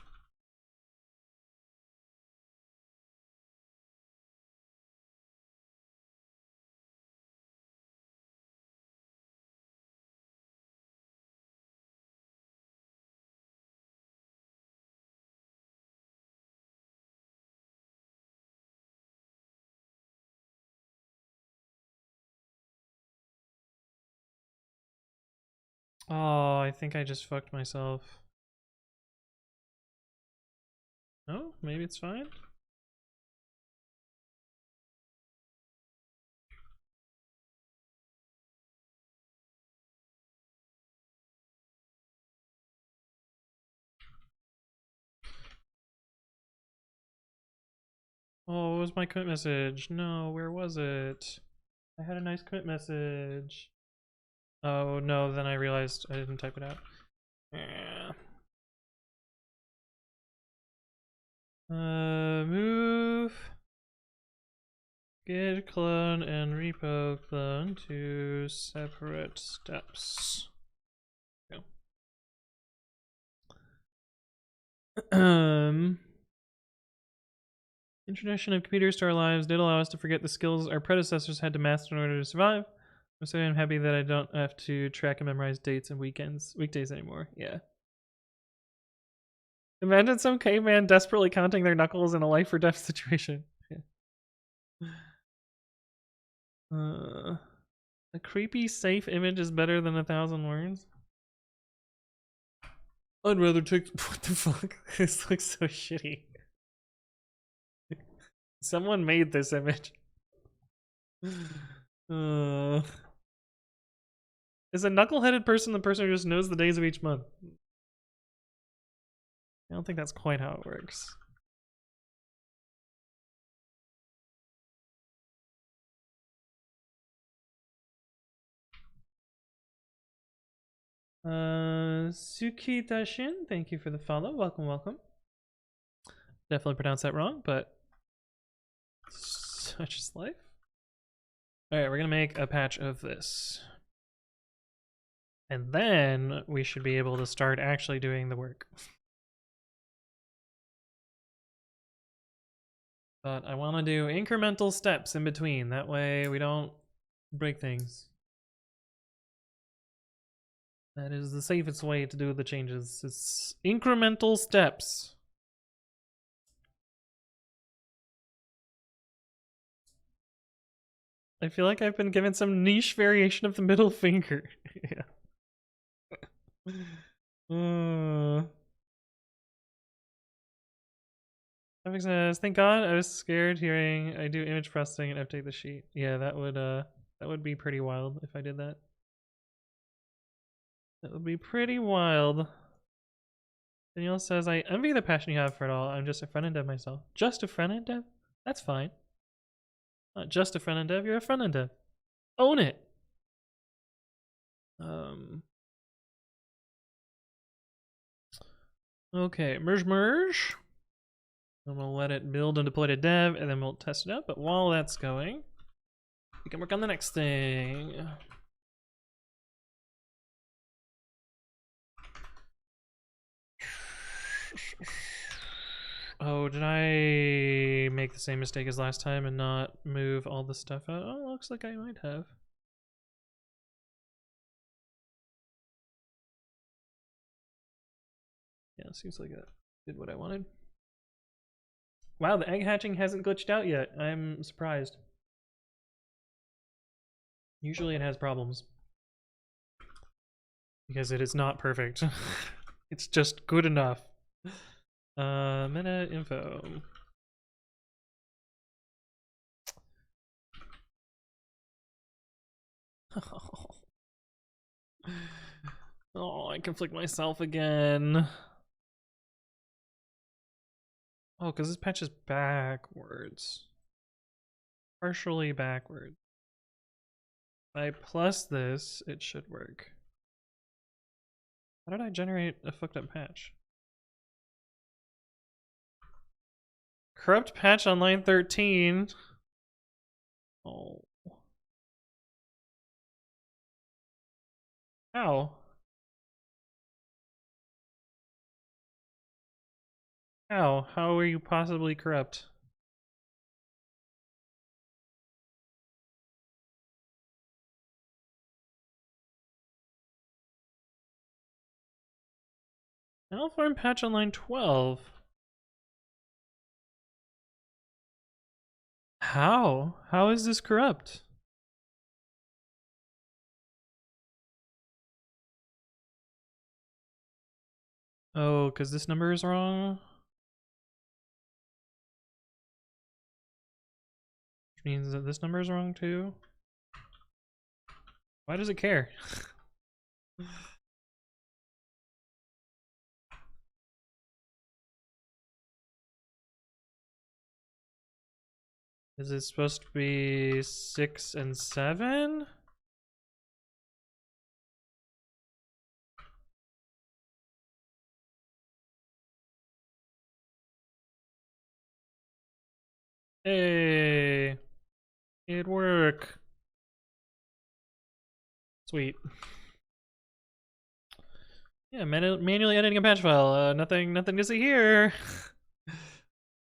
Oh, I think I just fucked myself. Oh, maybe it's fine. Oh, what was my commit message? No, where was it? I had a nice commit message. Oh no, then I realized I didn't type it out. Yeah. Move. git clone and repo clone, 2 separate steps. Introduction of computers to our lives did allow us to forget the skills our predecessors had to master in order to survive. I'm happy that I don't have to track and memorize dates and weekdays anymore. Yeah. Imagine some caveman desperately counting their knuckles in a life or death situation. Yeah. A creepy, safe image is better than 1,000 words. I'd rather take. What the fuck? This looks so shitty. Someone made this image. Is a knuckle-headed person the person who just knows the days of each month? I don't think that's quite how it works. Suki Dashin, thank you for the follow. Welcome, welcome. Definitely pronounced that wrong, but such is life. Alright, we're gonna make a patch of this. And then we should be able to start actually doing the work. But I want to do incremental steps in between. That way we don't break things. That is the safest way to do the changes. It's incremental steps. I feel like I've been given some niche variation of the middle finger. Yeah. Traffic says, thank God I was scared hearing I do image processing and update the sheet. Yeah, that would be pretty wild if I did that. That would be pretty wild. Danielle says, I envy the passion you have for it all. I'm just a front-end dev myself. Just a front-end dev? That's fine. Not just a front-end dev, you're a front-end dev. Own it! Okay, merge. And we'll let it build and deploy to dev, and then we'll test it out. But while that's going, we can work on the next thing. Oh, did I make the same mistake as last time and not move all the stuff out? Oh, looks like I might have. Yeah, seems like it did what I wanted. Wow, the egg hatching hasn't glitched out yet. I'm surprised. Usually it has problems. Because it is not perfect. It's just good enough. Meta info. Oh, I conflict myself again. Oh, because this patch is backwards. Partially backwards. If I plus this, it should work. How did I generate a fucked up patch? Corrupt patch on line 13. Oh. How? How? How are you possibly corrupt? Malform patch on line 12. How? How is this corrupt? Oh, because this number is wrong? Which means that this number is wrong too? Why does it care? Is it supposed to be 6 and 7? Hey. It work. Sweet. Yeah, manually editing a patch file. Nothing to see here.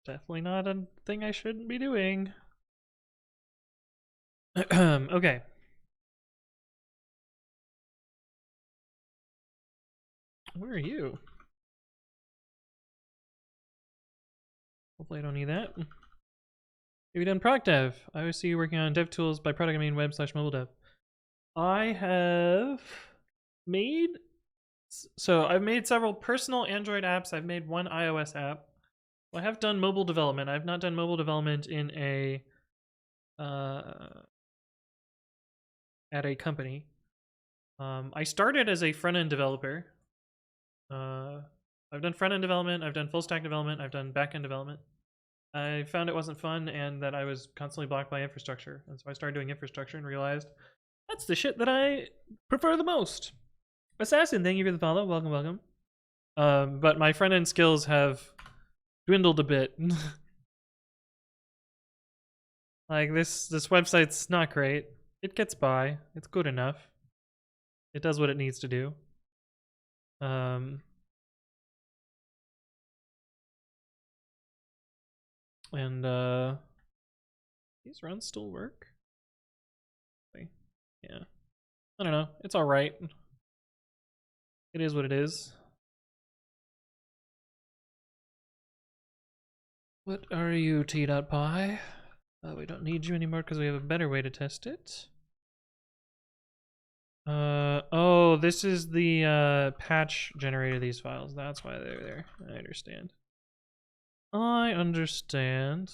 Definitely not a thing I shouldn't be doing. Okay. Where are you? Hopefully I don't need that. Have you done product dev? I always see you working on dev tools. By product I mean web/mobile dev. I have made... So I've made several personal Android apps. I've made one iOS app. Well, I have done mobile development. I've not done mobile development in a... at a company. I started as a front-end developer. I've done front-end development, I've done full-stack development, I've done back-end development. I found it wasn't fun and that I was constantly blocked by infrastructure. And so I started doing infrastructure and realized that's the shit that I prefer the most. Assassin, thank you for the follow. Welcome, welcome. But my front-end skills have dwindled a bit. Like this website's not great. It gets by. It's good enough. It does what it needs to do. And these runs still work? Yeah. I don't know. It's alright. It is what it is. What are you, t.py? We don't need you anymore because we have a better way to test it. Oh, this is the patch generator of these files. That's why they're there. I understand. I understand.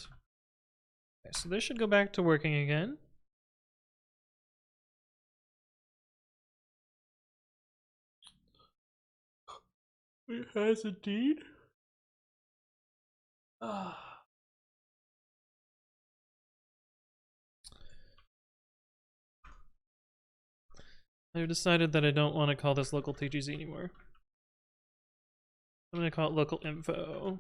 Okay, so this should go back to working again. It has indeed. I've decided that I don't want to call this local TGZ anymore. I'm going to call it local info.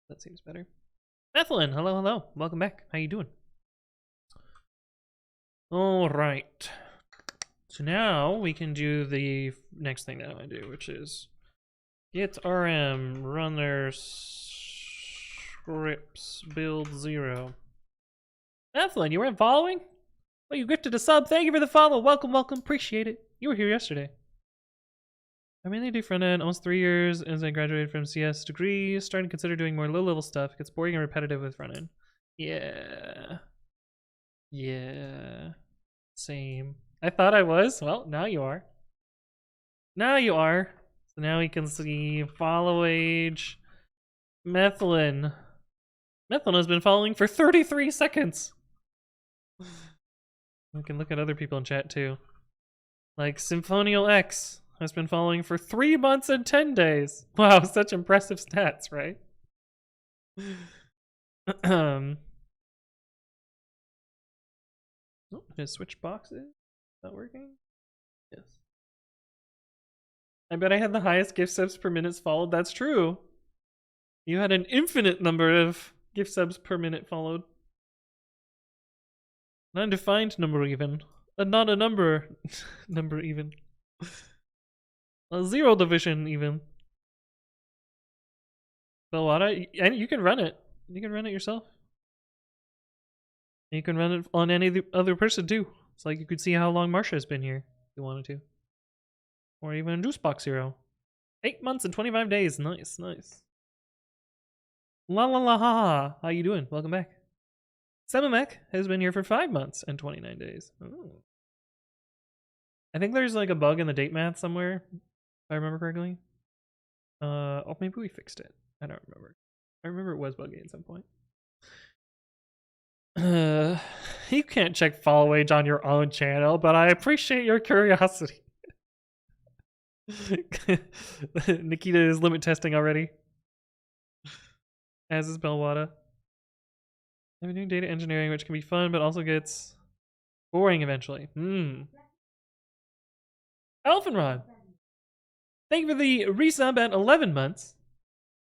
That seems better. Ethelyn, hello, hello. Welcome back. How you doing? All right. So now we can do the next thing that I want to do, which is git rm runner scripts build 0. Ethelyn, you weren't following? Well, you gifted a sub. Thank you for the follow. Welcome, welcome. Appreciate it. You were here yesterday. I mainly do front end, almost 3 years as I graduated from CS degree. Starting to consider doing more low-level stuff. It gets boring and repetitive with front end. Yeah. Yeah. Same. I thought I was. Well, now you are. Now you are. So now we can see follow age. Methlin. Methlin has been following for 33 seconds. We can look at other people in chat too. Like Symphonial X has been following for 3 months and 10 days. Wow, such impressive stats, right? Oh, did I switch boxes? Not working? Yes. I bet I had the highest gift subs per minute followed. That's true. You had an infinite number of gift subs per minute followed. An undefined number even. Not a number number even. A 0 division even. Belwada, and you can run it. You can run it yourself. You can run it on any other person too. It's like you could see how long Marsha has been here if you wanted to. Or even Juicebox Hero. 8 months and 25 days. Nice, nice. La la la ha ha. How you doing? Welcome back. Semamek has been here for 5 months and 29 days. Ooh. I think there's like a bug in the date math somewhere, if I remember correctly. Oh, maybe we fixed it. I don't remember. I remember it was buggy at some point. You can't check follow age on your own channel, but I appreciate your curiosity. Nikita is limit testing already. As is Belwada. I've been doing data engineering, which can be fun, but also gets boring eventually. Elfenrod! Thank you for the resub at 11 months.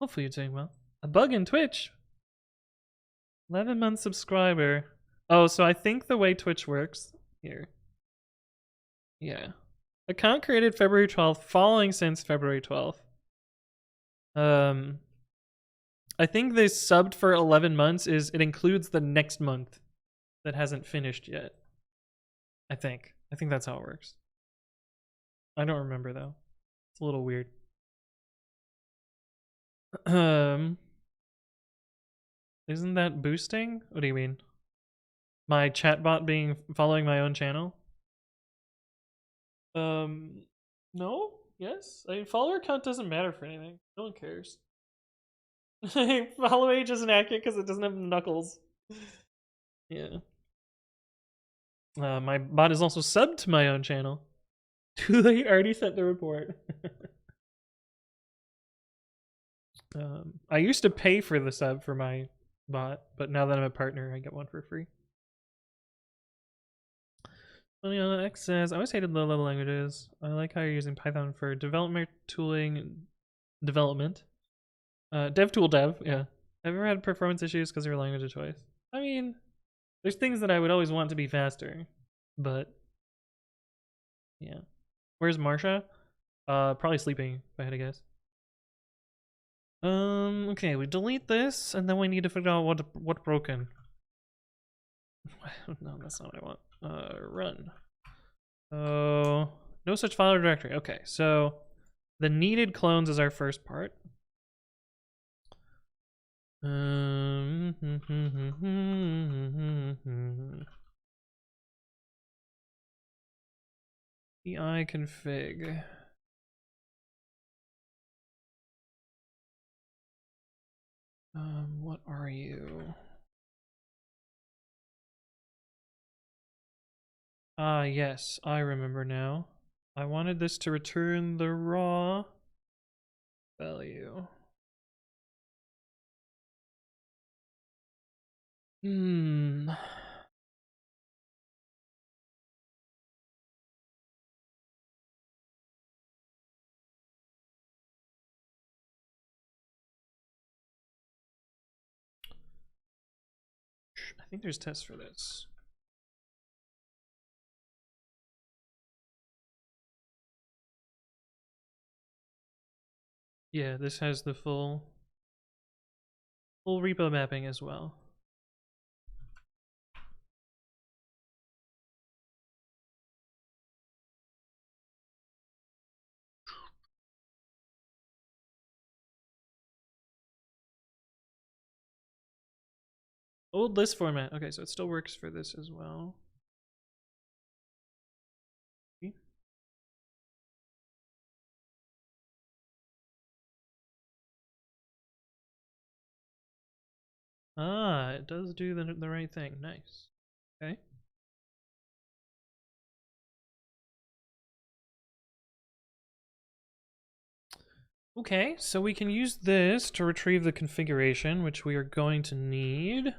Hopefully you're doing well. A bug in Twitch. 11-month subscriber. Oh, so I think the way Twitch works here. Yeah. Account created February 12th, following since February 12th. I think this subbed for 11 months is it includes the next month that hasn't finished yet. I think that's how it works. I don't remember though. It's a little weird. Isn't that boosting? What do you mean? My chatbot being following my own channel? No? Yes? I mean, follower count doesn't matter for anything. No one cares. Follow age isn't accurate because it doesn't have knuckles. Yeah. My bot is also subbed to my own channel. Too late, already sent the report. I used to pay for the sub for my bot, but now that I'm a partner, I get one for free. X says, I always hated low-level languages. I like how you're using Python for development tooling development. DevTool dev, yeah. Have you ever had performance issues because of your language of choice? I mean, there's things that I would always want to be faster, but yeah. Where's Marsha? Probably sleeping, if I had to guess. Okay, we delete this, and then we need to figure out what broken. No, that's not what I want. Run. Oh, no such file or directory. Okay, so the needed clones is our first part. PI config. What are you? Ah, yes, I remember now. I wanted this to return the raw value. I think there's tests for this. Yeah, this has the full repo mapping as well. Old list format. Okay, so it still works for this as well. Ah, it does do the right thing. Nice. Okay. Okay, so we can use this to retrieve the configuration, which we are going to need.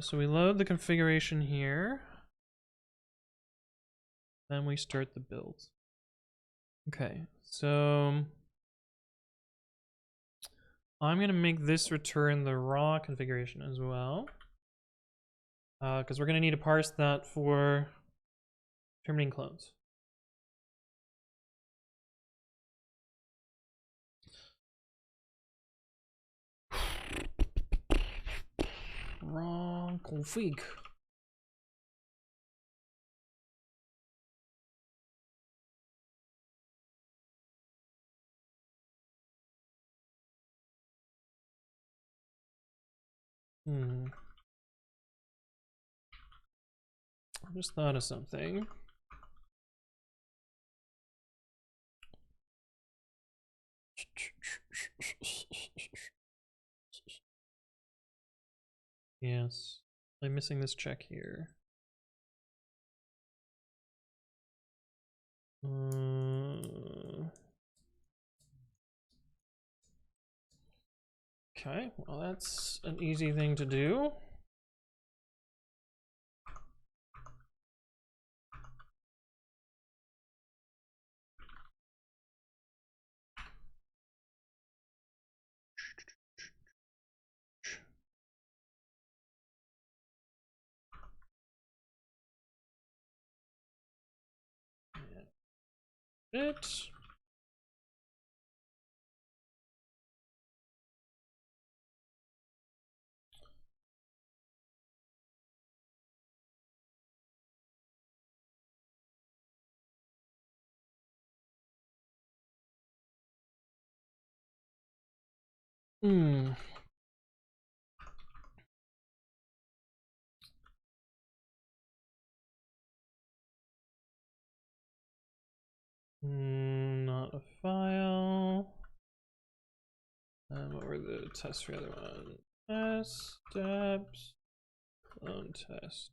So we load the configuration here. Then we start the build. Okay, so I'm gonna make this return the raw configuration as well. Because we're gonna need to parse that for determining clones. Raw config. I just thought of something. Yes, I'm missing this check here. Okay, well that's an easy thing to do. it. Not a file. What were the tests for the other one? Test steps, clone test.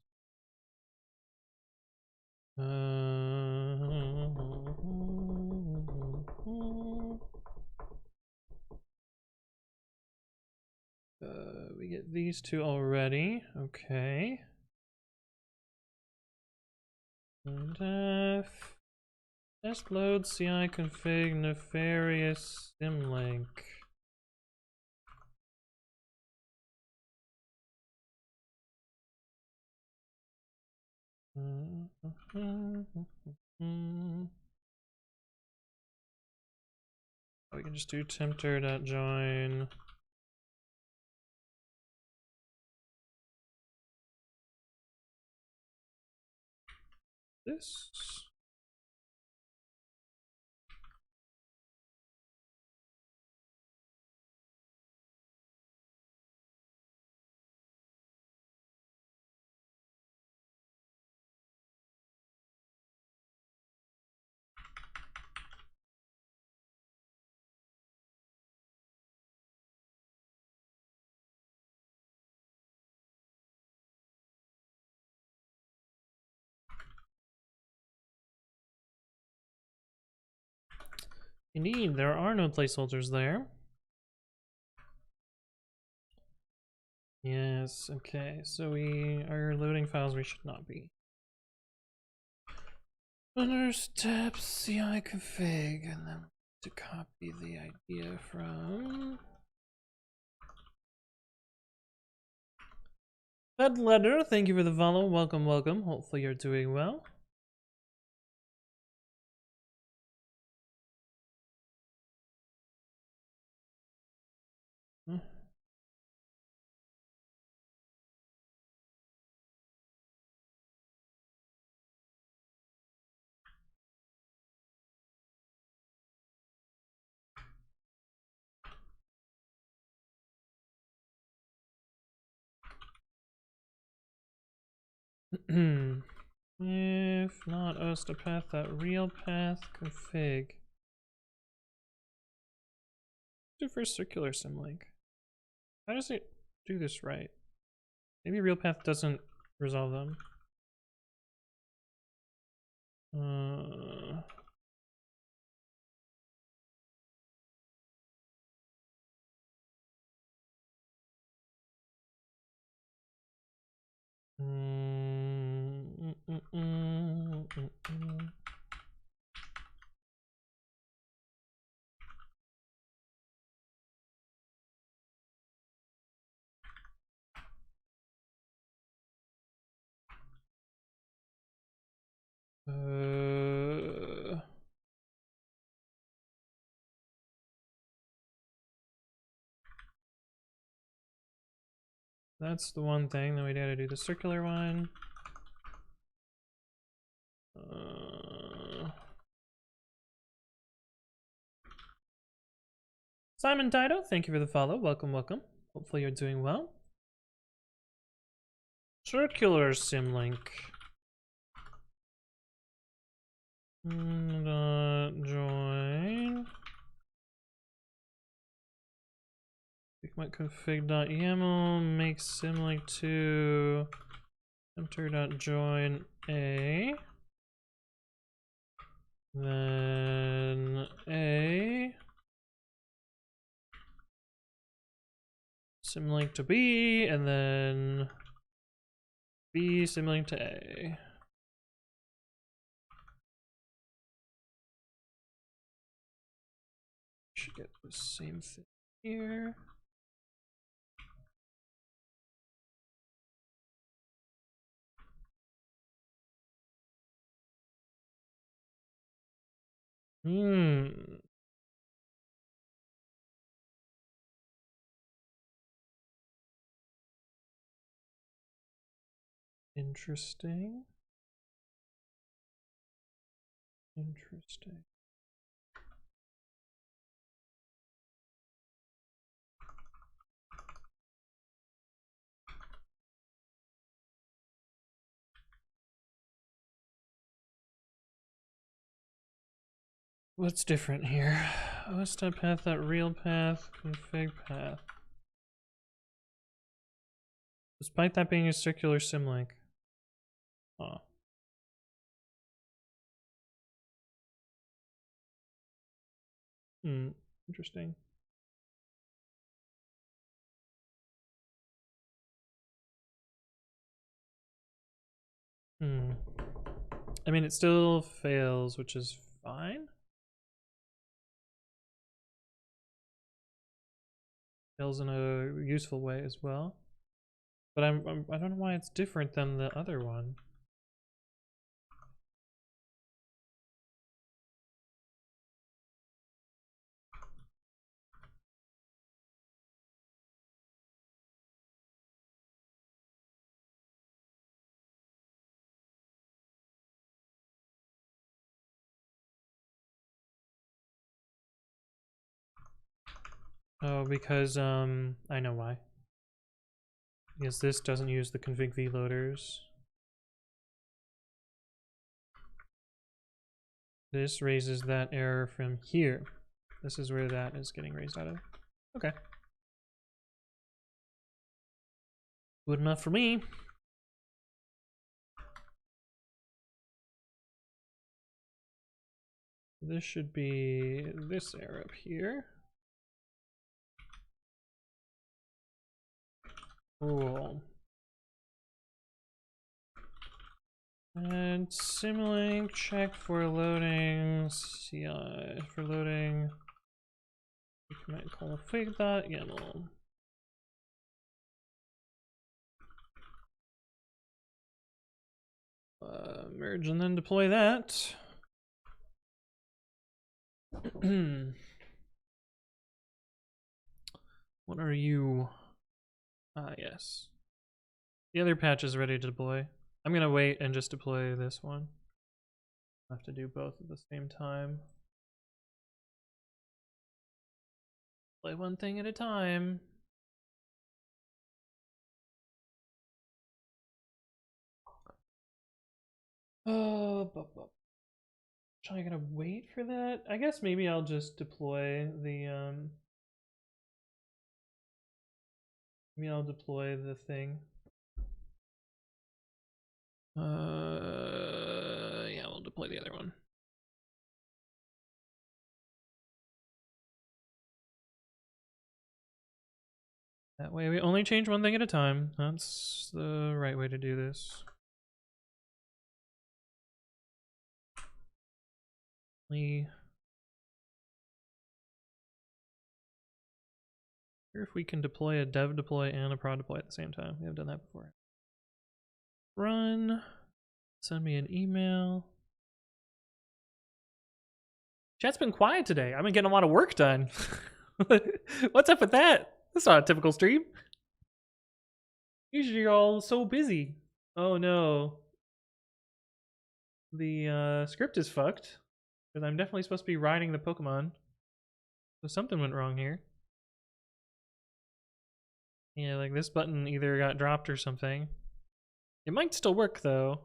We get these two already. Okay. And test load CI config nefarious symlink. We can just do tempter.join. This. Indeed, there are no placeholders there. Yes, okay, so we are loading files we should not be. Under steps, CI config, and then to copy the idea from Fed letter. Thank you for the follow. Welcome, welcome. Hopefully you're doing well. If not path, that real path config. Do for circular symlink. How does it do this right? Maybe real path doesn't resolve them. That's the one thing that we gotta do the circular one. Simon Dido, thank you for the follow. Welcome, welcome. Hopefully you're doing well. Circular symlink. Join. Config.yaml make symlink to enter.join a. Then a. Symlink to B, and then B symlink to A. Should get the same thing here. Hmm. Interesting. Interesting. What's different here? OS type path, that real path, config path. Despite that being a circular symlink. Huh. Interesting. I mean, it still fails, which is fine. Fails in a useful way as well. But I don't know why it's different than the other one. Oh, because I know why. Because this doesn't use the config vloaders. This raises that error from here. This is where that is getting raised out of. Okay. Good enough for me. This should be this error up here. Cool. And symlink check for loading CI for loading. Commit config.yaml. Merge and then deploy that. What are you? Yes. The other patch is ready to deploy. I'm gonna wait and just deploy this one. I have to do both at the same time. Play one thing at a time. Oh, should I gotta wait for that? I guess maybe I'll just deploy the maybe I'll deploy the thing. Yeah, we'll deploy the other one. That way we only change one thing at a time. That's the right way to do this. Here if we can deploy a dev deploy and a prod deploy at the same time. We have done that before. Run. Send me an email. Chat's been quiet today. I've been getting a lot of work done. What's up with that? That's not a typical stream. Usually you're all so busy. Oh no. The script is fucked. Because I'm definitely supposed to be riding the Pokemon. So something went wrong here. Yeah, like this button either got dropped or something. It might still work though.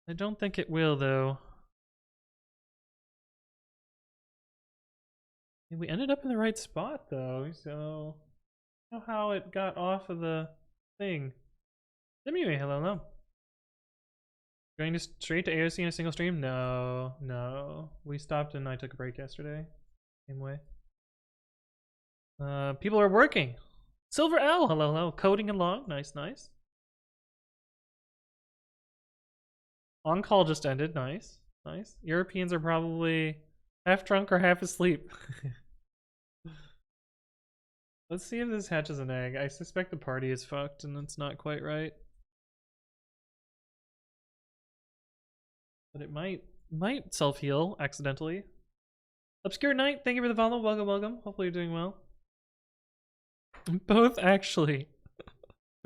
I don't think it will though. We ended up in the right spot though, so I don't know how it got off of the thing. Anyway, hello. Going to straight to AOC in a single stream? No. We stopped and I took a break yesterday. Same way. People are working. Silver L, hello. Coding along, nice. On call just ended, nice. Europeans are probably half drunk or half asleep. Let's see if this hatches an egg. I suspect the party is fucked and it's not quite right. But it might Might self-heal accidentally. Obscure Knight, thank you for the follow. Welcome, welcome. Hopefully you're doing well. Both, actually.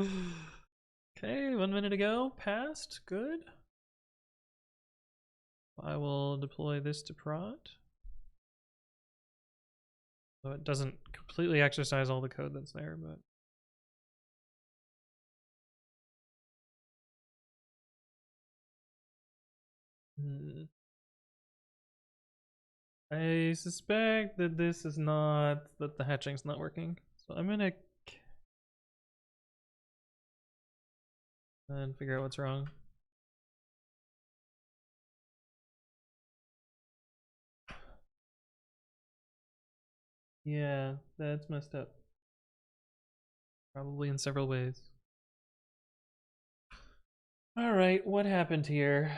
Okay, 1 minute ago. Passed. Good. I will deploy this to prod. So it doesn't completely exercise all the code that's there, but... I suspect that this is not, that the hatching's not working. So I'm gonna and figure out what's wrong. Yeah, that's messed up. Probably in several ways. Alright, what happened here?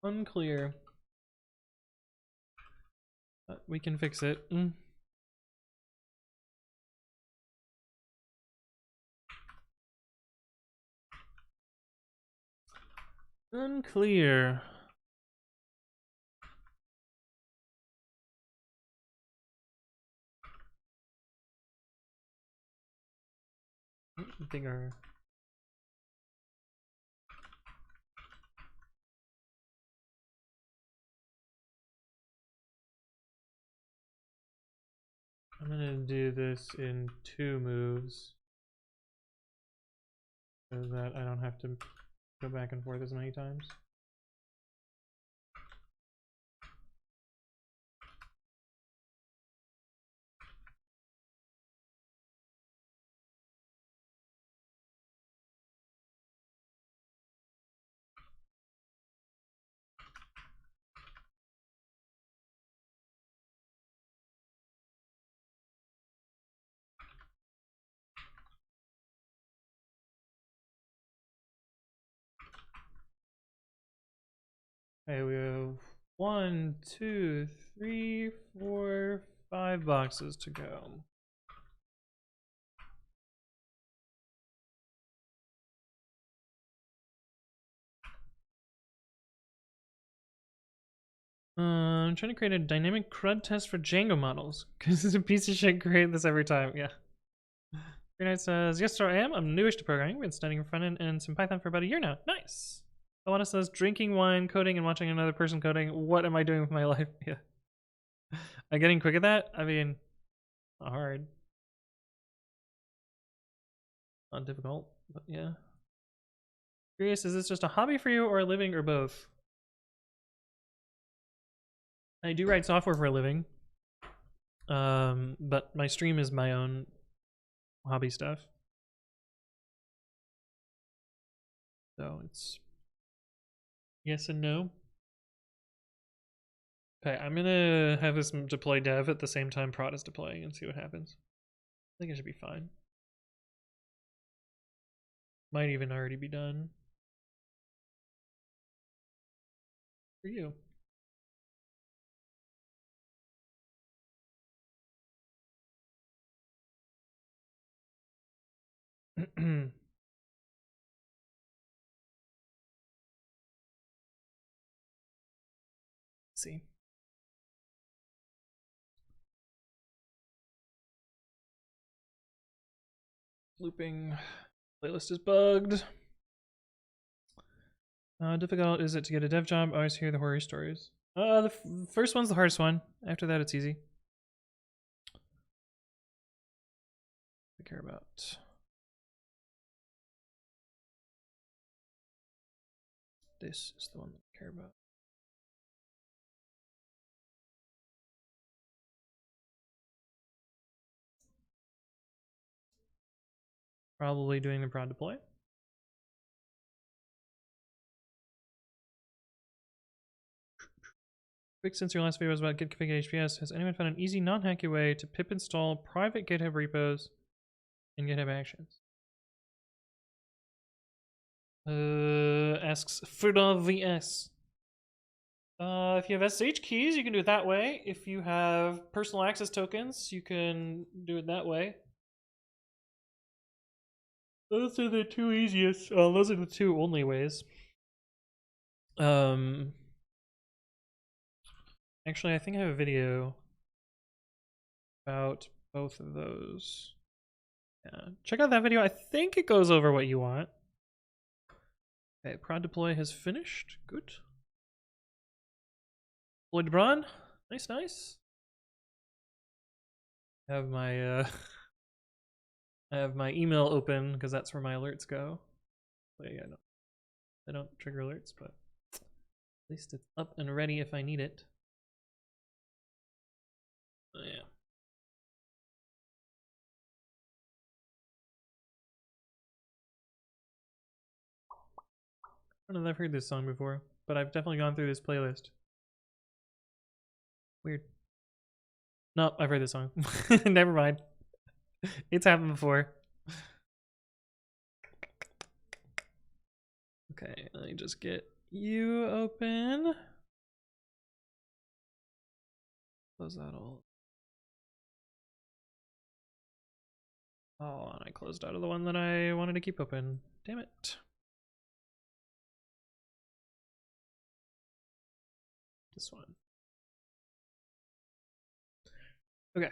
Unclear. But we can fix it. Unclear. Bigger. I'm gonna do this in 2 moves so that I don't have to go back and forth as many times. Okay, we have 1, 2, 3, 4, 5 boxes to go. I'm trying to create a dynamic CRUD test for Django models because it's a piece of shit. Create this every time. Yeah. Green Knight says, yes, sir, I am. I'm newish to programming. Been studying front end and some Python for about a year now. Nice. Alana says, drinking wine, coding, and watching another person coding. What am I doing with my life? Yeah. I'm getting quick at that. I mean, not hard. Not difficult, but yeah. Curious, is this just a hobby for you or a living or both? I do write software for a living. But my stream is my own hobby stuff. So it's yes and no. Okay, I'm gonna have this deploy dev at the same time prod is deploying and see what happens. I think it should be fine. Might even already be done. For you. See. Looping. Playlist is bugged. Difficult is it to get a dev job? I always hear the horror stories. The first one's the hardest one. After that, it's easy. I care about. This is the one that I care about. Probably doing the prod deploy. Quick, since your last video was about git config HPS, has anyone found an easy non-hacky way to pip install private GitHub repos and GitHub Actions? Asks Frida VS. If you have SSH keys, you can do it that way. If you have personal access tokens, you can do it that way. Those are the two easiest. Oh, those are the two only ways. Actually, I think I have a video about both of those. Yeah, check out that video. I think it goes over what you want. Okay, prod deploy has finished. Good. Deploy to Braun. Nice, nice. I have my I have my email open because that's where my alerts go. But yeah, no, I don't trigger alerts, but at least it's up and ready if I need it. Oh, yeah. I don't know if I've heard this song before, but I've definitely gone through this playlist. Weird. No, I've heard this song. Never mind. It's happened before. Okay, let me just get you open. Close that all. Oh, and I closed out of the one that I wanted to keep open. Damn it. This one. Okay.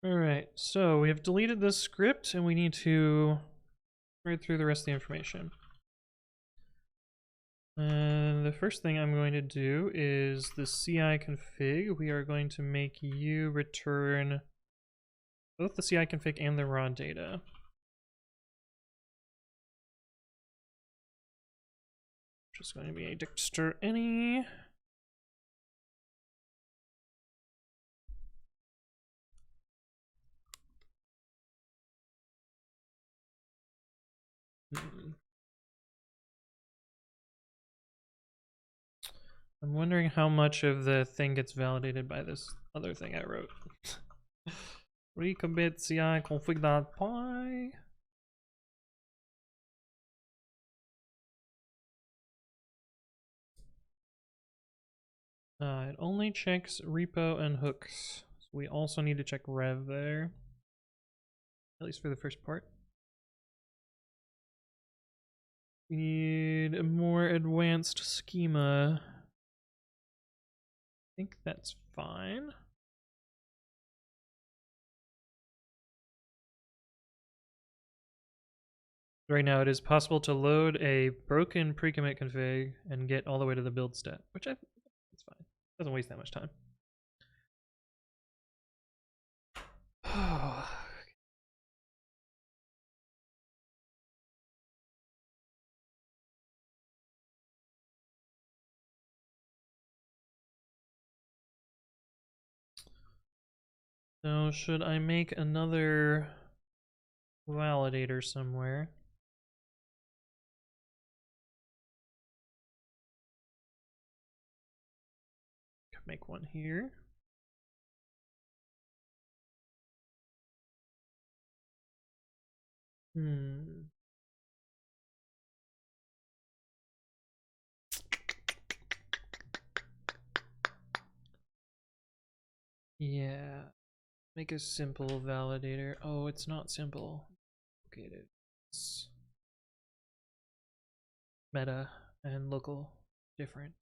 Alright, so we have deleted this script and we need to read through the rest of the information. And the first thing I'm going to do is the CI config. We are going to make you return both the CI config and the raw data. Just going to be a dexter any. I'm wondering how much of the thing gets validated by this other thing I wrote. Pre-commit.ci config.py. It only checks repo and hooks. So we also need to check rev there. At least for the first part. We need a more advanced schema. I think that's fine. Right now it is possible to load a broken pre-commit config and get all the way to the build step, which I think that's fine. Doesn't waste that much time. So should I make another validator somewhere? Make one here. Yeah. Make a simple validator. Oh, it's not simple. Okay, it's meta and local different.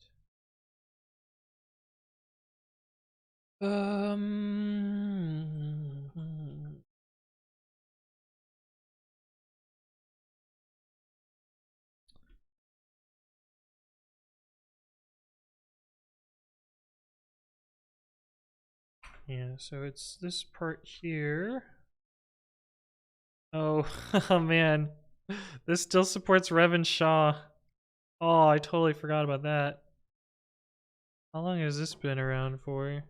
Yeah, so it's this part here. Oh, oh man. This still supports Rev and Shaw. Oh, I totally forgot about that. How long has this been around for?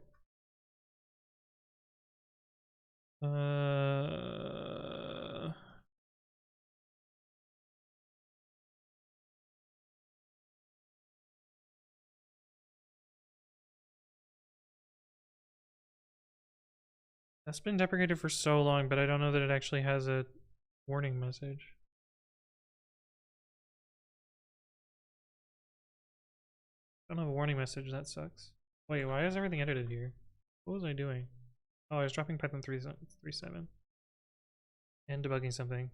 That's been deprecated for so long, but I don't know that it actually has a warning message. I don't have a warning message, that sucks. Wait, why is everything edited here? What was I doing? Oh, I was dropping Python 3.7 and debugging something.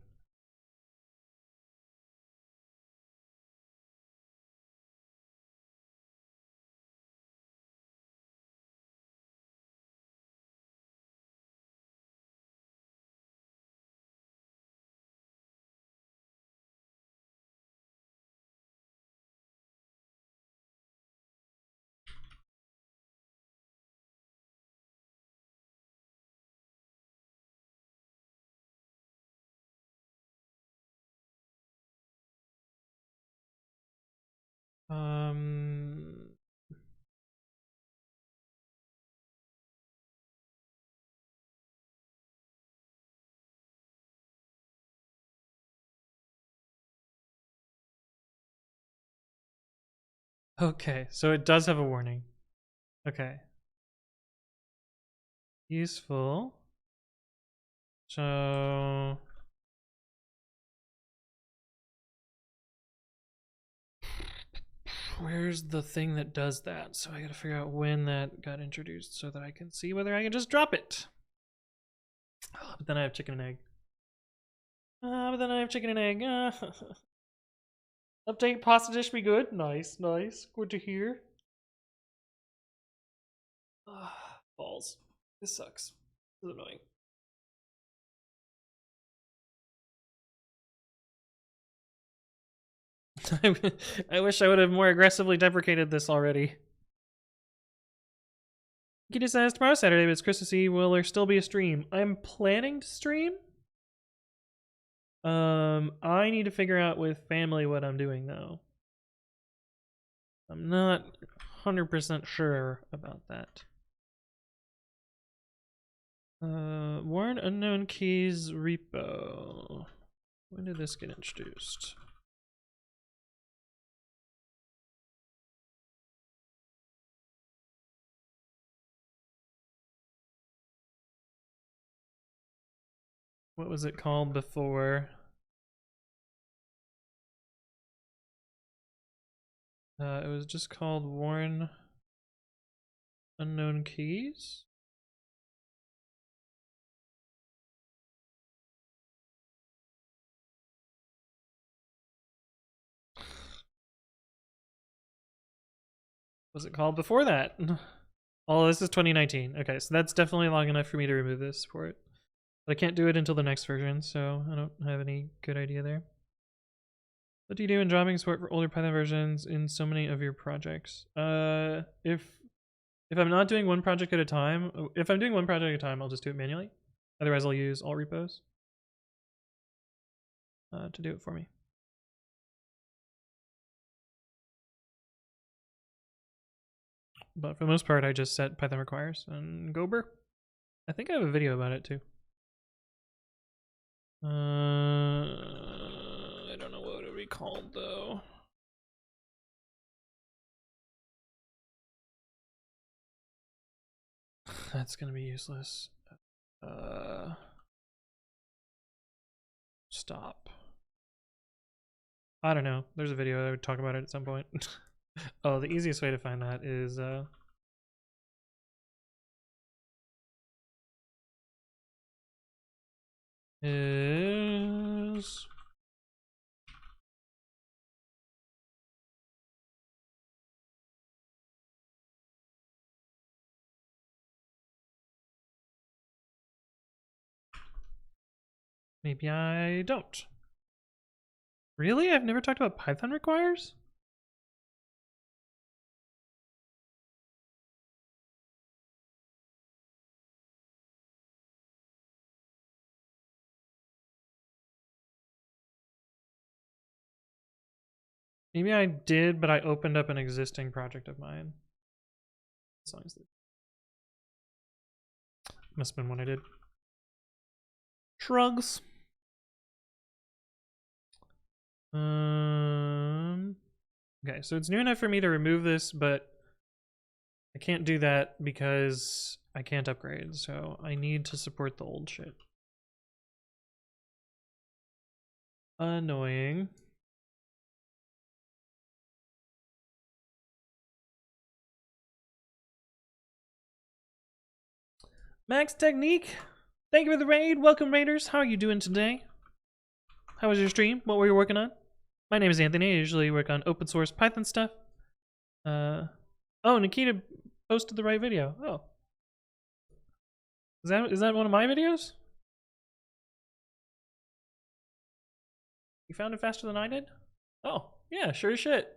Okay, so it does have a warning. Okay. Useful. So where's the thing that does that? So I gotta figure out when that got introduced so that I can see whether I can just drop it. Oh, but then I have chicken and egg. Update pasta dish be good. Nice, nice. Good to hear. Balls. This sucks. This is annoying. I wish I would have more aggressively deprecated this already. You just asked tomorrow Saturday, but it's Christmas Eve. Will there still be a stream? I'm planning to stream. I need to figure out with family what I'm doing though. I'm not 100% sure about that. Warn unknown keys repo. When did this get introduced? What was it called before? It was just called warn unknown keys. Was it called before that? Oh, this is 2019. Okay, so that's definitely long enough for me to remove this support. But I can't do it until the next version, so I don't have any good idea there. What do you do in dropping support for older Python versions in so many of your projects? If I'm not doing one project at a time, if I'm doing one project at a time, I'll just do it manually. Otherwise, I'll use all repos to do it for me. But for the most part, I just set Python requires and Gober. I think I have a video about it too. I don't know what it would be called though. That's gonna be useless. Stop. I don't know. There's a video I would talk about it at some point. Oh, the easiest way to find that is maybe I don't. Really? I've never talked about Python requires? Maybe I did, but I opened up an existing project of mine. As long as it must have been one I did. Shrugs. Okay, so it's new enough for me to remove this, but I can't do that because I can't upgrade, so I need to support the old shit. Annoying. Max Technique, thank you for the raid. Welcome, Raiders. How are you doing today? How was your stream? What were you working on? My name is Anthony. I usually work on open source Python stuff. Oh, Nikita posted the right video. Oh. Is that one of my videos? You found it faster than I did? Oh, yeah, sure as shit.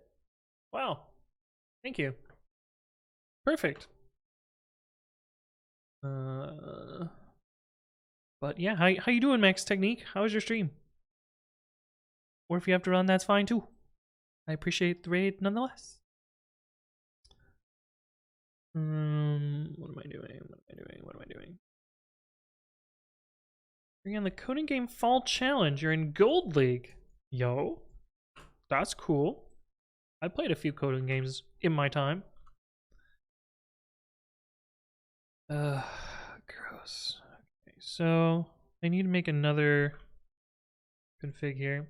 Wow. Thank you. Perfect. But yeah, how you doing, Max Technique? How was your stream? Or if you have to run, that's fine too. I appreciate the raid nonetheless. What am I doing? What am I doing? You're on the Coding Game Fall Challenge. You're in Gold League. Yo, that's cool. I played a few coding games in my time. Gross. Okay, so I need to make another config here.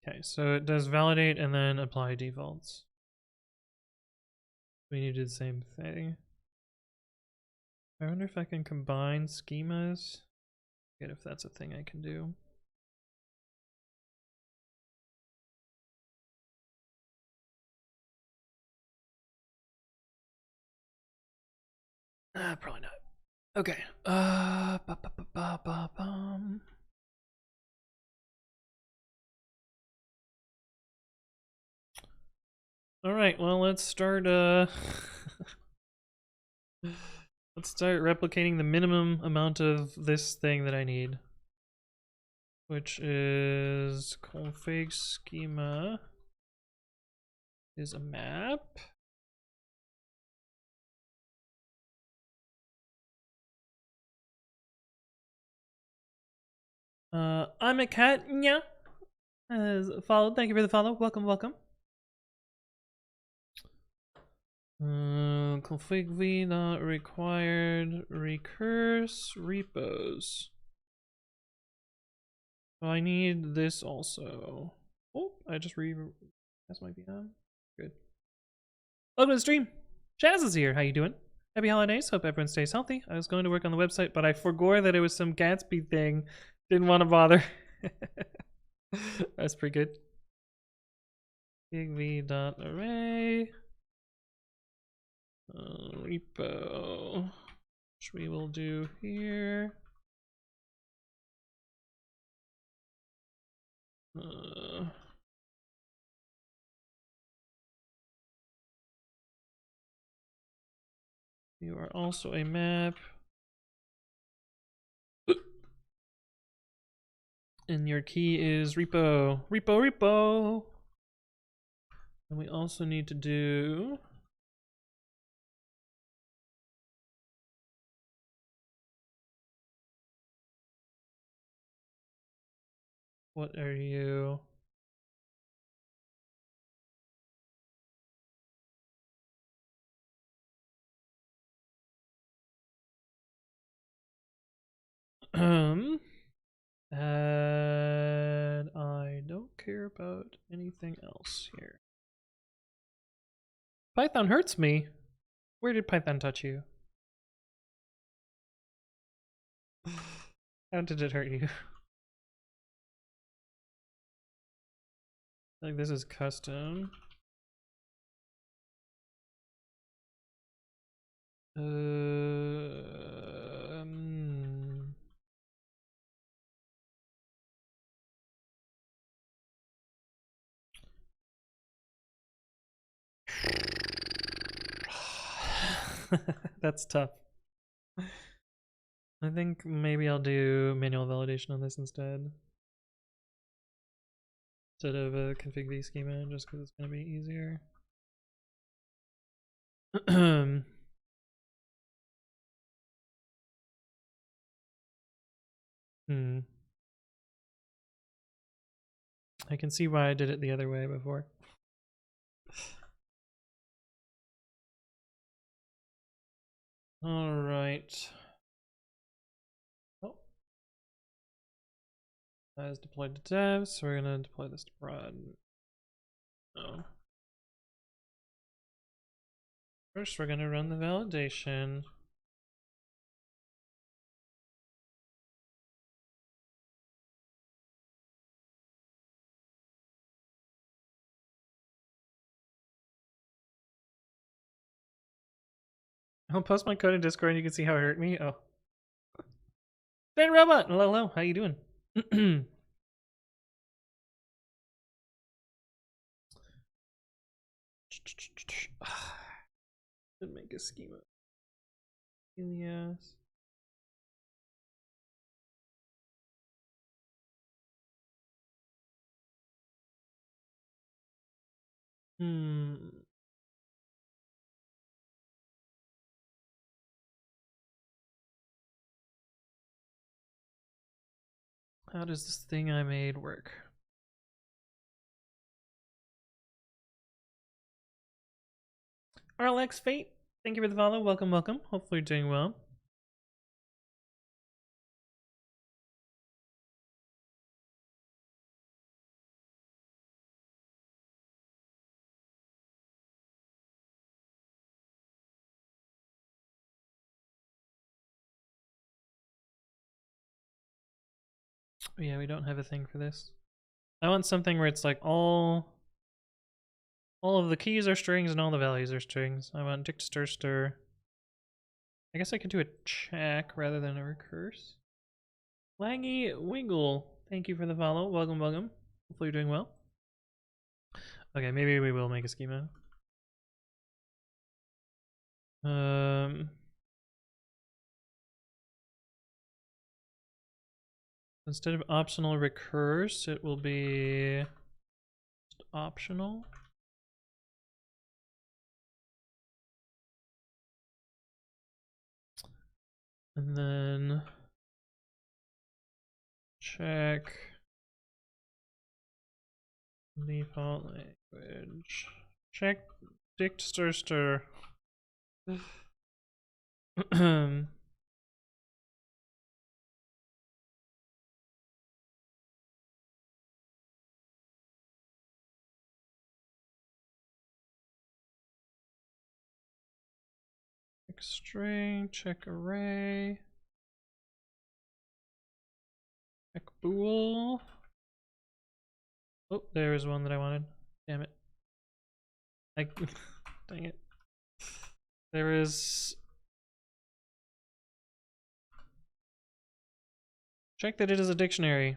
Okay, so it does validate and then apply defaults. We need to do the same thing. I wonder if I can combine schemas. Forget if that's a thing I can do. Probably not. Okay. All right. Well, let's start. Let's start replicating the minimum amount of this thing that I need, which is config schema is a map. I'm a cat. Yeah. Followed. Thank you for the follow. Welcome, welcome. Config v not required recurse repos. So I need this also. Oh, I just that's my VM. Good. Welcome to the stream. Chaz is here. How you doing? Happy holidays. Hope everyone stays healthy. I was going to work on the website, but I forgot that it was some Gatsby thing. Didn't want to bother. That's pretty good. Config.array. Repo, which we will do here. You are also a map. And your key is repo. Repo. And we also need to do what are you? And I don't care about anything else here. Python hurts me. Where did Python touch you? How did it hurt you? Like this is custom. That's tough. I think maybe I'll do manual validation on this instead of a config v schema, just because it's going to be easier. I can see why I did it the other way before. All right. Oh. That is deployed to dev, so we're going to deploy this to prod. Oh. First, we're going to run the validation. I'll post my code in Discord and you can see how it hurt me. Oh. Ben Robot! Hello, how you doing? Didn't make a schema. Yes. How does this thing I made work? RLX Fate, thank you for the follow. Welcome, welcome. Hopefully you're doing well. Yeah, we don't have a thing for this. I want something where it's like all of the keys are strings and all the values are strings. I want dict stir stir. I guess I could do a check rather than a recurse. Langy Wiggle, thank you for the follow. Welcome, welcome. Hopefully you're doing well. Okay, maybe we will make a schema. Instead of optional recurse, it will be just optional. And then check default language. Check dict stir stir. Check string, check array, check bool. Oh, there's one that I wanted. Damn it. Dang it. There is. Check that it is a dictionary.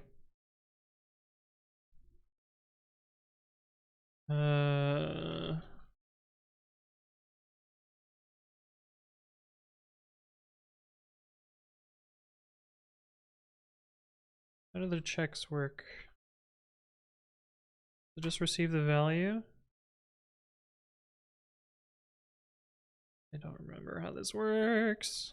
How do the checks work? To just receive the value? I don't remember how this works.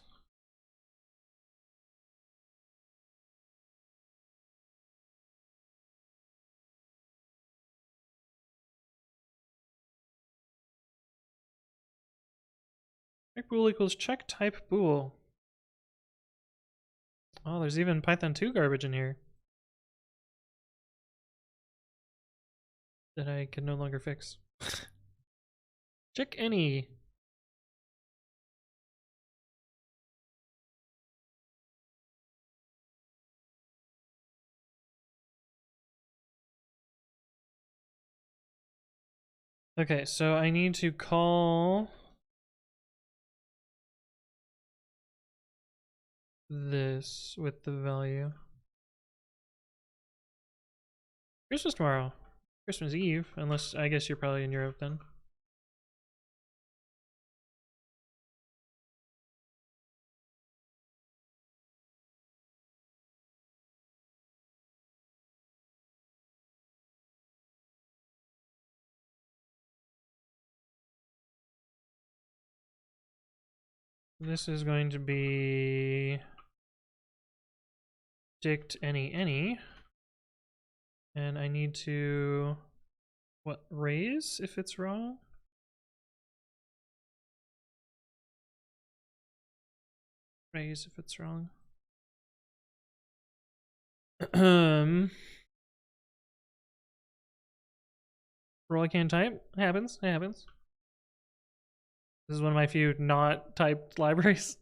Check bool equals check type bool. Oh, there's even Python 2 garbage in here that I can no longer fix. Check any. Okay, so I need to call this with the value. Christmas tomorrow. Christmas Eve, unless I guess you're probably in Europe then. This is going to be dict any, and I need to raise if it's wrong. Raise if it's wrong. Roll I can't type. Happens. This is one of my few not typed libraries.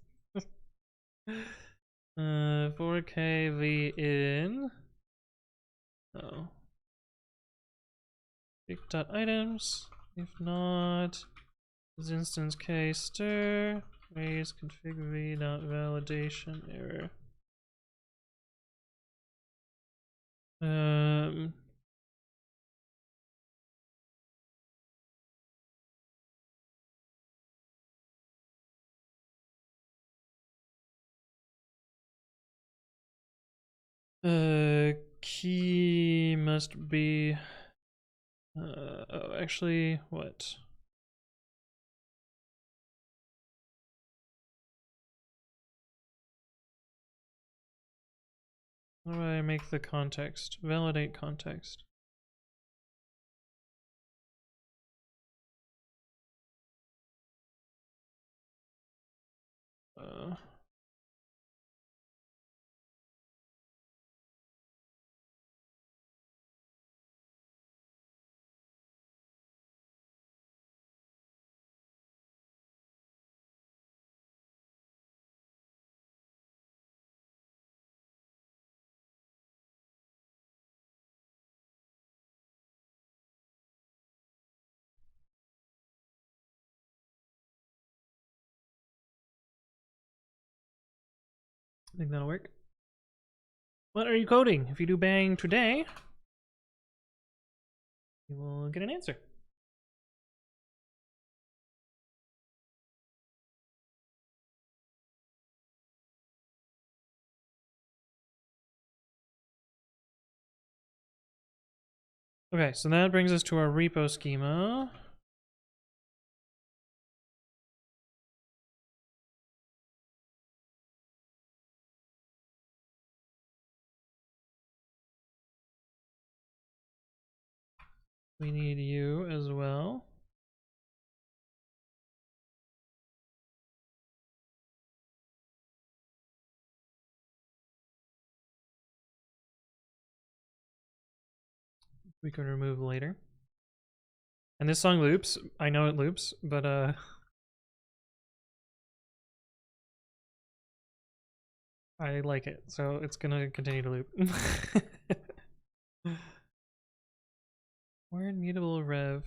4K v in. Oh. Items. If not, is instance k stir raise config v dot validation error. Key must be. Oh, actually, what? How do I make the context? Validate context. I think that'll work. What are you coding? If you do bang today, you will get an answer. Okay, so that brings us to our repo schema. We need you as well. We can remove later. And this song loops. I know it loops, but I like it, so it's gonna continue to loop. Word mutable rev.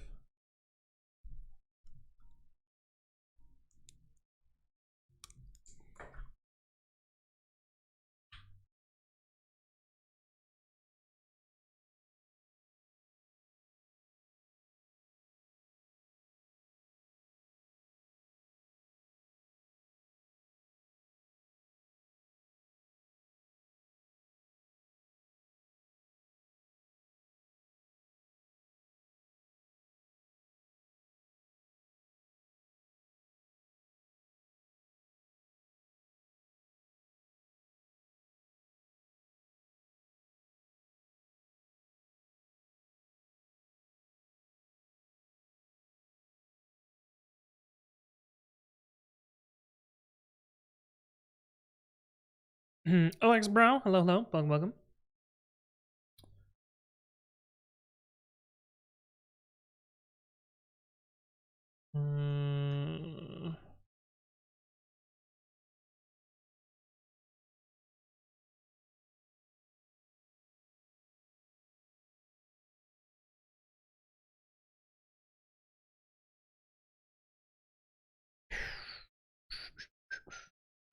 OX Bro, hello, welcome.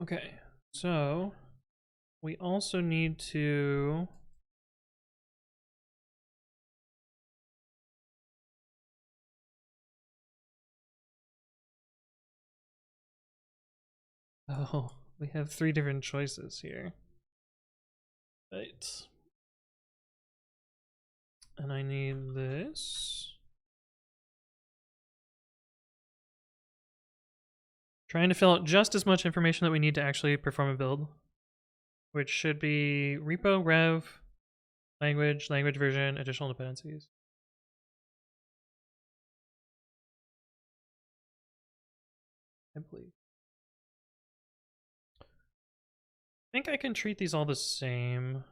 Okay, so we also need to we have 3 different choices here. Right. And I need this. Trying to fill out just as much information that we need to actually perform a build, which should be repo, rev, language, language version, additional dependencies. I believe. I think I can treat these all the same.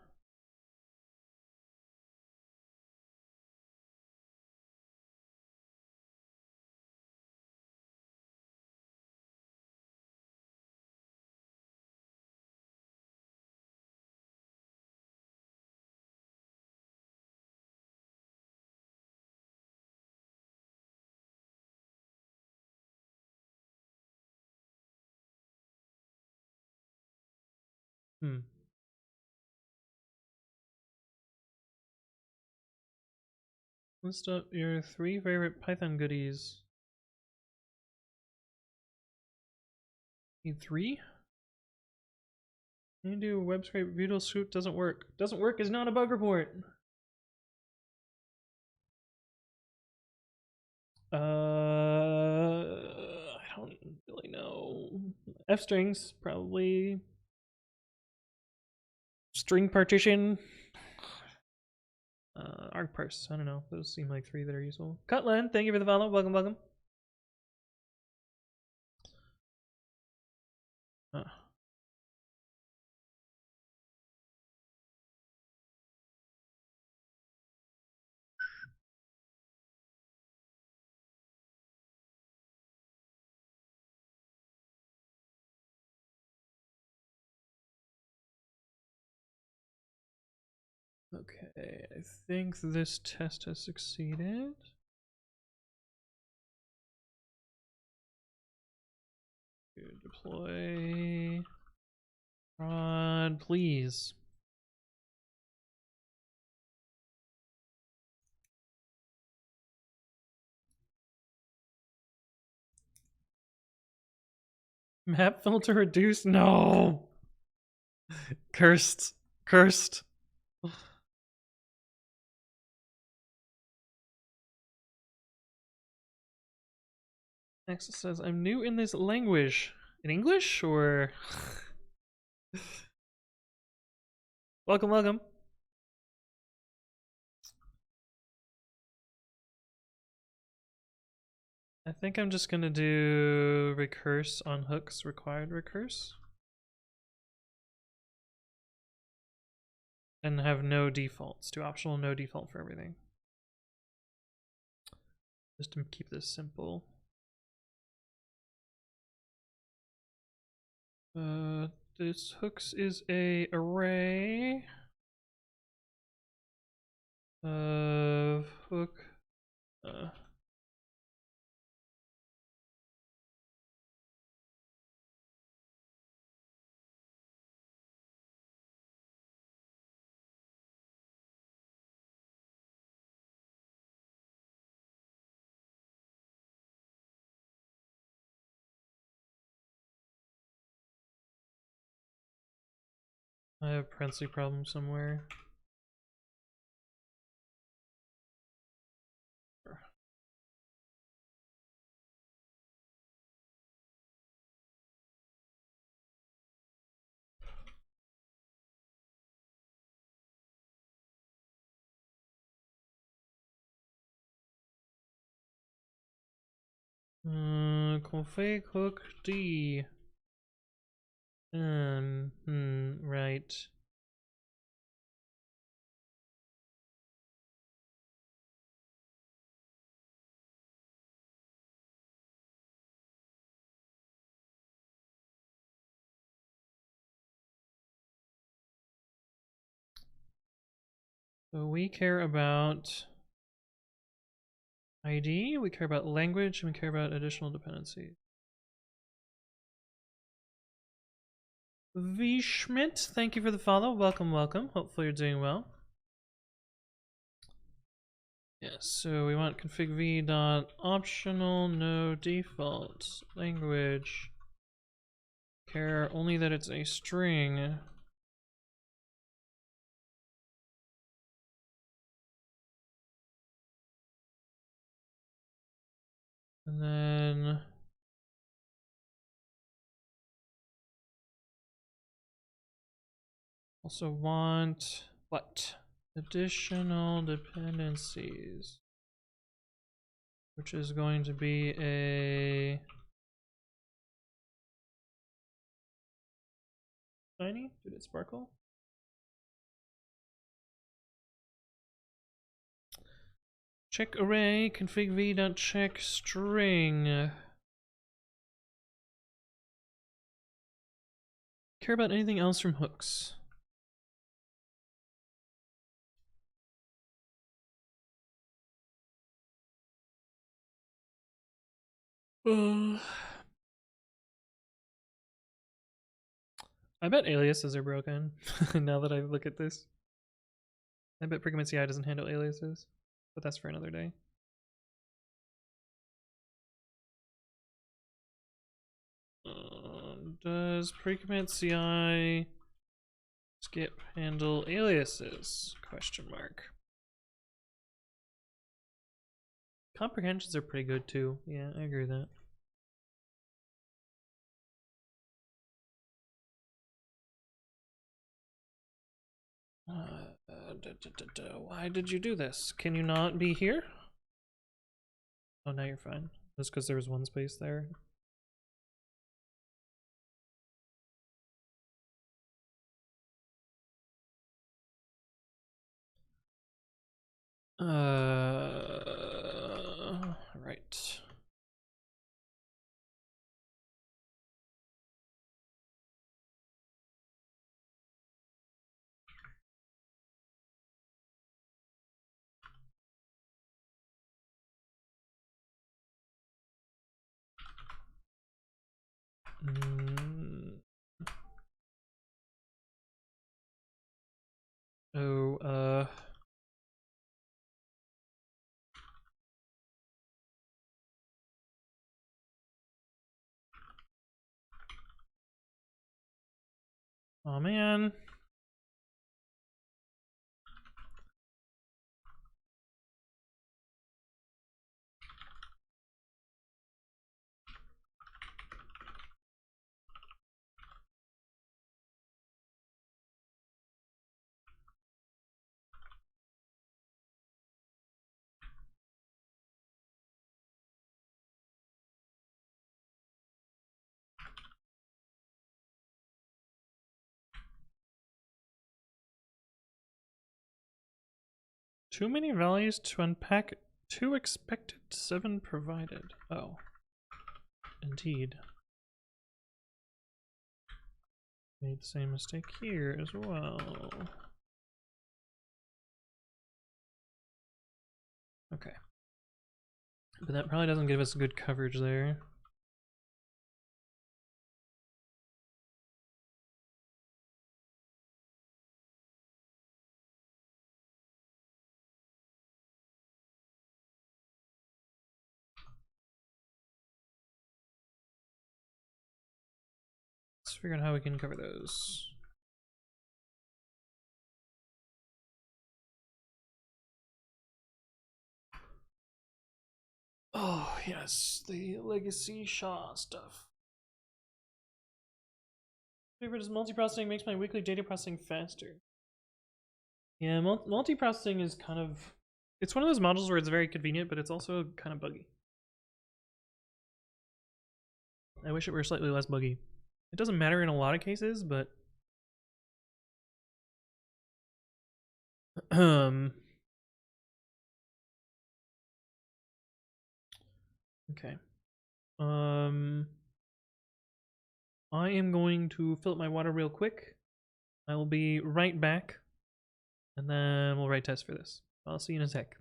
List up your 3 favorite Python goodies. Need 3? You do a web scrape Visual Scoop doesn't work. Doesn't work is not a bug report. I don't really know. F strings, probably. String partition. Argparse, I don't know. Those seem like 3 that are useful. Cutland, thank you for the follow. Welcome, welcome. Okay, I think this test has succeeded. Deploy prod, please. Map filter reduce? No! Cursed. Cursed. Next says, I'm new in this language. In English or? Welcome, welcome. I think I'm just gonna do recurse on hooks required recurse. And have no defaults. Do optional no default for everything. Just to keep this simple. This hooks is a array of hook. I have a parenthesis problem somewhere. Config hook D. Right. So we care about ID, we care about language, and we care about additional dependencies. V Schmidt, thank you for the follow. Welcome, welcome. Hopefully you're doing well. Yes, so we want config v dot optional no default language. Care only that it's a string. And then Also want what? Additional dependencies, which is going to be a shiny. Did it sparkle? Check array config v.check string. Care about anything else from hooks? I bet aliases are broken. Now that I look at this, I bet pre-commit.ci doesn't handle aliases, but that's for another day. Does pre-commit.ci skip handle aliases? Question mark. Comprehensions are pretty good too. Yeah, I agree with that. Why did you do this? Can you not be here? Oh, now you're fine. Just because there was one space there. Right. Oh, oh man. Too many values to unpack. 2 expected, 7 provided. Oh. Indeed. Made the same mistake here as well. Okay. But that probably doesn't give us good coverage there. Let's figure out how we can cover those. Oh, yes, the legacy SHA stuff. Favorite is multiprocessing makes my weekly data processing faster. Yeah, multiprocessing is kind of... It's one of those modules where it's very convenient, but it's also kind of buggy. I wish it were slightly less buggy. It doesn't matter in a lot of cases, but... Okay. I am going to fill up my water real quick. I will be right back, and then we'll write tests for this. I'll see you in a sec.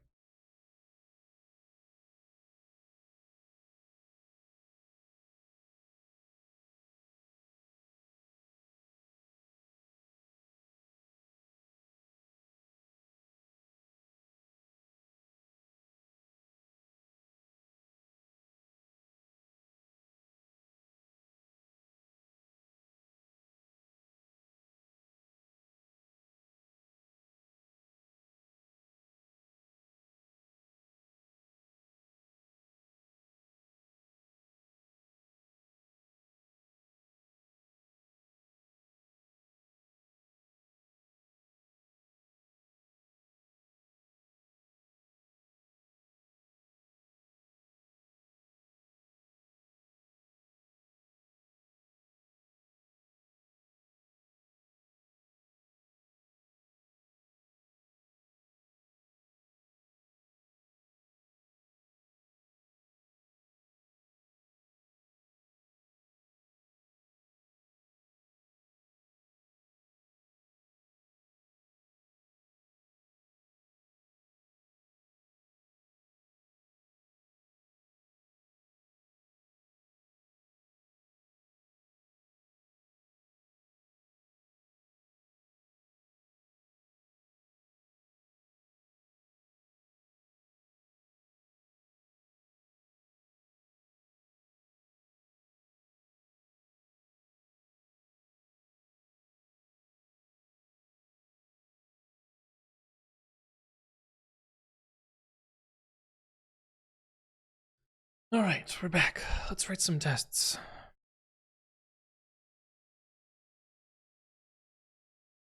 All right, we're back. Let's write some tests.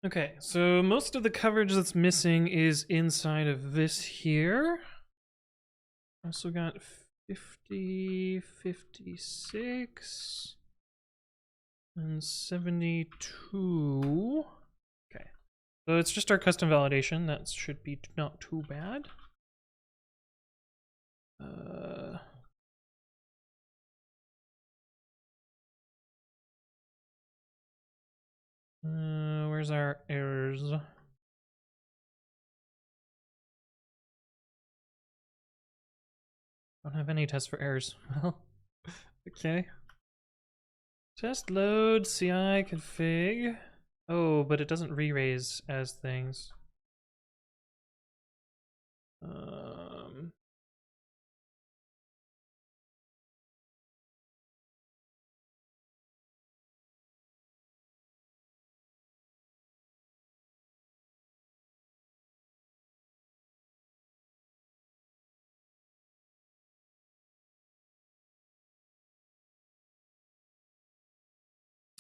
Okay, so most of the coverage that's missing is inside of this here. Also got 50, 56, and 72. Okay, so it's just our custom validation. That should be not too bad. Where's our errors? Don't have any tests for errors. Well, okay. Test load, CI config. Oh, but it doesn't re-raise as things.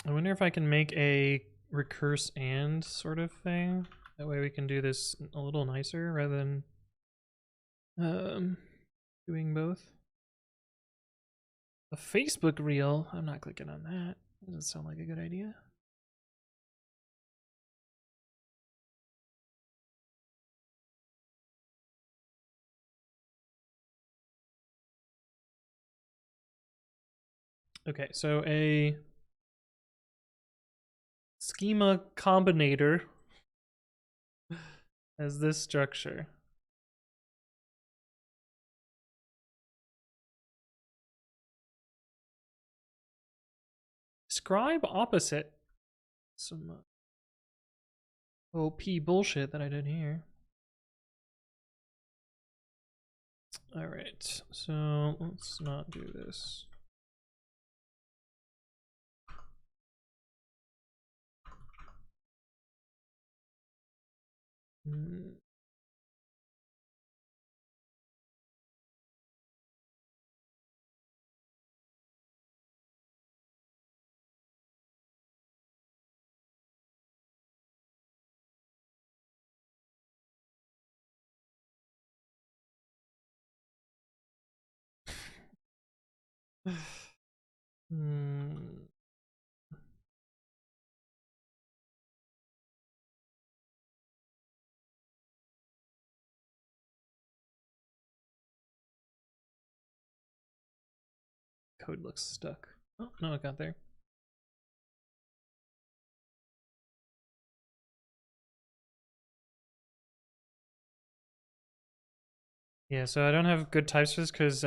I wonder if I can make a recurse and sort of thing. That way we can do this a little nicer rather than doing both. A Facebook reel? I'm not clicking on that. Doesn't sound like a good idea. Okay, so a schema combinator has this structure. Describe opposite. Some OP bullshit that I did here. Alright, so let's not do this. Code looks stuck. Oh, no, it got there. Yeah, so I don't have good types for this because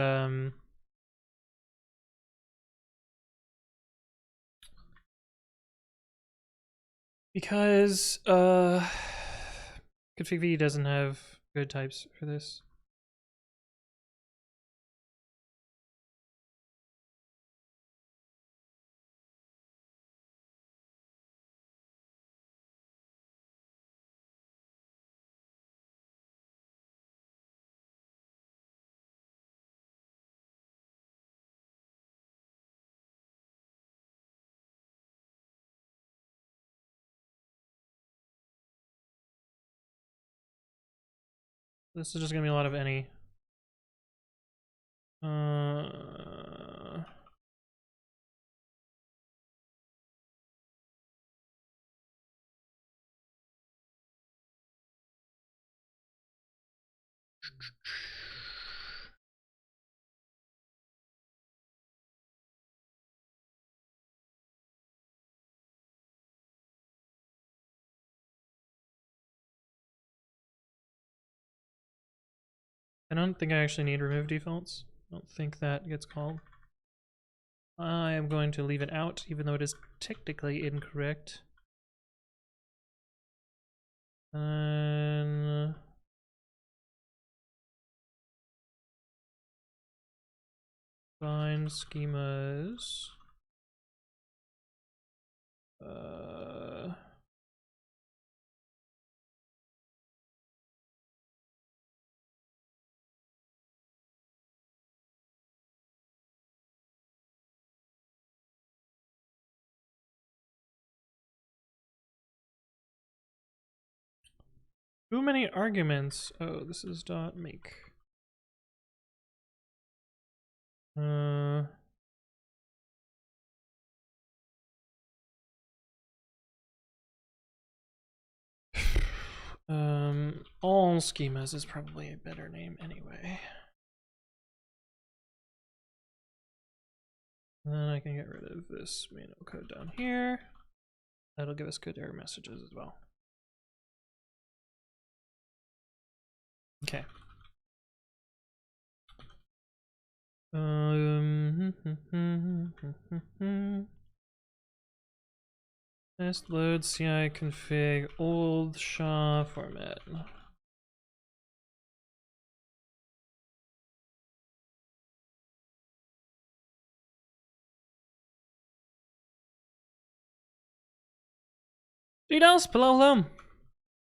config doesn't have good types for this. This is just gonna be a lot of any. I don't think I actually need remove defaults. I don't think that gets called. I am going to leave it out, even though it is technically incorrect. And find schemas. Too many arguments. Oh, this is dot make. All schemas is probably a better name anyway. And then I can get rid of this manual code down here. That'll give us good error messages as well. Okay. Test load CI config old SHA format. DDoS, hello.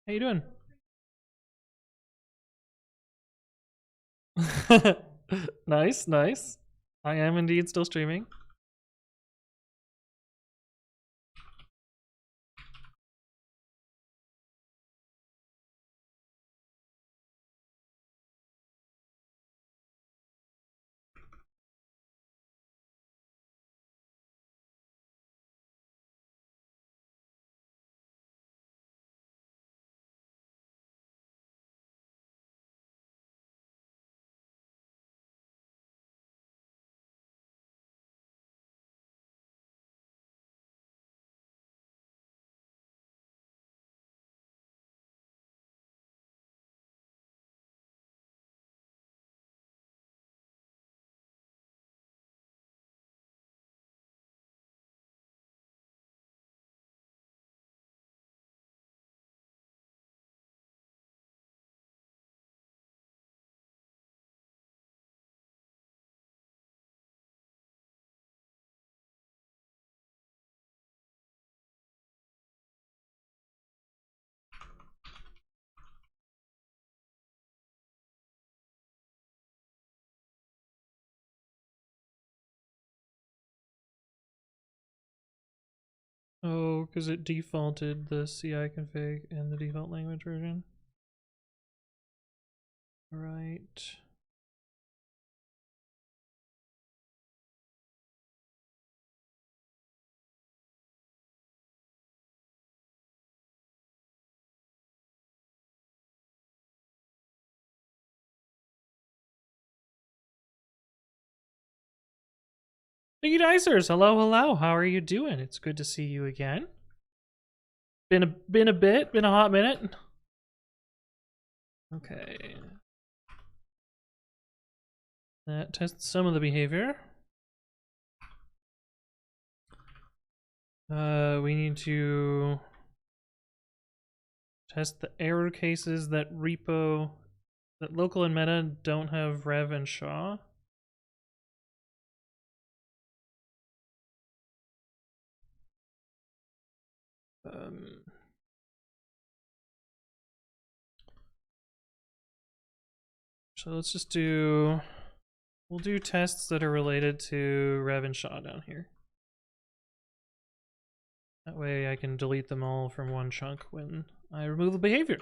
How you doing? Nice, nice. I am indeed still streaming. Oh, because it defaulted the CI config and the default language version. Right. Biggie Dicers, hello. How are you doing? It's good to see you again. Been a hot minute. Okay. That tests some of the behavior. We need to test the error cases that local and meta don't have rev and SHA. So let's just we'll do tests that are related to rev and SHA down here. That way I can delete them all from one chunk when I remove the behavior.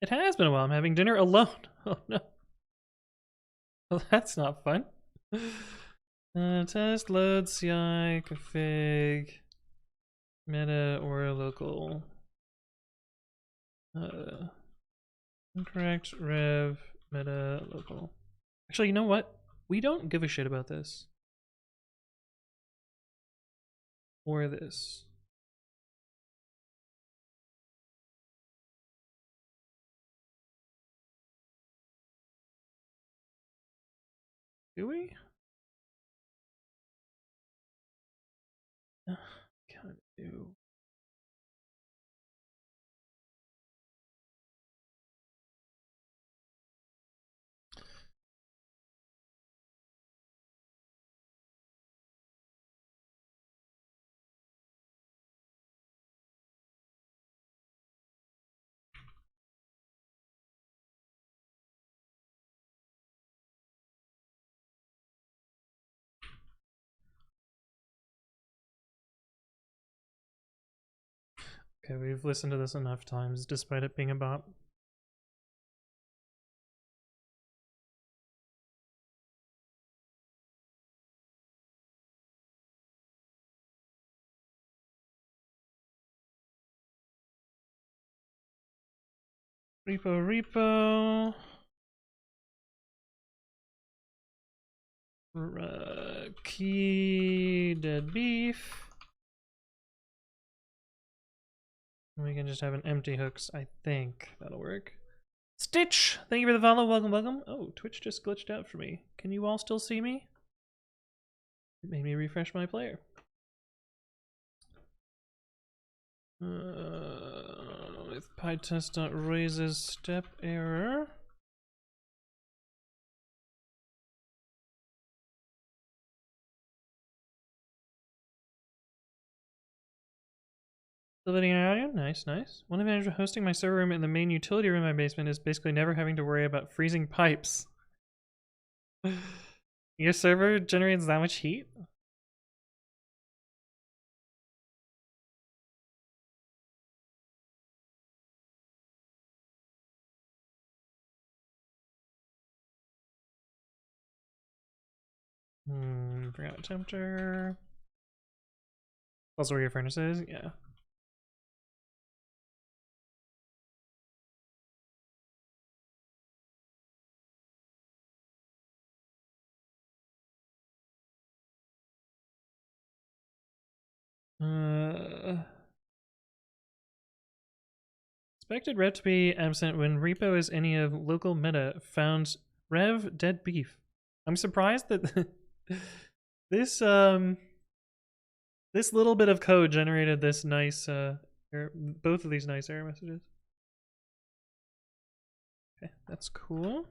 It has been a while. I'm having dinner alone. Oh no. Well, that's not fun. Test load CI config meta or local. Incorrect rev meta local. Actually, you know what? We don't give a shit about this. Or this. Do we? Kind of do. Okay, we've listened to this enough times despite it being a bot. Repo. Key dead beef. We can just have an empty hooks. I think that'll work. Stitch! Thank you for the follow. Welcome. Oh, Twitch just glitched out for me. Can you all still see me? It made me refresh my player. With pytest.raises step error. Still letting an audio? Nice. One advantage of hosting my server room in the main utility room in my basement is basically never having to worry about freezing pipes. Your server generates that much heat? Forgot temperature. Also where your furnace is? Yeah. Expected rev to be absent when repo is any of local meta found rev dead beef. I'm surprised that this this little bit of code generated this nice both of these nice error messages. Okay, that's cool.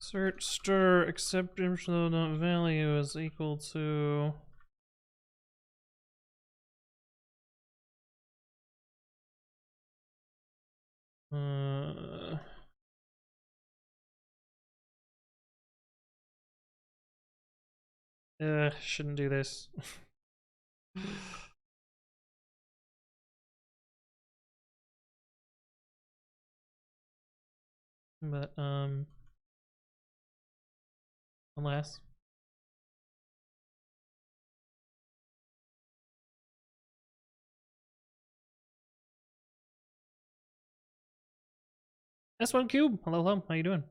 Cert stir accept inflow not value is equal to shouldn't do this. But unless S1 Cube, hello, how you doing?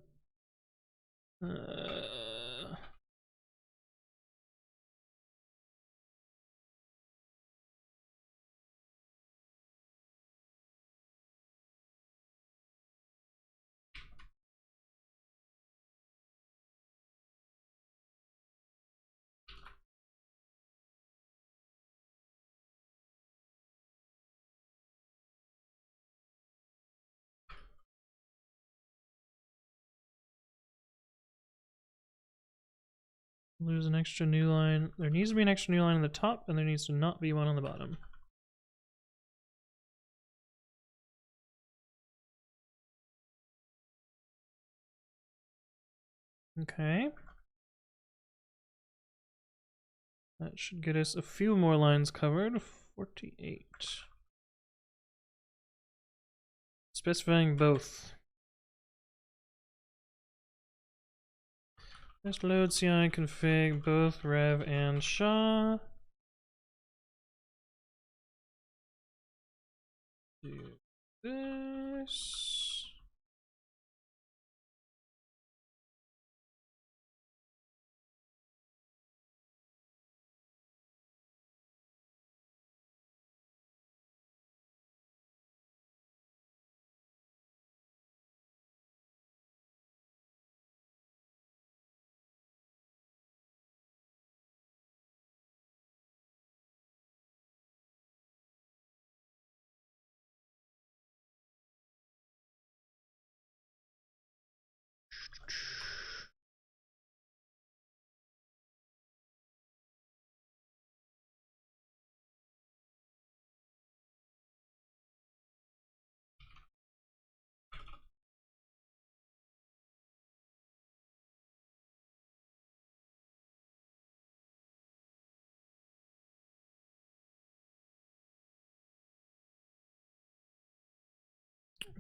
Lose an extra new line. There needs to be an extra new line on the top, and there needs to not be one on the bottom. Okay. That should get us a few more lines covered. 48. Specifying both. Just load CI config both rev and SHA. Do this.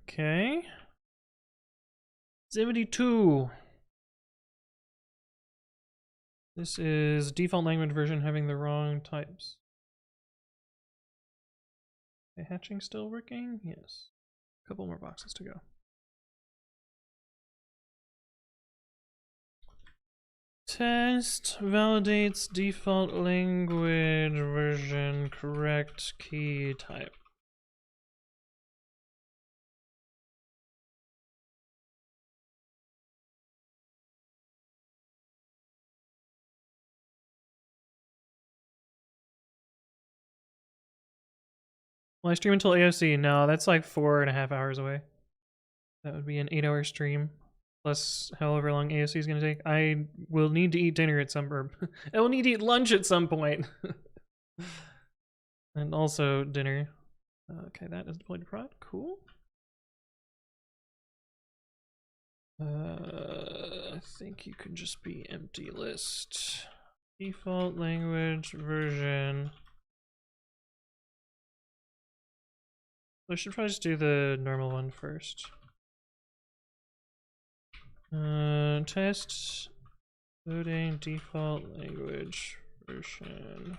Okay. 72. This is default language version having the wrong types. Okay, hatching still working? Yes. A couple more boxes to go. Test validates default language version correct key type. Will I stream until AOC? No, that's like 4.5 hours away. That would be an 8-hour stream. Plus however long AOC is going to take. I will need to eat dinner at some I will need to eat lunch at some point. And also dinner. Okay, that is deployed to prod. Cool. I think you can just be empty list. Default language version. I should probably just do the normal one first. Test loading default language version.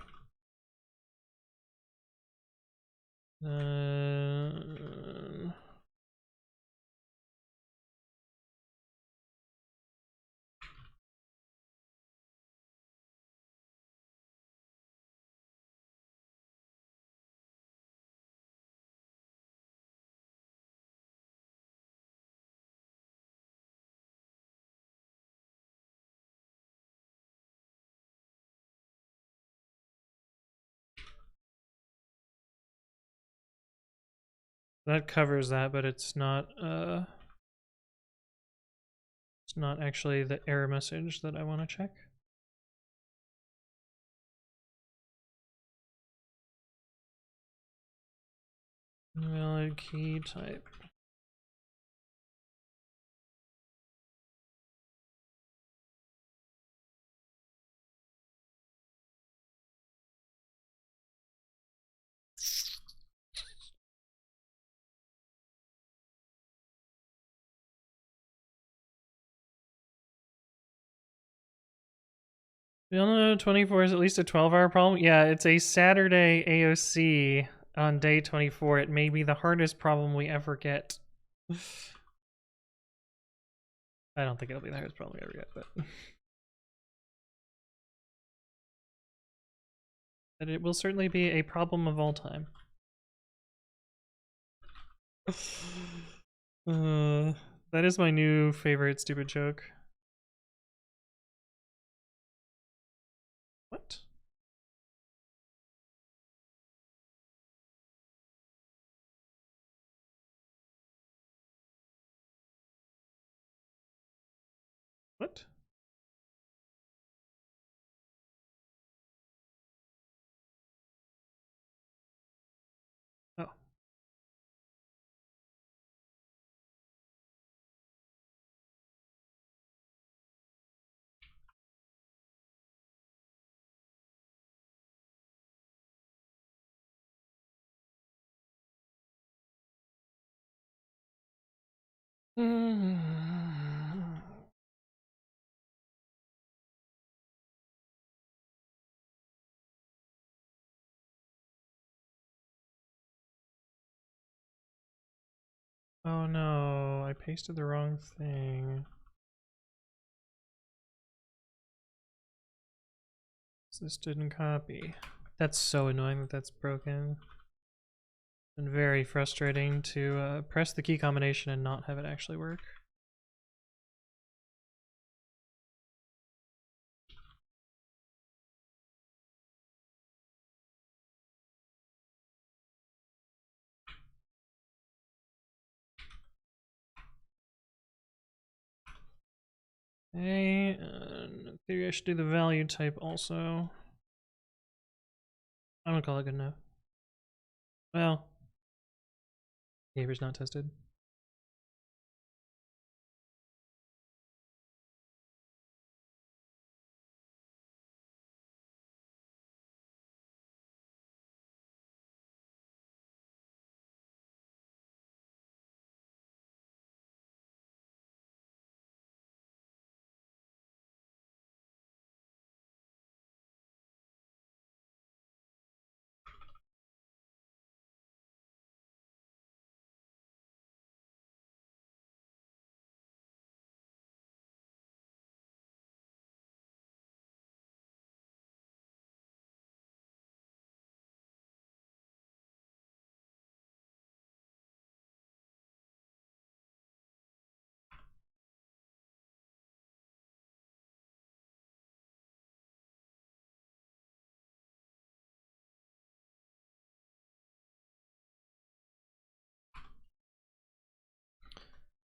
That covers that, but it's not actually the error message that I want to check. Valid key type. We all know 24 is at least a 12-hour problem. Yeah, it's a Saturday AOC on day 24. It may be the hardest problem we ever get. I don't think it'll be the hardest problem we ever get, but but it will certainly be a problem of all time. That is my new favorite stupid joke. What? What? Oh. Oh no, I pasted the wrong thing. This didn't copy. That's so annoying that that's broken. And very frustrating to press the key combination and not have it actually work. Okay, in theory I should do the value type also. I'm gonna call it good enough. Well, behavior's not tested.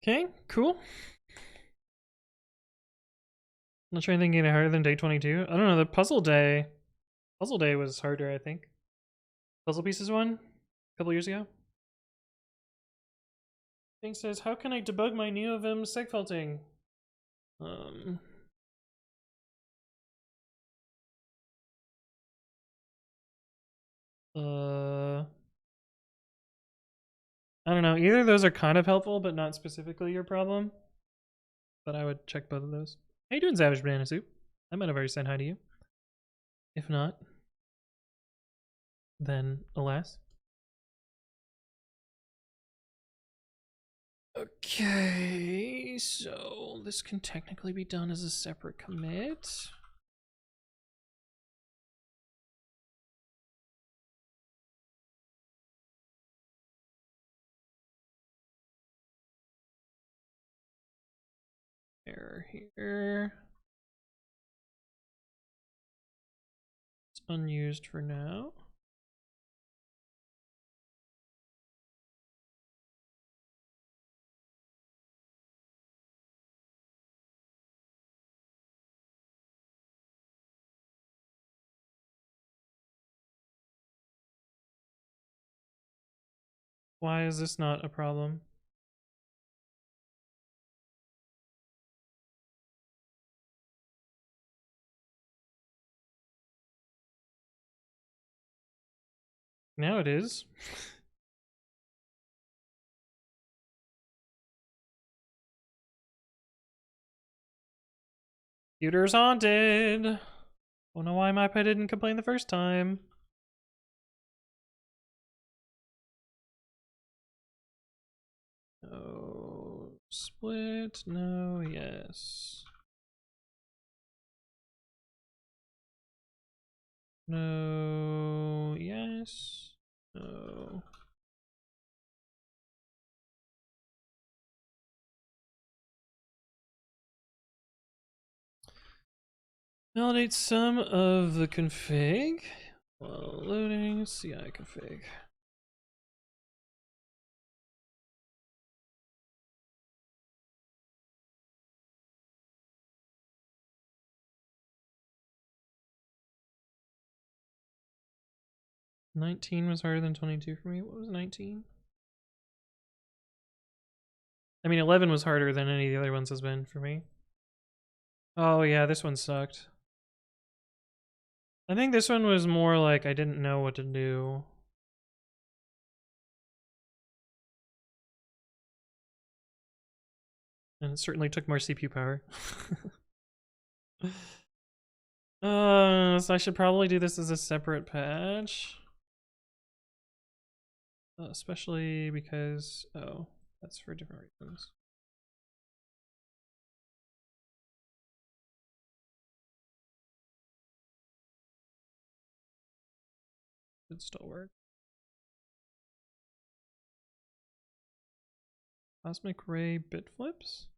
Okay, cool. I'm not trying to think any harder than day 22. I don't know, the puzzle day was harder, I think. Puzzle pieces one a couple years ago. Thing says, how can I debug my NeoVim segfaulting? I don't know. Either of those are kind of helpful, but not specifically your problem. But I would check both of those. How you doing, Savage Banana Soup? I might have already said hi to you. If not, then alas. Okay, so this can technically be done as a separate commit. Error here. It's unused for now. Why is this not a problem? Now it is. Computer's haunted. Don't know why my pet didn't complain the first time. No. Split. No. Yes. No. Yes. No. Validate some of the config while loading CI config. $19 was harder than 22 for me. What was 19? I mean, 11 was harder than any of the other ones has been for me. Oh yeah, this one sucked. I think this one was more like I didn't know what to do. And it certainly took more CPU power. So I should probably do this as a separate patch. Especially because, oh, that's for different reasons. Should still work. Cosmic Ray bit flips?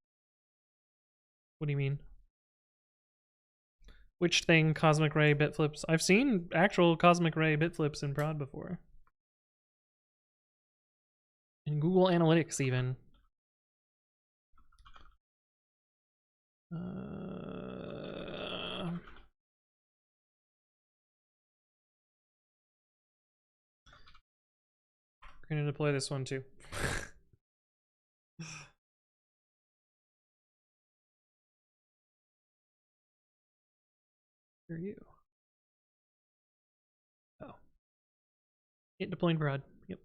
What do you mean? Which thing, Cosmic Ray bit flips? I've seen actual Cosmic Ray bit flips in prod before. In Google Analytics, even. We're gonna deploy this one too. Who are you? Oh. It deployed prod. Yep.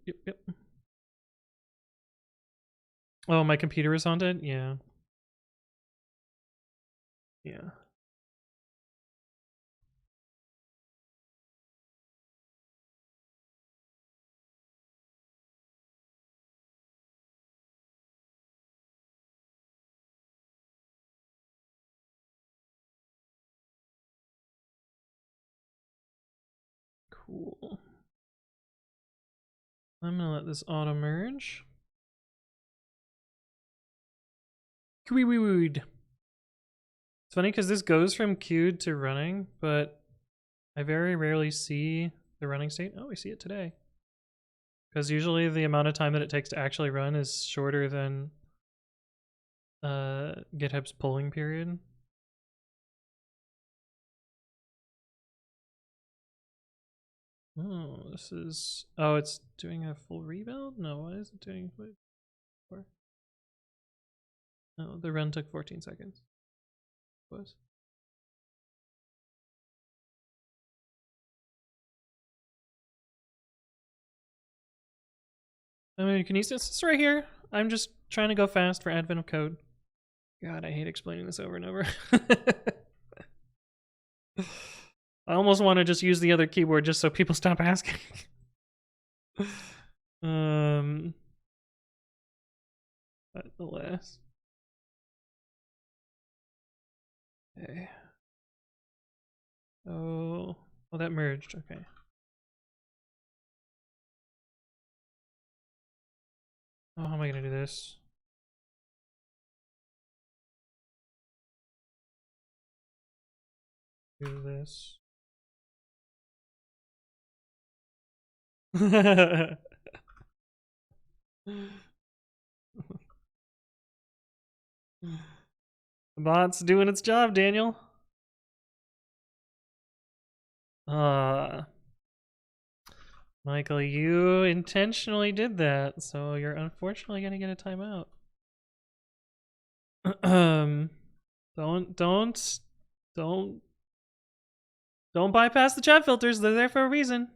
Oh, my computer is haunted? Yeah. Yeah. Cool. I'm gonna let this auto merge. It's funny because this goes from queued to running, but I very rarely see the running state. Oh, we see it today. Because usually the amount of time that it takes to actually run is shorter than GitHub's polling period. Oh, this is... Oh, it's doing a full rebuild? No, why is it doing... No, the run took 14 seconds. Was. I mean, you can use this. It's right here. I'm just trying to go fast for advent of code. God, I hate explaining this over and over. I almost want to just use the other keyboard just so people stop asking. But alas. Okay. Oh, that merged. Okay. Oh, how am I gonna do this? Do this. The bot's doing its job, Daniel. Michael, you intentionally did that, so you're unfortunately gonna get a timeout. Don't bypass the chat filters. They're there for a reason.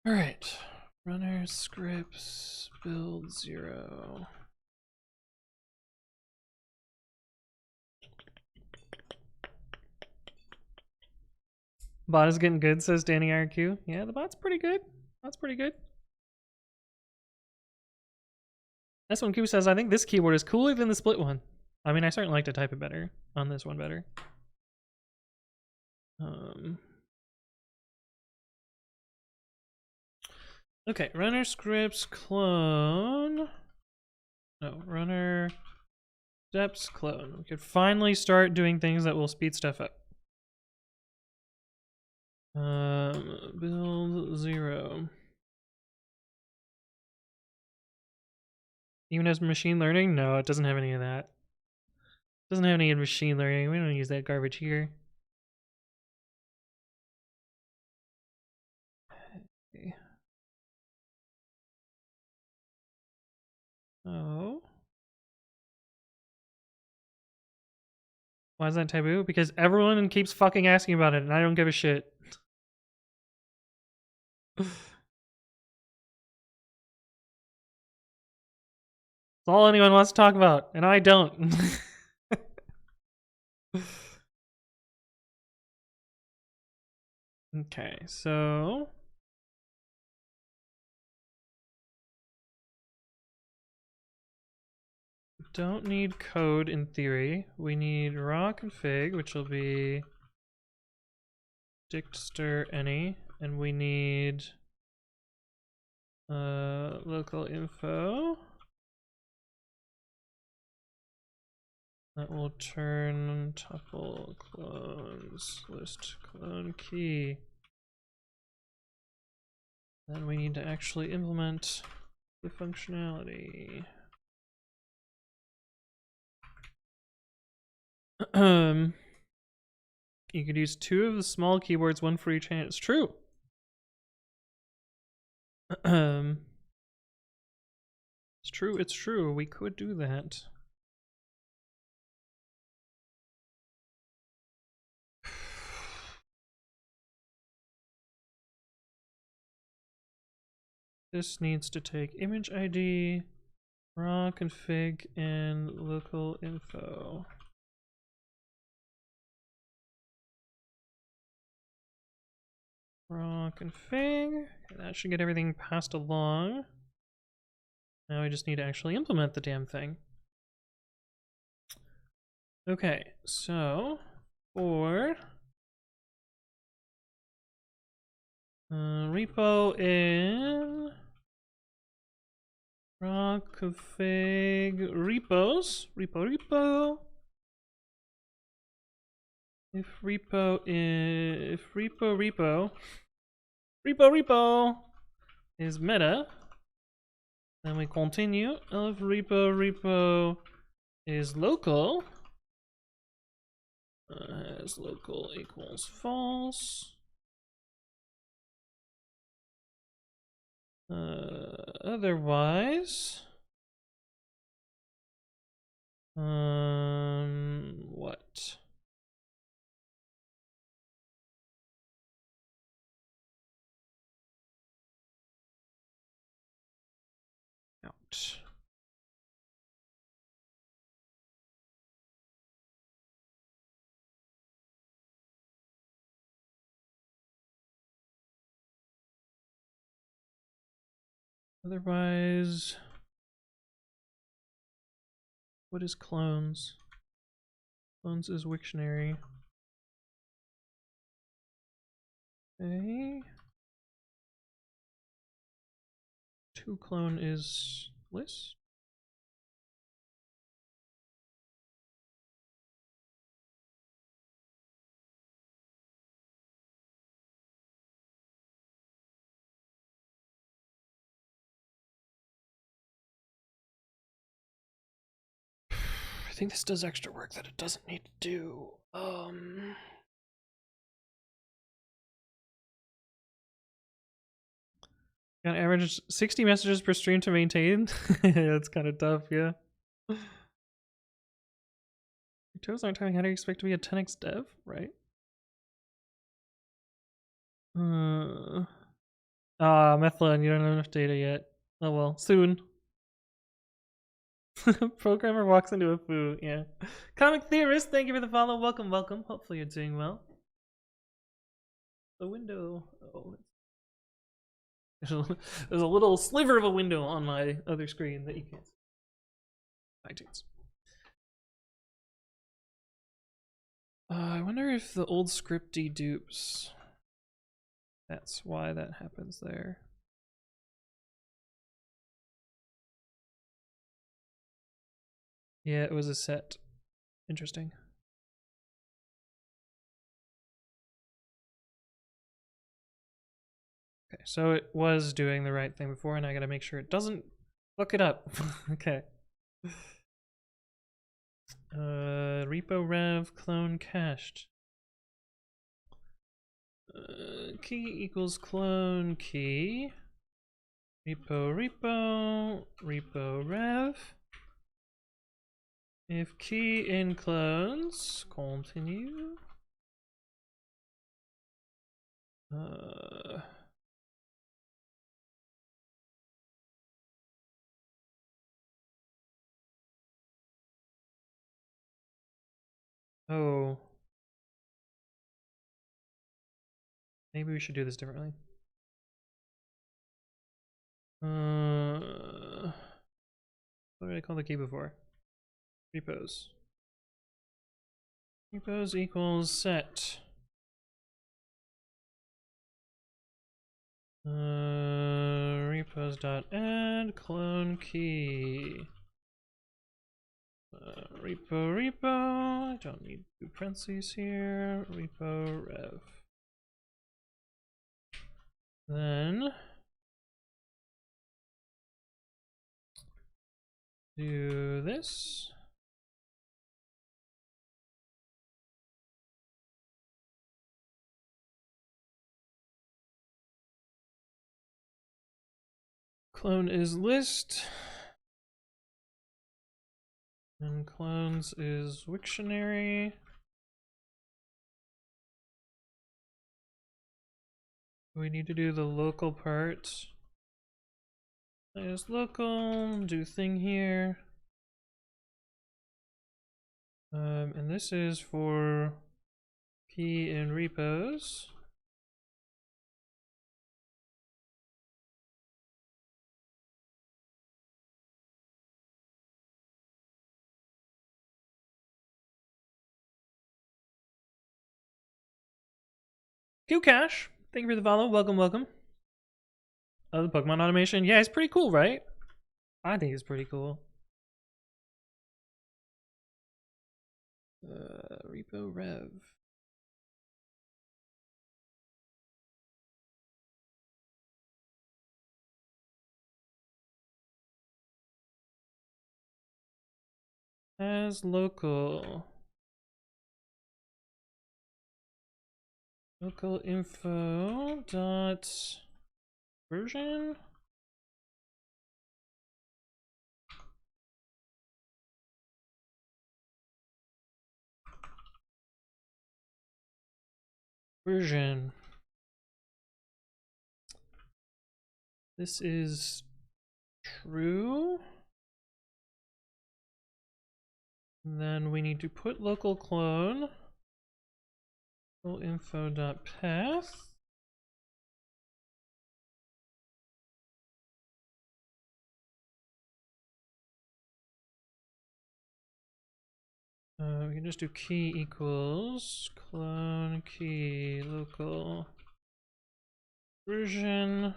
All right, runner scripts build 0. Bot is getting good, says Danny RQ. Yeah, the bot's pretty good. That's pretty good. This one Q says, I think this keyboard is cooler than the split one. I mean, I certainly like to type it better on this one better. Okay, runner scripts clone. No, runner steps clone. We could finally start doing things that will speed stuff up. Build 0. Even as machine learning? No, it doesn't have any of that. It doesn't have any machine learning. We don't use that garbage here. Okay. Oh. Why is that taboo? Because everyone keeps fucking asking about it and I don't give a shit. It's all anyone wants to talk about, and I don't. Okay, so don't need code in theory. We need raw config, which will be dictster any, and we need local info. That will turn tuple clones list clone key. Then we need to actually implement the functionality. You could use 2 of the small keyboards, 1 for each hand. It's true. It's true. It's true. We could do that. This needs to take image ID, raw config, and local info. Raw config. Okay, that should get everything passed along. Now we just need to actually implement the damn thing. Okay, so for repo in Proc config repos. Repo. If repo is meta, then we continue. If repo is local, as local equals false. Otherwise, what? Out. Otherwise, what is clones? Clones is Wiktionary. Okay. To clone is list. I think this does extra work that it doesn't need to do. Got average 60 messages per stream to maintain. That's kind of tough, yeah. Your toes aren't timing. How do you expect to be a 10x dev, right? Methlon, you don't have enough data yet. Oh well, soon. Programmer walks into a foo, yeah. Comic Theorist, thank you for the follow. Welcome. Hopefully you're doing well. The window. Oh, there's a little sliver of a window on my other screen that you can't see. iTunes. I wonder if the old script dedupes. That's why that happens there. Yeah, it was a set. Interesting. Okay, so it was doing the right thing before, and I gotta make sure it doesn't fuck it up. Okay. Repo rev clone cached. Key equals clone key. Repo rev. If key in clones, continue. Oh. Maybe we should do this differently. What did I call the key before? Repos. Repos equals set. Repos.add clone key. Repo. I don't need two parentheses here. Repo rev. Then do this. Clone is list. And clones is Wiktionary. We need to do the local part. Is local, do thing here. And this is for key in repos. Qcash, thank you for the follow. Welcome. Oh, the Pokemon automation. Yeah, it's pretty cool, right? I think it's pretty cool. Repo rev. As local info dot version. This is true. And then we need to put local clone info.path. We can just do key equals clone key local version.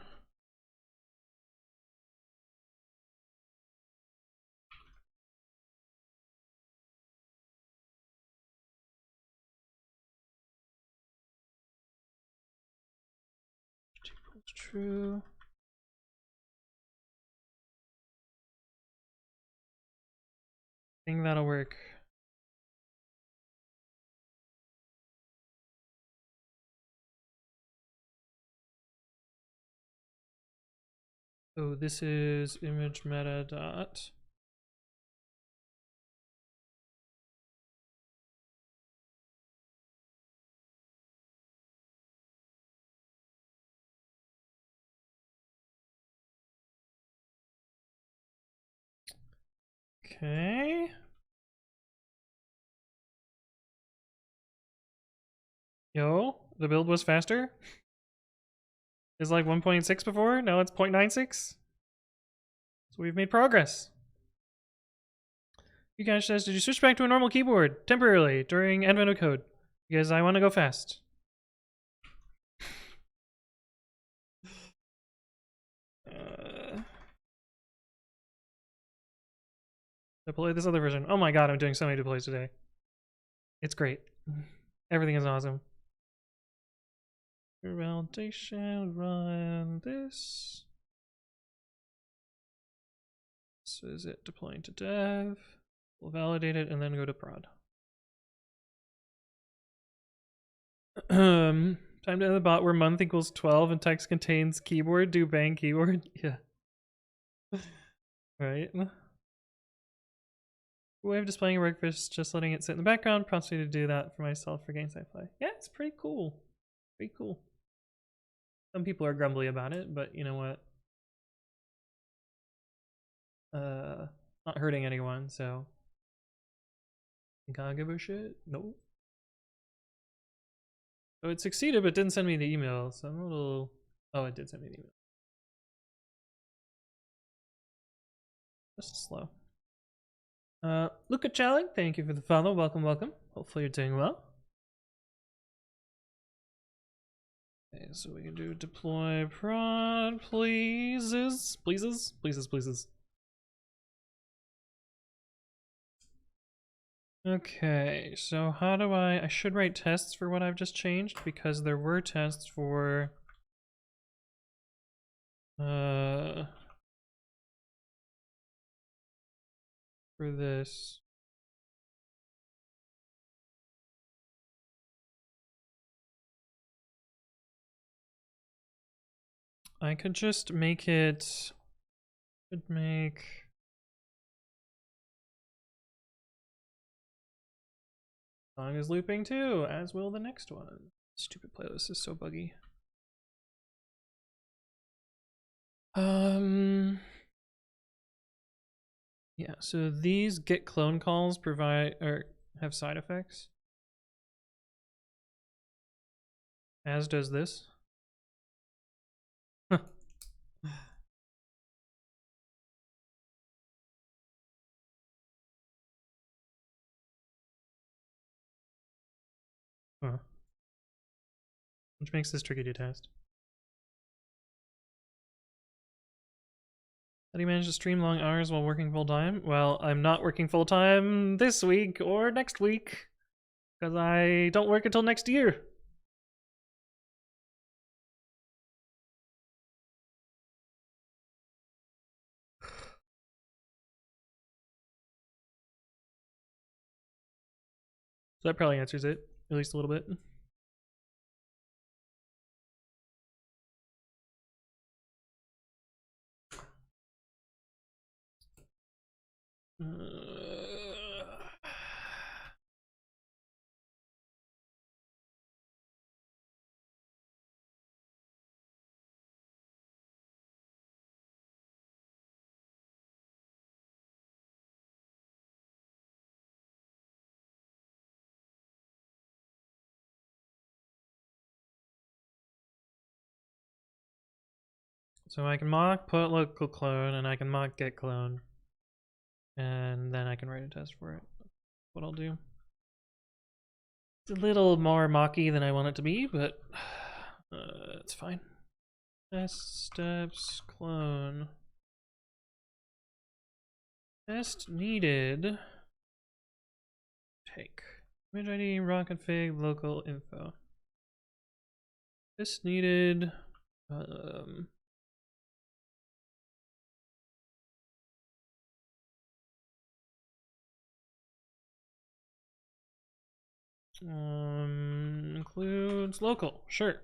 Equals true. I think that'll work. So this is image meta dot. Okay. Yo, the build was faster. It's like 1.6 before, now it's 0.96. So we've made progress. You guys says, did you switch back to a normal keyboard temporarily during advent of code? Because I want to go fast. Deploy this other version. Oh my god, I'm doing so many deploys today. It's great. Everything is awesome. For validation, run this. This is it deploying to dev. We'll validate it and then go to prod. Time to end the bot where month equals 12 and text contains keyboard. Do bang keyboard. Yeah. Right. Way of displaying a workbench, just letting it sit in the background prompts me to do that for myself for games I play. Yeah, it's pretty cool. Pretty cool. Some people are grumbly about it, but you know what? Not hurting anyone, so think I'll give a shit. Nope. So it succeeded, but didn't send me the email, so I'm a little. Oh, it did send me the email. Just slow. Luca Chalik, thank you for the follow. Welcome, welcome. Hopefully you're doing well. Okay, so we can do deploy prod, pleases. Okay, so how do I should write tests for what I've just changed because there were tests for this. I could just make it, song is looping too, as will the next one. Stupid playlist is so buggy. Yeah, so these get clone calls provide or have side effects. As does this. Huh. Which makes this tricky to test. How do you manage to stream long hours while working full time? Well, I'm not working full time this week or next week because I don't work until next year. So that probably answers it, at least a little bit. So I can mock put local clone and I can mock get clone. And then I can write a test for it. That's what I'll do. It's a little more mocky than I want it to be, but it's fine. Test steps clone. Test needed. Take. Image ID, raw config, local info. This needed. Includes local, sure.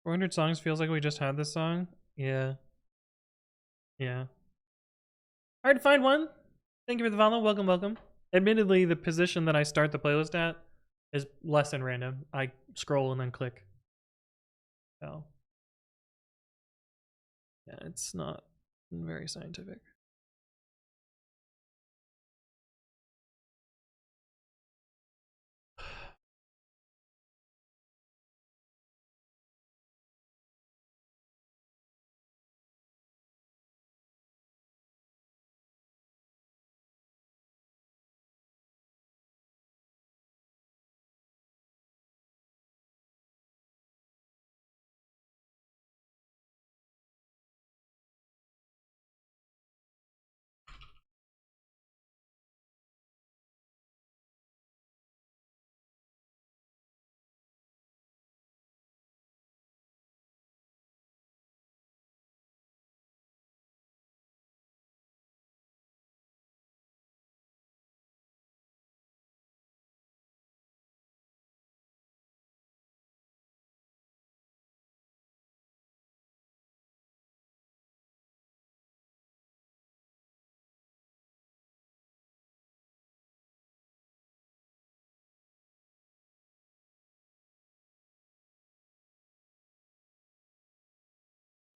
400 songs feels like we just had this song. Yeah. Yeah. Hard to find one. Thank you for the follow. Welcome, welcome. Admittedly, the position that I start the playlist at is less than random. I scroll and then click. So, yeah, it's not very scientific.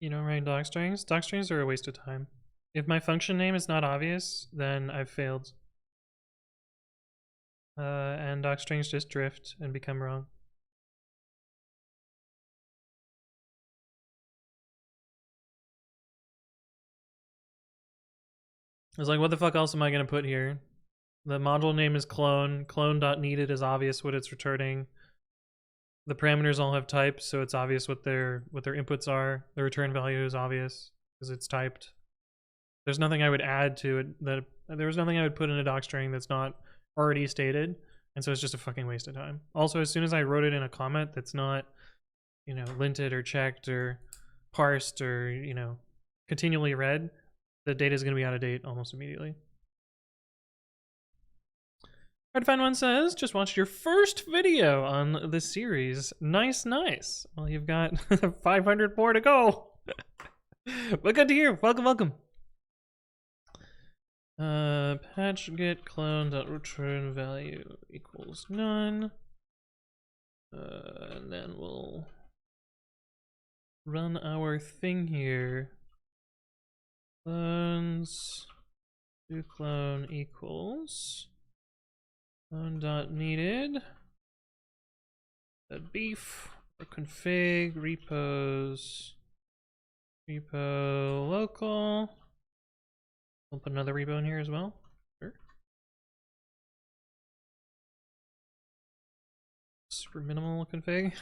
You know, writing doc strings? Doc strings are a waste of time. If my function name is not obvious, then I've failed. And doc strings just drift and become wrong. It's like, what the fuck else am I going to put here? The module name is clone. Clone.needed is obvious what it's returning. The parameters all have types, so it's obvious what their inputs are. The return value is obvious because it's typed. There's nothing I would add to it that there was nothing I would put in a doc string that's not already stated, and so it's just a fucking waste of time. Also, as soon as I wrote it in a comment that's not, you know, linted or checked or parsed or, you know, continually read, the data is going to be out of date almost immediately. Hard to Find One says, just watched your first video on the series. Nice, nice. Well, you've got 500 more to go. But good to hear. Welcome, welcome. Patch get clone dot return value equals none. And then we'll run our thing here. Clones do clone equals clone dot needed. The beef or config repos repo local We'll put another repo in here as well. Sure. Super minimal config.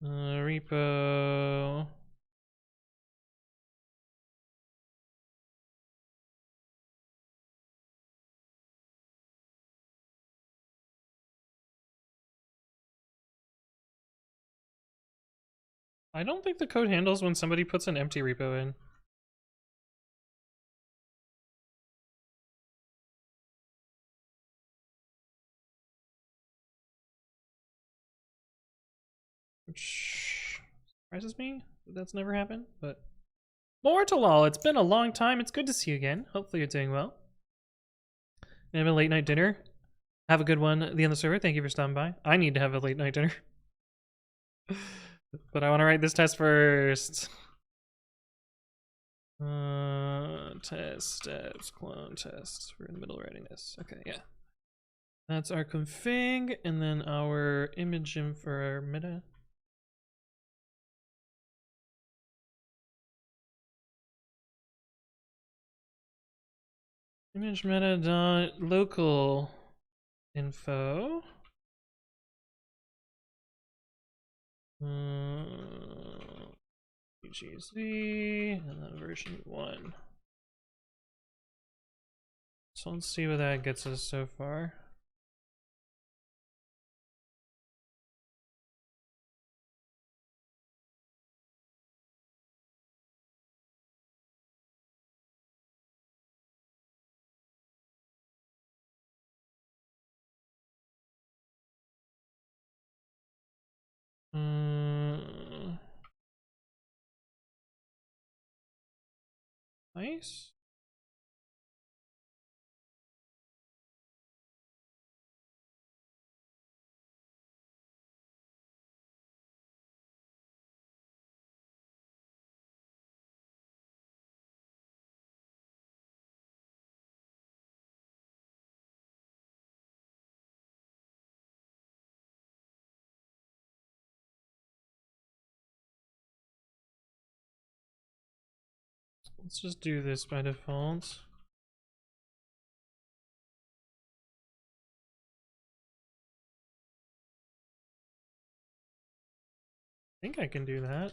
Repo. I don't think the code handles when somebody puts an empty repo in. Which surprises me that that's never happened, but Mortal, it's been a long time. It's good to see you again. Hopefully you're doing well. You have a late night dinner. Have a good one at the end of the server. Thank you for stopping by. I need to have a late night dinner. But I want to write this test first. Test steps, clone test. We're in the middle of writing this. Okay, yeah. That's our config, and then our image for our meta. Image meta dot local info. UGC, and then version 1. So let's see what that gets us so far. Nice. Let's just do this by default. I think I can do that.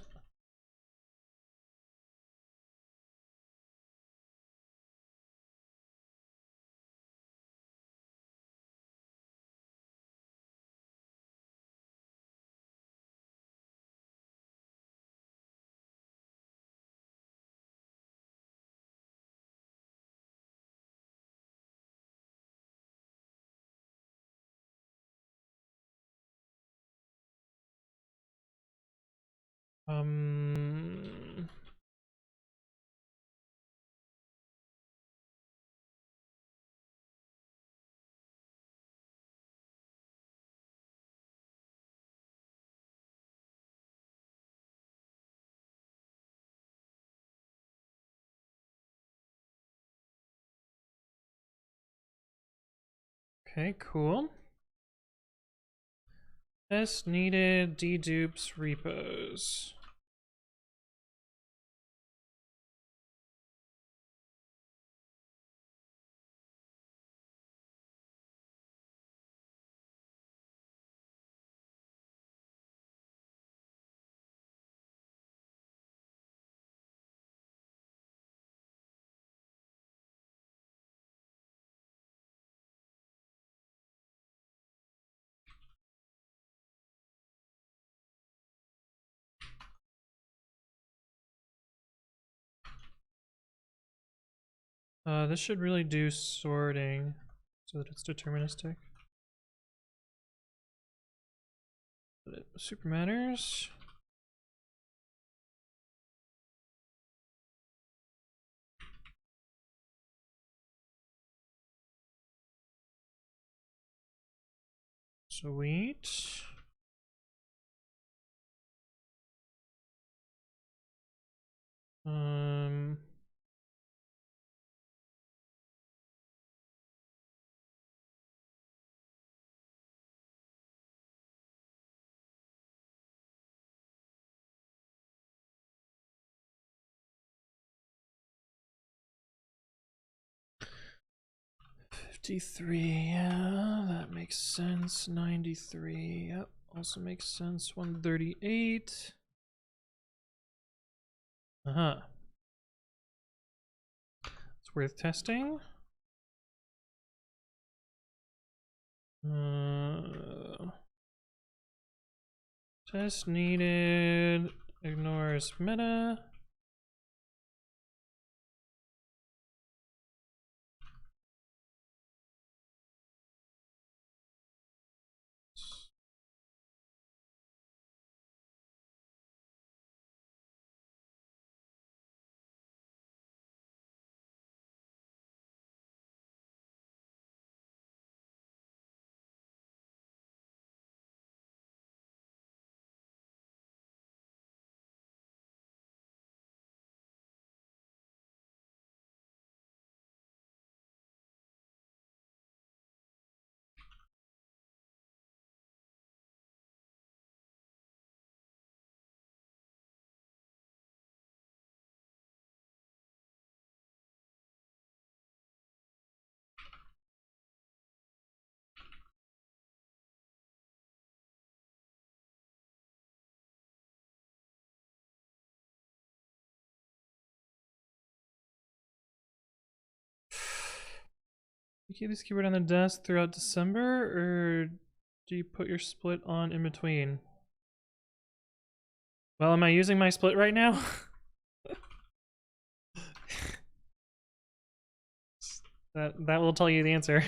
Okay, cool. Test needed dedupes repos. This should really do sorting so that it's deterministic. But it super matters. Sweet. 53, yeah, that makes sense. 93, yep, also makes sense. 138. Uh-huh. It's worth testing. Test needed. Ignores meta. You keep this keyboard on the desk throughout December, or do you put your split on in between? Well, am I using my split right now? That will tell you the answer.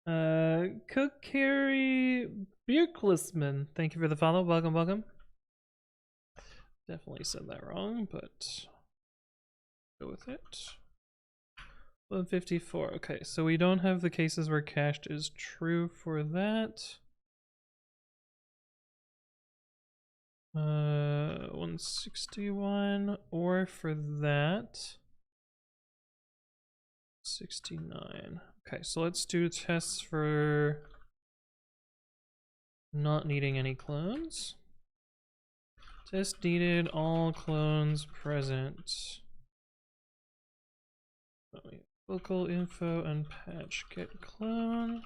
Cook Carry Bierklisman, thank you for the follow. Welcome, welcome. Definitely said that wrong, but go with it. 154. Okay, so we don't have the cases where cached is true for that. 161, or for that 69. Okay, so let's do tests for not needing any clones. Test needed, all clones present. Local info and patch get clone.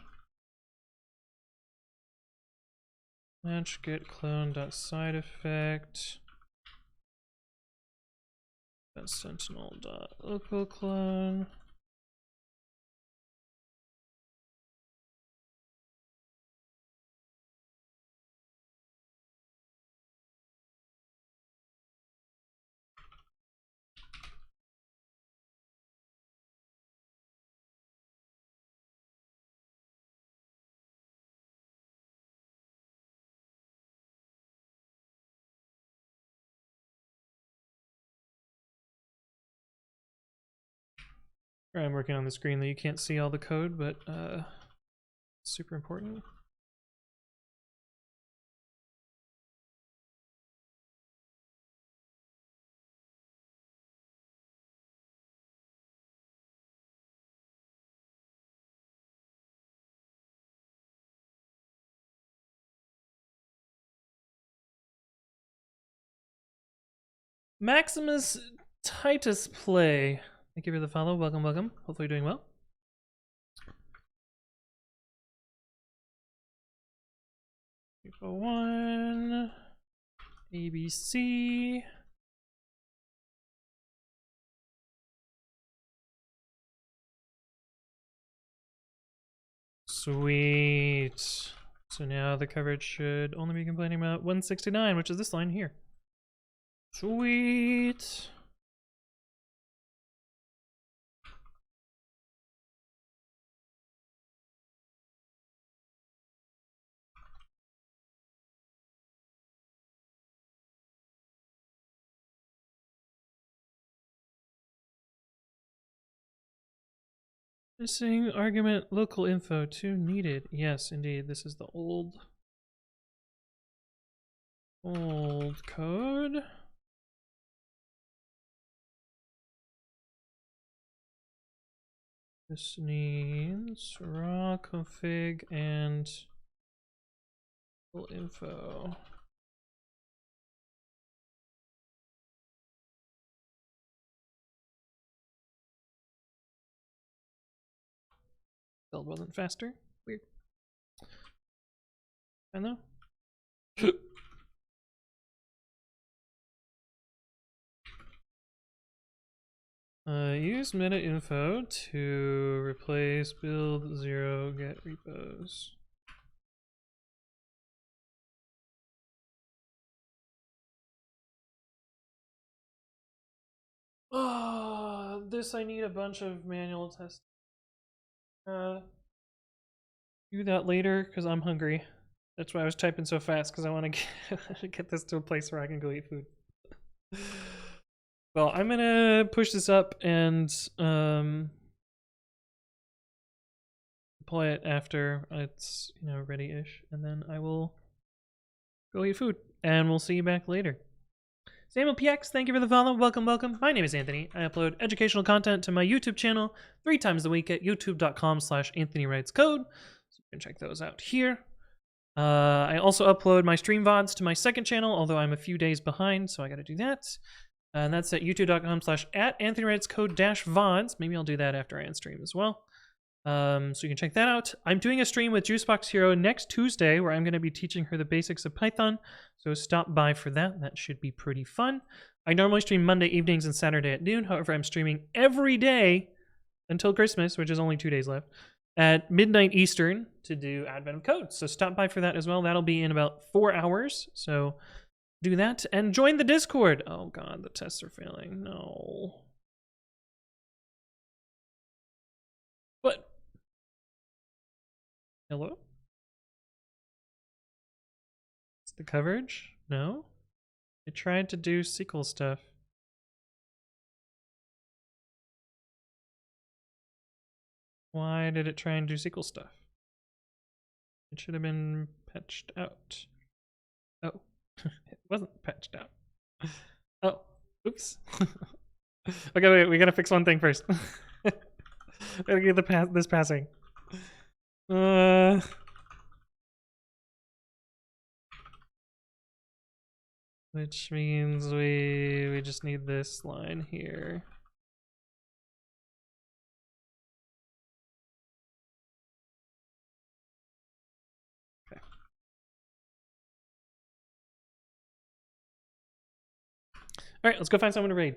Patch get clone dot side effect. Sentinel dot local clone. I'm working on the screen that you can't see all the code, but super important. Maximus Titus Play, thank you for the follow. Welcome, welcome. Hopefully you're doing well. People 1 ABC. Sweet. So now the coverage should only be complaining about 169, which is this line here. Sweet. Missing argument local info 2 needed. Yes, indeed. This is the old code. This needs raw config and local info. Build wasn't faster. Weird. I know. Use meta info to replace build 0 get repos. Oh, this I need a bunch of manual tests. Do that later because I'm hungry. That's why I was typing so fast, because I want to get this to a place where I can go eat food. Well, I'm gonna push this up and play it after it's ready-ish, and then I will go eat food, and we'll see you back later. Samuel PX, thank you for the follow. Welcome, welcome. My name is Anthony. I upload educational content to my YouTube channel 3 times a week at youtube.com/anthonywritescode. So you can check those out here. I also upload my stream VODs to my second channel, although I'm a few days behind, so I gotta do that. And that's at youtube.com/@anthonywritescode-vods. Maybe I'll do that after I end stream as well. So you can check that out. I'm doing a stream with Juicebox Hero next Tuesday where I'm going to be teaching her the basics of Python. So stop by for that. That should be pretty fun. I normally stream Monday evenings and Saturday at noon. However, I'm streaming every day until Christmas, which is only 2 days left, at midnight Eastern to do Advent of Code. So stop by for that as well. That'll be in about 4 hours. So do that and join the Discord. Oh God, the tests are failing. No. What? Hello? It's the coverage? No? I tried to do SQL stuff. Why did it try and do SQL stuff? It should have been patched out. Oh, it wasn't patched out. Oh, oops. Okay, wait, we gotta fix one thing first. We gotta get this passing. Which means we just need this line here. Okay. All right, let's go find someone to raid.